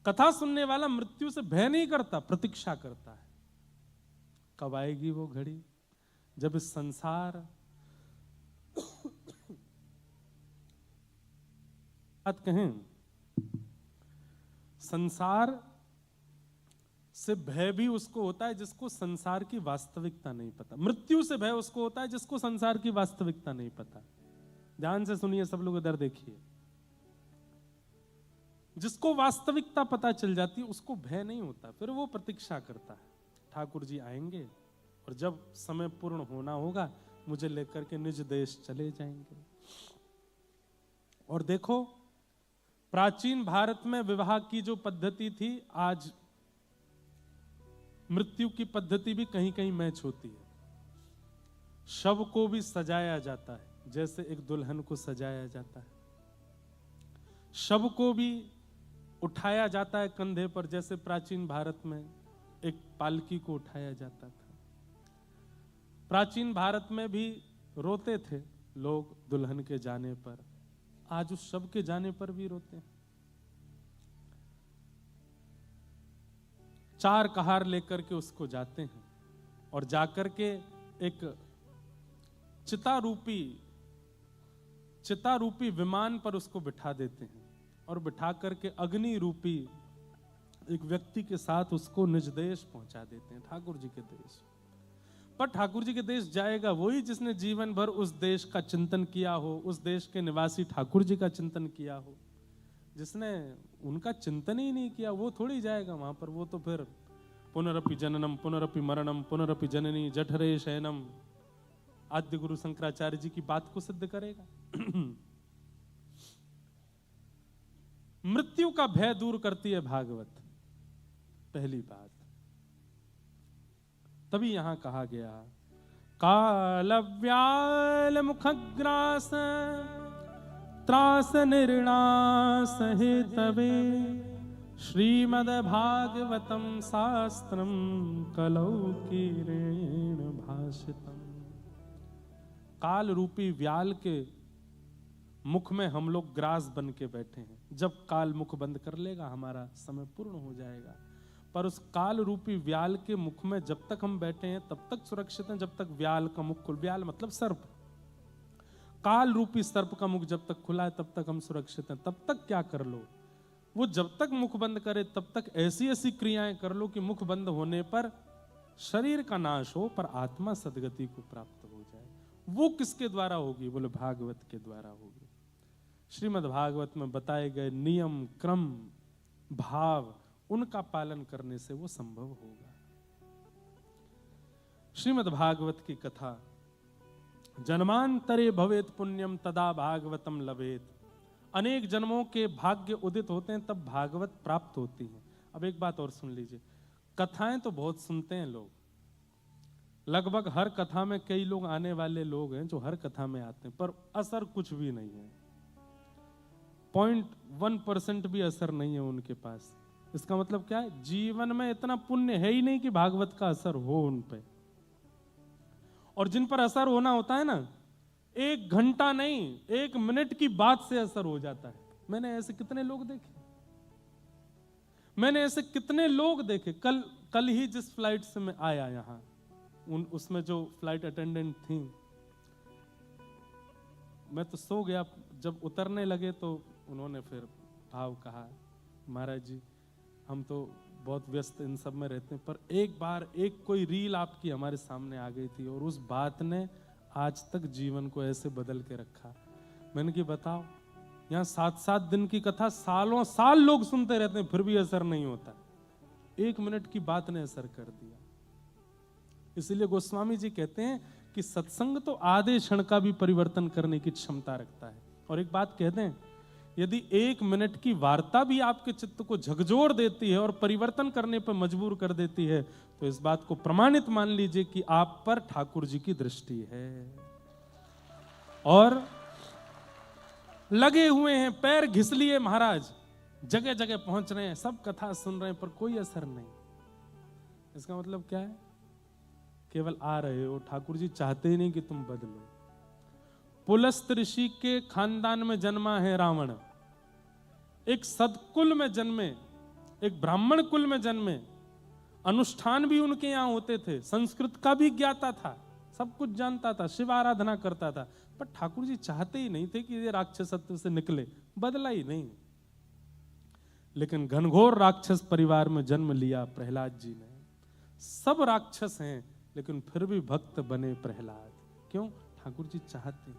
Speaker 1: कथा सुनने वाला मृत्यु से भय नहीं करता, प्रतीक्षा करता है कब आएगी वो घड़ी जब इस संसार बात कहें, संसार से भय भी उसको होता है जिसको संसार की वास्तविकता नहीं पता। मृत्यु से भय उसको होता है जिसको संसार की वास्तविकता नहीं पता। ध्यान से सुनिए सब लोग, इधर देखिए। जिसको वास्तविकता पता चल जाती है उसको भय नहीं होता, फिर वो प्रतीक्षा करता है ठाकुर जी आएंगे और जब समय पूर्ण होना होगा मुझे लेकर के निज देश चले जाएंगे। और देखो, प्राचीन भारत में विवाह की जो पद्धति थी, आज मृत्यु की पद्धति भी कहीं कहीं मैच होती है। शव को भी सजाया जाता है जैसे एक दुल्हन को सजाया जाता है, शव को भी उठाया जाता है कंधे पर जैसे प्राचीन भारत में एक पालकी को उठाया जाता था। प्राचीन भारत में भी रोते थे लोग दुल्हन के जाने पर, आज उस शव के जाने पर भी रोते हैं। चार कहार लेकर के उसको जाते हैं और जाकर के एक चिता रूपी विमान पर उसको बिठा देते हैं और बिठा करके अग्नि रूपी एक व्यक्ति के साथ उसको निज देश पहुंचा देते हैं, ठाकुर जी के देश। पर ठाकुर जी के देश जाएगा वही जिसने जीवन भर उस देश का चिंतन किया हो, उस देश के निवासी ठाकुर जी का चिंतन किया हो। जिसने उनका चिंतन ही नहीं किया वो थोड़ी जाएगा वहां पर। वो तो फिर पुनरपि जननम पुनरपि मरणम पुनरपि जननी जठरे शयनम आद्य गुरु शंकराचार्य जी की बात को सिद्ध करेगा। मृत्यु का भय दूर करती है भागवत, पहली बात। तभी यहां कहा गया, कालव्याल मुखग्रास त्रास निर्णास हेतवे श्रीमद् भागवतम शास्त्रम कलौ कीरेण भाषितम। काल रूपी व्याल के मुख में हम लोग ग्रास बन के बैठे हैं। जब काल मुख बंद कर लेगा हमारा समय पूर्ण हो जाएगा, पर उस काल रूपी व्याल के मुख में जब तक हम बैठे हैं तब तक सुरक्षित हैं, जब तक व्याल का मुख खुल, व्याल मतलब सर्प, काल रूपी सर्प का मुख जब तक खुला है तब तक हम सुरक्षित हैं। तब तक क्या कर लो, वो जब तक मुख बंद करे तब तक ऐसी ऐसी क्रियाएं कर लो कि मुख बंद होने पर शरीर का नाश हो पर आत्मा सदगति को प्राप्त हो जाए। वो किसके द्वारा होगी? बोले भागवत के द्वारा होगी। श्रीमद् भागवत में बताए गए नियम, क्रम, भाव, उनका पालन करने से वो संभव होगा। श्रीमद् भागवत की कथा, जन्मांतरे भवेत पुण्यम तदा भागवतम लभेत। अनेक जन्मों के भाग्य उदित होते हैं तब भागवत प्राप्त होती है। अब एक बात और सुन लीजिए, कथाएं तो बहुत सुनते हैं लोग, लगभग हर कथा में कई लोग आने वाले लोग हैं जो हर कथा में आते हैं, पर असर कुछ भी नहीं है, 0.1% भी असर नहीं है उनके पास। इसका मतलब क्या है? जीवन में इतना पुण्य है ही नहीं कि भागवत का असर हो उन पे। और जिन पर असर होना होता है ना, 1 घंटा नहीं 1 मिनट की बात से असर हो जाता है। मैंने ऐसे कितने लोग देखे। कल ही जिस फ्लाइट से मैं आया यहां, उसमें जो फ्लाइट अटेंडेंट थी, मैं तो सो गया। जब उतरने लगे तो उन्होंने फिर भाव कहा, महाराज जी हम तो बहुत व्यस्त इन सब में रहते हैं, पर एक बार एक कोई रील आपकी हमारे सामने आ गई थी और उस बात ने आज तक जीवन को ऐसे बदल के रखा। मैंने कहा बताओ, यहाँ 7-7 दिन की कथा सालों साल लोग सुनते रहते हैं, फिर भी असर नहीं होता। 1 मिनट की बात ने असर कर दिया। इसलिए गोस्वामी जी कहते हैं कि सत्संग तो आधे क्षण का भी परिवर्तन करने की क्षमता रखता है। और एक बात कहते हैं, यदि 1 मिनट की वार्ता भी आपके चित्त को झकझोर देती है और परिवर्तन करने पर मजबूर कर देती है, तो इस बात को प्रमाणित मान लीजिए कि आप पर ठाकुर जी की दृष्टि है। और लगे हुए हैं, पैर घिस लिए महाराज, जगह जगह पहुंच रहे हैं, सब कथा सुन रहे हैं, पर कोई असर नहीं। इसका मतलब क्या है? केवल आ रहे हो, ठाकुर जी चाहते ही नहीं कि तुम बदलो। पुलस्त ऋषि के खानदान में जन्मा है रावण, एक सदकुल में जन्मे, एक ब्राह्मण कुल में जन्मे, अनुष्ठान भी उनके यहां होते थे, संस्कृत का भी ज्ञाता था, सब कुछ जानता था, शिव आराधना करता था, पर ठाकुर जी चाहते ही नहीं थे कि ये राक्षसत्व से निकले, बदला ही नहीं। लेकिन घनघोर राक्षस परिवार में जन्म लिया प्रहलाद जी ने। सब राक्षस हैं लेकिन फिर भी भक्त बने प्रहलाद। क्यों? ठाकुर जी चाहते हैं।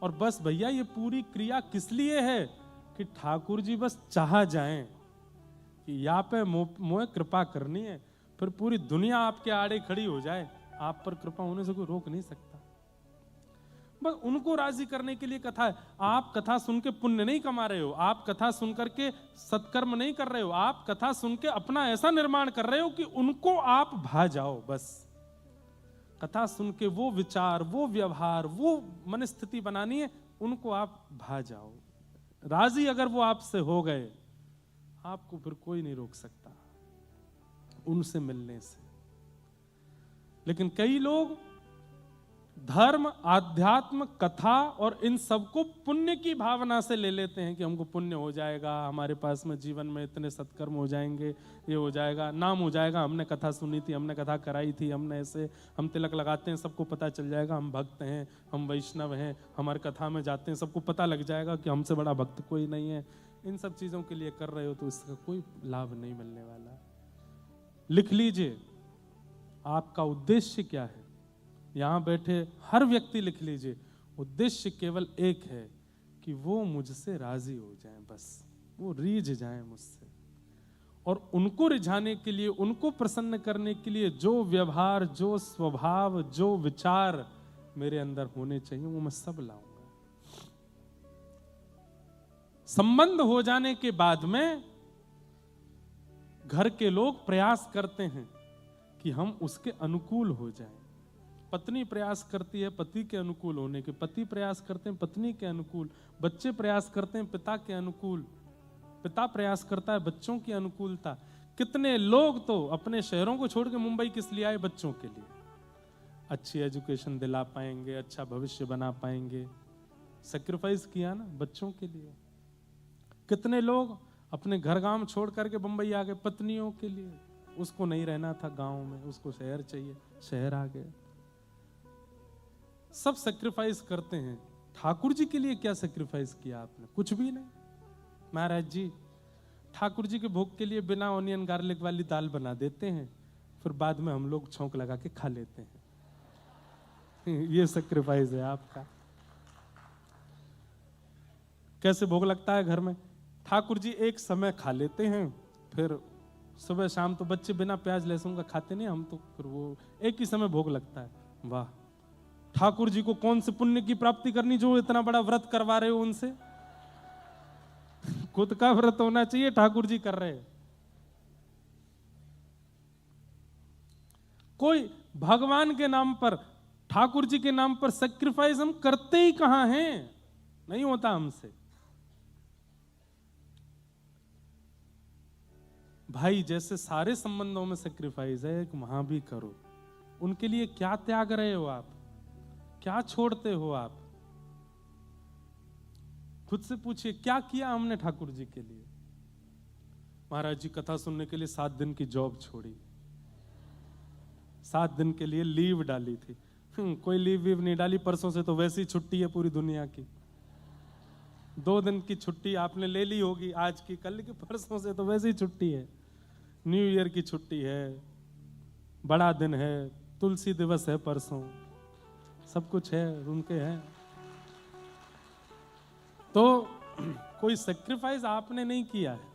Speaker 1: और बस भैया ये पूरी क्रिया किस लिए है? कि ठाकुर जी बस चाह जाएं कि यहाँ पे मोह कृपा करनी है, फिर पूरी दुनिया आपके आड़े खड़ी हो जाए, आप पर कृपा होने से कोई रोक नहीं सकता। बस उनको राजी करने के लिए कथा है। आप कथा सुन के पुण्य नहीं कमा रहे हो, आप कथा सुन करके सत्कर्म नहीं कर रहे हो, आप कथा सुन के अपना ऐसा निर्माण कर रहे हो कि उनको आप भा जाओ। बस कथा सुन के वो विचार, वो व्यवहार, वो मनस्थिति बनानी है, उनको आप भा जाओ। राजी अगर वो आपसे हो गए, आपको फिर कोई नहीं रोक सकता उनसे मिलने से। लेकिन कई लोग धर्म, आध्यात्म, कथा और इन सबको पुण्य की भावना से ले लेते हैं कि हमको पुण्य हो जाएगा, हमारे पास में जीवन में इतने सत्कर्म हो जाएंगे, ये हो जाएगा, नाम हो जाएगा, हमने कथा सुनी थी, हमने कथा कराई थी, हमने ऐसे, हम तिलक लगाते हैं, सबको पता चल जाएगा हम भक्त हैं, हम वैष्णव हैं, हमारे कथा में जाते हैं, सबको पता लग जाएगा कि हमसे बड़ा भक्त कोई नहीं है। इन सब चीज़ों के लिए कर रहे हो तो इसका कोई लाभ नहीं मिलने वाला। लिख लीजिए आपका उद्देश्य क्या है। यहां बैठे हर व्यक्ति लिख लीजिए, उद्देश्य केवल एक है कि वो मुझसे राजी हो जाएं, बस वो रीझ जाएं मुझसे। और उनको रिझाने के लिए, उनको प्रसन्न करने के लिए जो व्यवहार, जो स्वभाव, जो विचार मेरे अंदर होने चाहिए, वो मैं सब लाऊंगा। संबंध हो जाने के बाद में घर के लोग प्रयास करते हैं कि हम उसके अनुकूल हो जाएं। पत्नी प्रयास करती है पति के अनुकूल होने के, पति प्रयास करते हैं पत्नी के अनुकूल, बच्चे प्रयास करते हैं पिता के अनुकूल, पिता प्रयास करता है बच्चों की अनुकूलता। कितने लोग तो अपने शहरों को छोड़ के मुंबई किस लिए आए? बच्चों के लिए। अच्छी एजुकेशन दिला पाएंगे, अच्छा भविष्य बना पाएंगे, सेक्रीफाइस किया ना बच्चों के लिए। कितने लोग अपने घर गांव छोड़ करके मुंबई आ गए पत्नियों के लिए, उसको नहीं रहना था गांव में, उसको शहर चाहिए, शहर आ गए। सब सेक्रीफाइस करते हैं। ठाकुर जी के लिए क्या सेक्रीफाइस किया आपने? कुछ भी नहीं। महाराज जी ठाकुर जी के भोग के लिए बिना ऑनियन गार्लिक वाली दाल बना देते हैं, फिर बाद में हम लोग छौंक लगा के खा लेते हैं। ये सेक्रीफाइस है आपका। कैसे भोग लगता है घर में? ठाकुर जी एक समय खा लेते हैं, फिर सुबह शाम तो बच्चे बिना प्याज लहसुन का खाते नहीं, हम तो फिर वो एक ही समय भोग लगता है। वाह, ठाकुर जी को कौन से पुण्य की प्राप्ति करनी जो इतना बड़ा व्रत करवा रहे हो उनसे? खुद का व्रत होना चाहिए, ठाकुर जी कर रहे हैं। कोई भगवान के नाम पर, ठाकुर जी के नाम पर सेक्रीफाइस हम करते ही कहां हैं? नहीं होता हमसे। भाई जैसे सारे संबंधों में सेक्रीफाइस है, एक वहां भी करो। उनके लिए क्या त्याग रहे हो आप? क्या छोड़ते हो आप? खुद से पूछिए, क्या किया हमने ठाकुर जी के लिए? महाराज जी कथा सुनने के लिए 7 दिन की जॉब छोड़ी, 7 दिन के लिए लीव डाली थी। कोई लीव वीव नहीं डाली, परसों से तो वैसी छुट्टी है पूरी दुनिया की। 2 दिन की छुट्टी आपने ले ली होगी, आज की, कल की, परसों से तो वैसी छुट्टी है। न्यू ईयर की छुट्टी है, बड़ा दिन है, तुलसी दिवस है परसों, सब कुछ है, उनके हैं। तो कोई सेक्रीफाइस आपने नहीं किया है।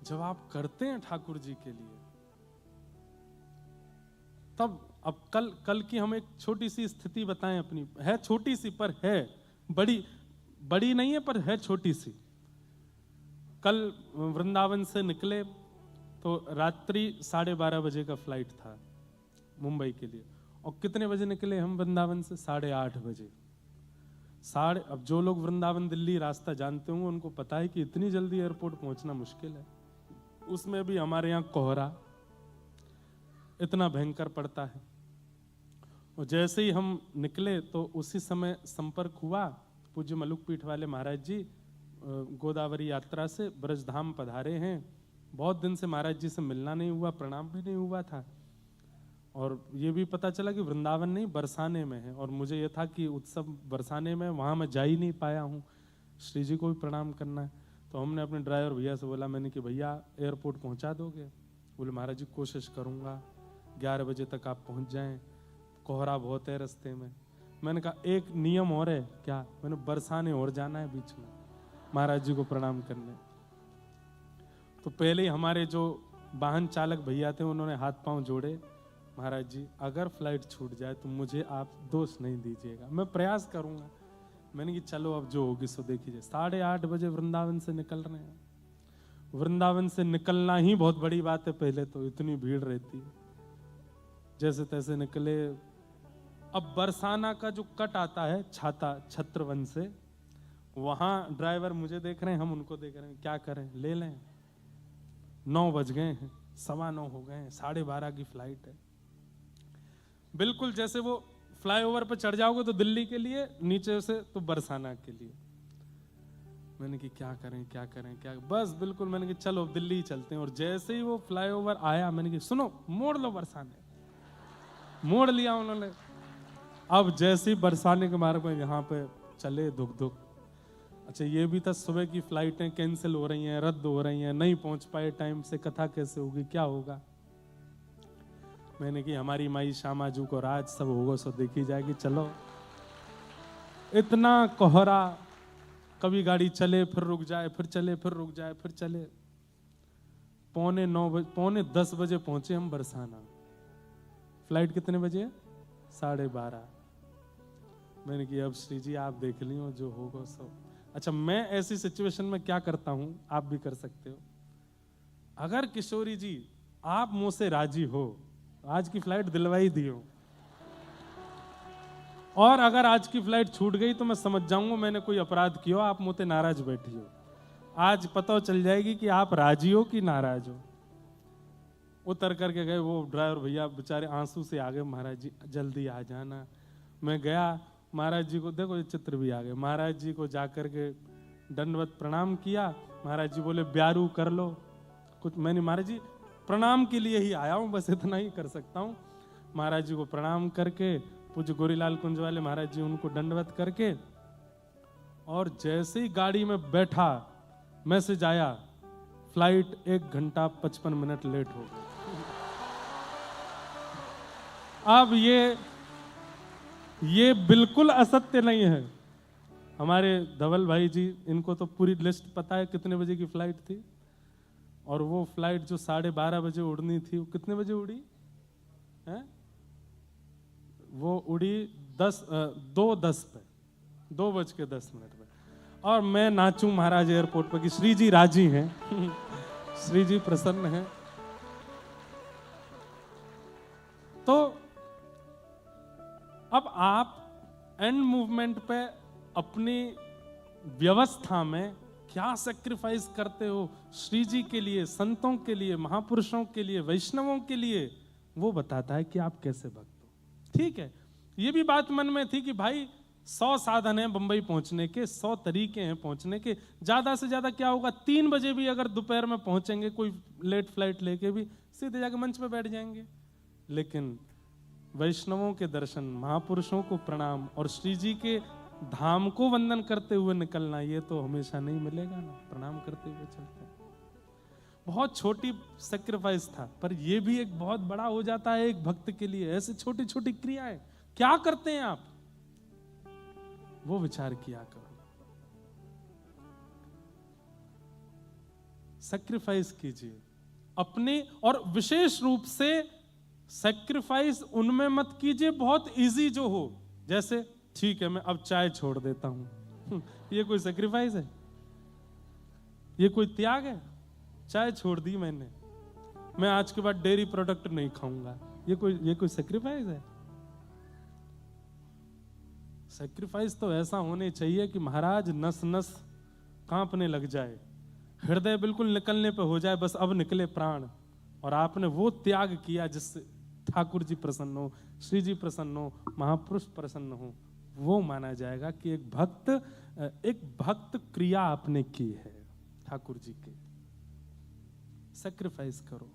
Speaker 1: जब आप करते हैं ठाकुर जी के लिए, तब अब कल की हम एक छोटी सी स्थिति बताएं अपनी, है छोटी सी पर है, बड़ी नहीं है पर है छोटी सी। कल वृंदावन से निकले तो रात्रि 12:30 बजे का फ्लाइट था मुंबई के लिए, और कितने बजे निकले हम वृंदावन से? 8:30 बजे। अब जो लोग वृंदावन दिल्ली रास्ता जानते होंगे उनको पता है कि इतनी जल्दी एयरपोर्ट पहुंचना मुश्किल है, उसमें भी हमारे यहाँ कोहरा इतना भयंकर पड़ता है। और जैसे ही हम निकले तो उसी समय संपर्क हुआ, पूज्य मलुक पीठ वाले महाराज जी गोदावरी यात्रा से ब्रजधाम पधारे हैं। बहुत दिन से महाराज जी से मिलना नहीं हुआ, प्रणाम भी नहीं हुआ था, और ये भी पता चला कि वृंदावन नहीं बरसाने में है, और मुझे ये था कि उत्सव बरसाने में, वहाँ मैं जा ही नहीं पाया हूँ, श्री जी को भी प्रणाम करना है। तो हमने अपने ड्राइवर भैया से बोला, मैंने कि भैया एयरपोर्ट पहुँचा दोगे? बोले महाराज जी कोशिश करूँगा, 11 बजे तक आप पहुँच जाएँ, कोहरा बहुत है रास्ते में। मैंने कहा एक नियम और है क्या? मैंने बरसाने और जाना है बीच में महाराज जी को प्रणाम करने। तो पहले ही हमारे जो वाहन चालक भैया थे उन्होंने हाथ पांव जोड़े, महाराज जी अगर फ्लाइट छूट जाए तो मुझे आप दोष नहीं दीजिएगा, मैं प्रयास करूंगा। मैंने कि चलो अब जो होगी सो देखी जाए। 8:30 बजे वृंदावन से निकल रहे हैं। वृंदावन से निकलना ही बहुत बड़ी बात है, पहले तो इतनी भीड़ रहती है, जैसे तैसे निकले। अब बरसाना का जो कट आता है छत्रवन से, वहां ड्राइवर मुझे देख रहे हैं, हम उनको देख रहे हैं, क्या करें, ले लें? 9 बज गए हैं, 9:15 हो गए हैं, 12:30 की फ्लाइट है। बिल्कुल जैसे वो फ्लाईओवर पर चढ़ जाओगे तो दिल्ली के लिए, नीचे से तो बरसाना के लिए। मैंने कि क्या करें क्या करें क्या, बस बिल्कुल मैंने कि चलो दिल्ली ही चलते हैं। और जैसे ही वो फ्लाईओवर आया, मैंने कि सुनो मोड़ लो बरसाने, मोड़ लिया उन्होंने। अब जैसे ही बरसाने के मार्ग में यहाँ पे चले, धुक धुक। अच्छा ये भी था, सुबह की फ्लाइटें कैंसिल हो रही हैं, रद्द हो रही हैं, नहीं पहुंच पाए टाइम से, कथा कैसे होगी, क्या होगा? मैंने कि हमारी माई श्यामाजू को राज सब होगा सो देखी जाएगी, चलो। इतना कोहरा, कभी गाड़ी चले फिर रुक जाए, फिर चले फिर रुक जाए, फिर चले। 9:45 बजे पहुंचे हम बरसाना। फ्लाइट कितने बजे है? 12:30। मैंने कि अब श्री जी आप देख लियो जो होगा सो। अच्छा मैं ऐसी सिचुएशन में क्या करता हूं, आप भी कर सकते हो। अगर किशोरी जी आप मुझसे राजी हो, आज की फ्लाइट दिलवाई दियो, और अगर आज की फ्लाइट छूट गई तो मैं समझ जाऊंगा मैंने कोई अपराध किया, आप मुझसे नाराज बैठी हो। आज पता चल जाएगी कि आप राजी हो कि नाराज हो। उतर करके गए, वो ड्राइवर भैया बेचारे आंसू से आ गए, महाराज जी जल्दी आ जाना। मैं गया, महाराज जी को देखो ये चित्र भी आ गए, महाराज जी को जाकर के दंडवत प्रणाम किया। महाराज जी बोले ब्यारू कर लो कुछ। मैंने महाराज जी प्रणाम के लिए ही आया हूँ, बस इतना ही कर सकता हूँ। महाराज जी को प्रणाम करके, पूज्य गोरीलाल कुंज वाले महाराज जी उनको दंडवत करके, और जैसे ही गाड़ी में बैठा मैसेज आया फ्लाइट 1 घंटा 55 मिनट लेट हो गई। अब ये बिल्कुल असत्य नहीं है। हमारे धवल भाई जी, इनको तो पूरी लिस्ट पता है कितने बजे की फ्लाइट थी, और वो फ्लाइट जो 12:30 बजे उड़नी थी वो कितने बजे उड़ी है? वो उड़ी 2:10 पे, 2:10 पे। और मैं नाचूं महाराज एयरपोर्ट पर कि श्री जी राजी हैं श्री जी प्रसन्न हैं। तो अब आप एंड मूवमेंट पे अपनी व्यवस्था में क्या सैक्रिफाइस करते हो श्री जी के लिए, संतों के लिए, महापुरुषों के लिए, वैष्णवों के लिए, वो बताता है कि आप कैसे भक्त हो। ठीक है, ये भी बात मन में थी कि भाई 100 साधन हैं बंबई पहुंचने के, 100 तरीके हैं पहुंचने के, ज्यादा से ज्यादा क्या होगा, 3 बजे भी अगर दोपहर में पहुंचेंगे, कोई लेट फ्लाइट लेके भी सीधे जाके मंच पे बैठ जाएंगे। लेकिन वैष्णवों के दर्शन, महापुरुषों को प्रणाम और श्री जी के धाम को वंदन करते हुए निकलना, ये तो हमेशा नहीं मिलेगा ना। प्रणाम करते हुए चलते हैं। बहुत छोटी सेक्रीफाइस था, पर ये भी एक बहुत बड़ा हो जाता है एक भक्त के लिए। ऐसे छोटी छोटी क्रियाएं क्या करते हैं आप, वो विचार किया करो। सेक्रीफाइस कीजिए अपने, और विशेष रूप से सेक्रीफाइस उनमें मत कीजिए बहुत इजी जो हो। जैसे ठीक है मैं अब चाय छोड़ देता हूं, ये कोई सेक्रीफाइस है? ये कोई त्याग है? चाय छोड़ दी मैंने, मैं आज के बाद डेयरी प्रोडक्ट नहीं खाऊंगा, ये कोई सेक्रीफाइस है? सेक्रीफाइस तो ऐसा होने चाहिए कि महाराज नस नस कांपने लग जाए, हृदय बिल्कुल निकलने पे हो जाए, बस अब निकले प्राण, और आपने वो त्याग किया जिससे ठाकुर जी प्रसन्न हो, श्री जी प्रसन्न हो, महापुरुष प्रसन्न हो। वो माना जाएगा कि एक भक्त क्रिया आपने की है ठाकुर जी के। सेक्रीफाइस करो।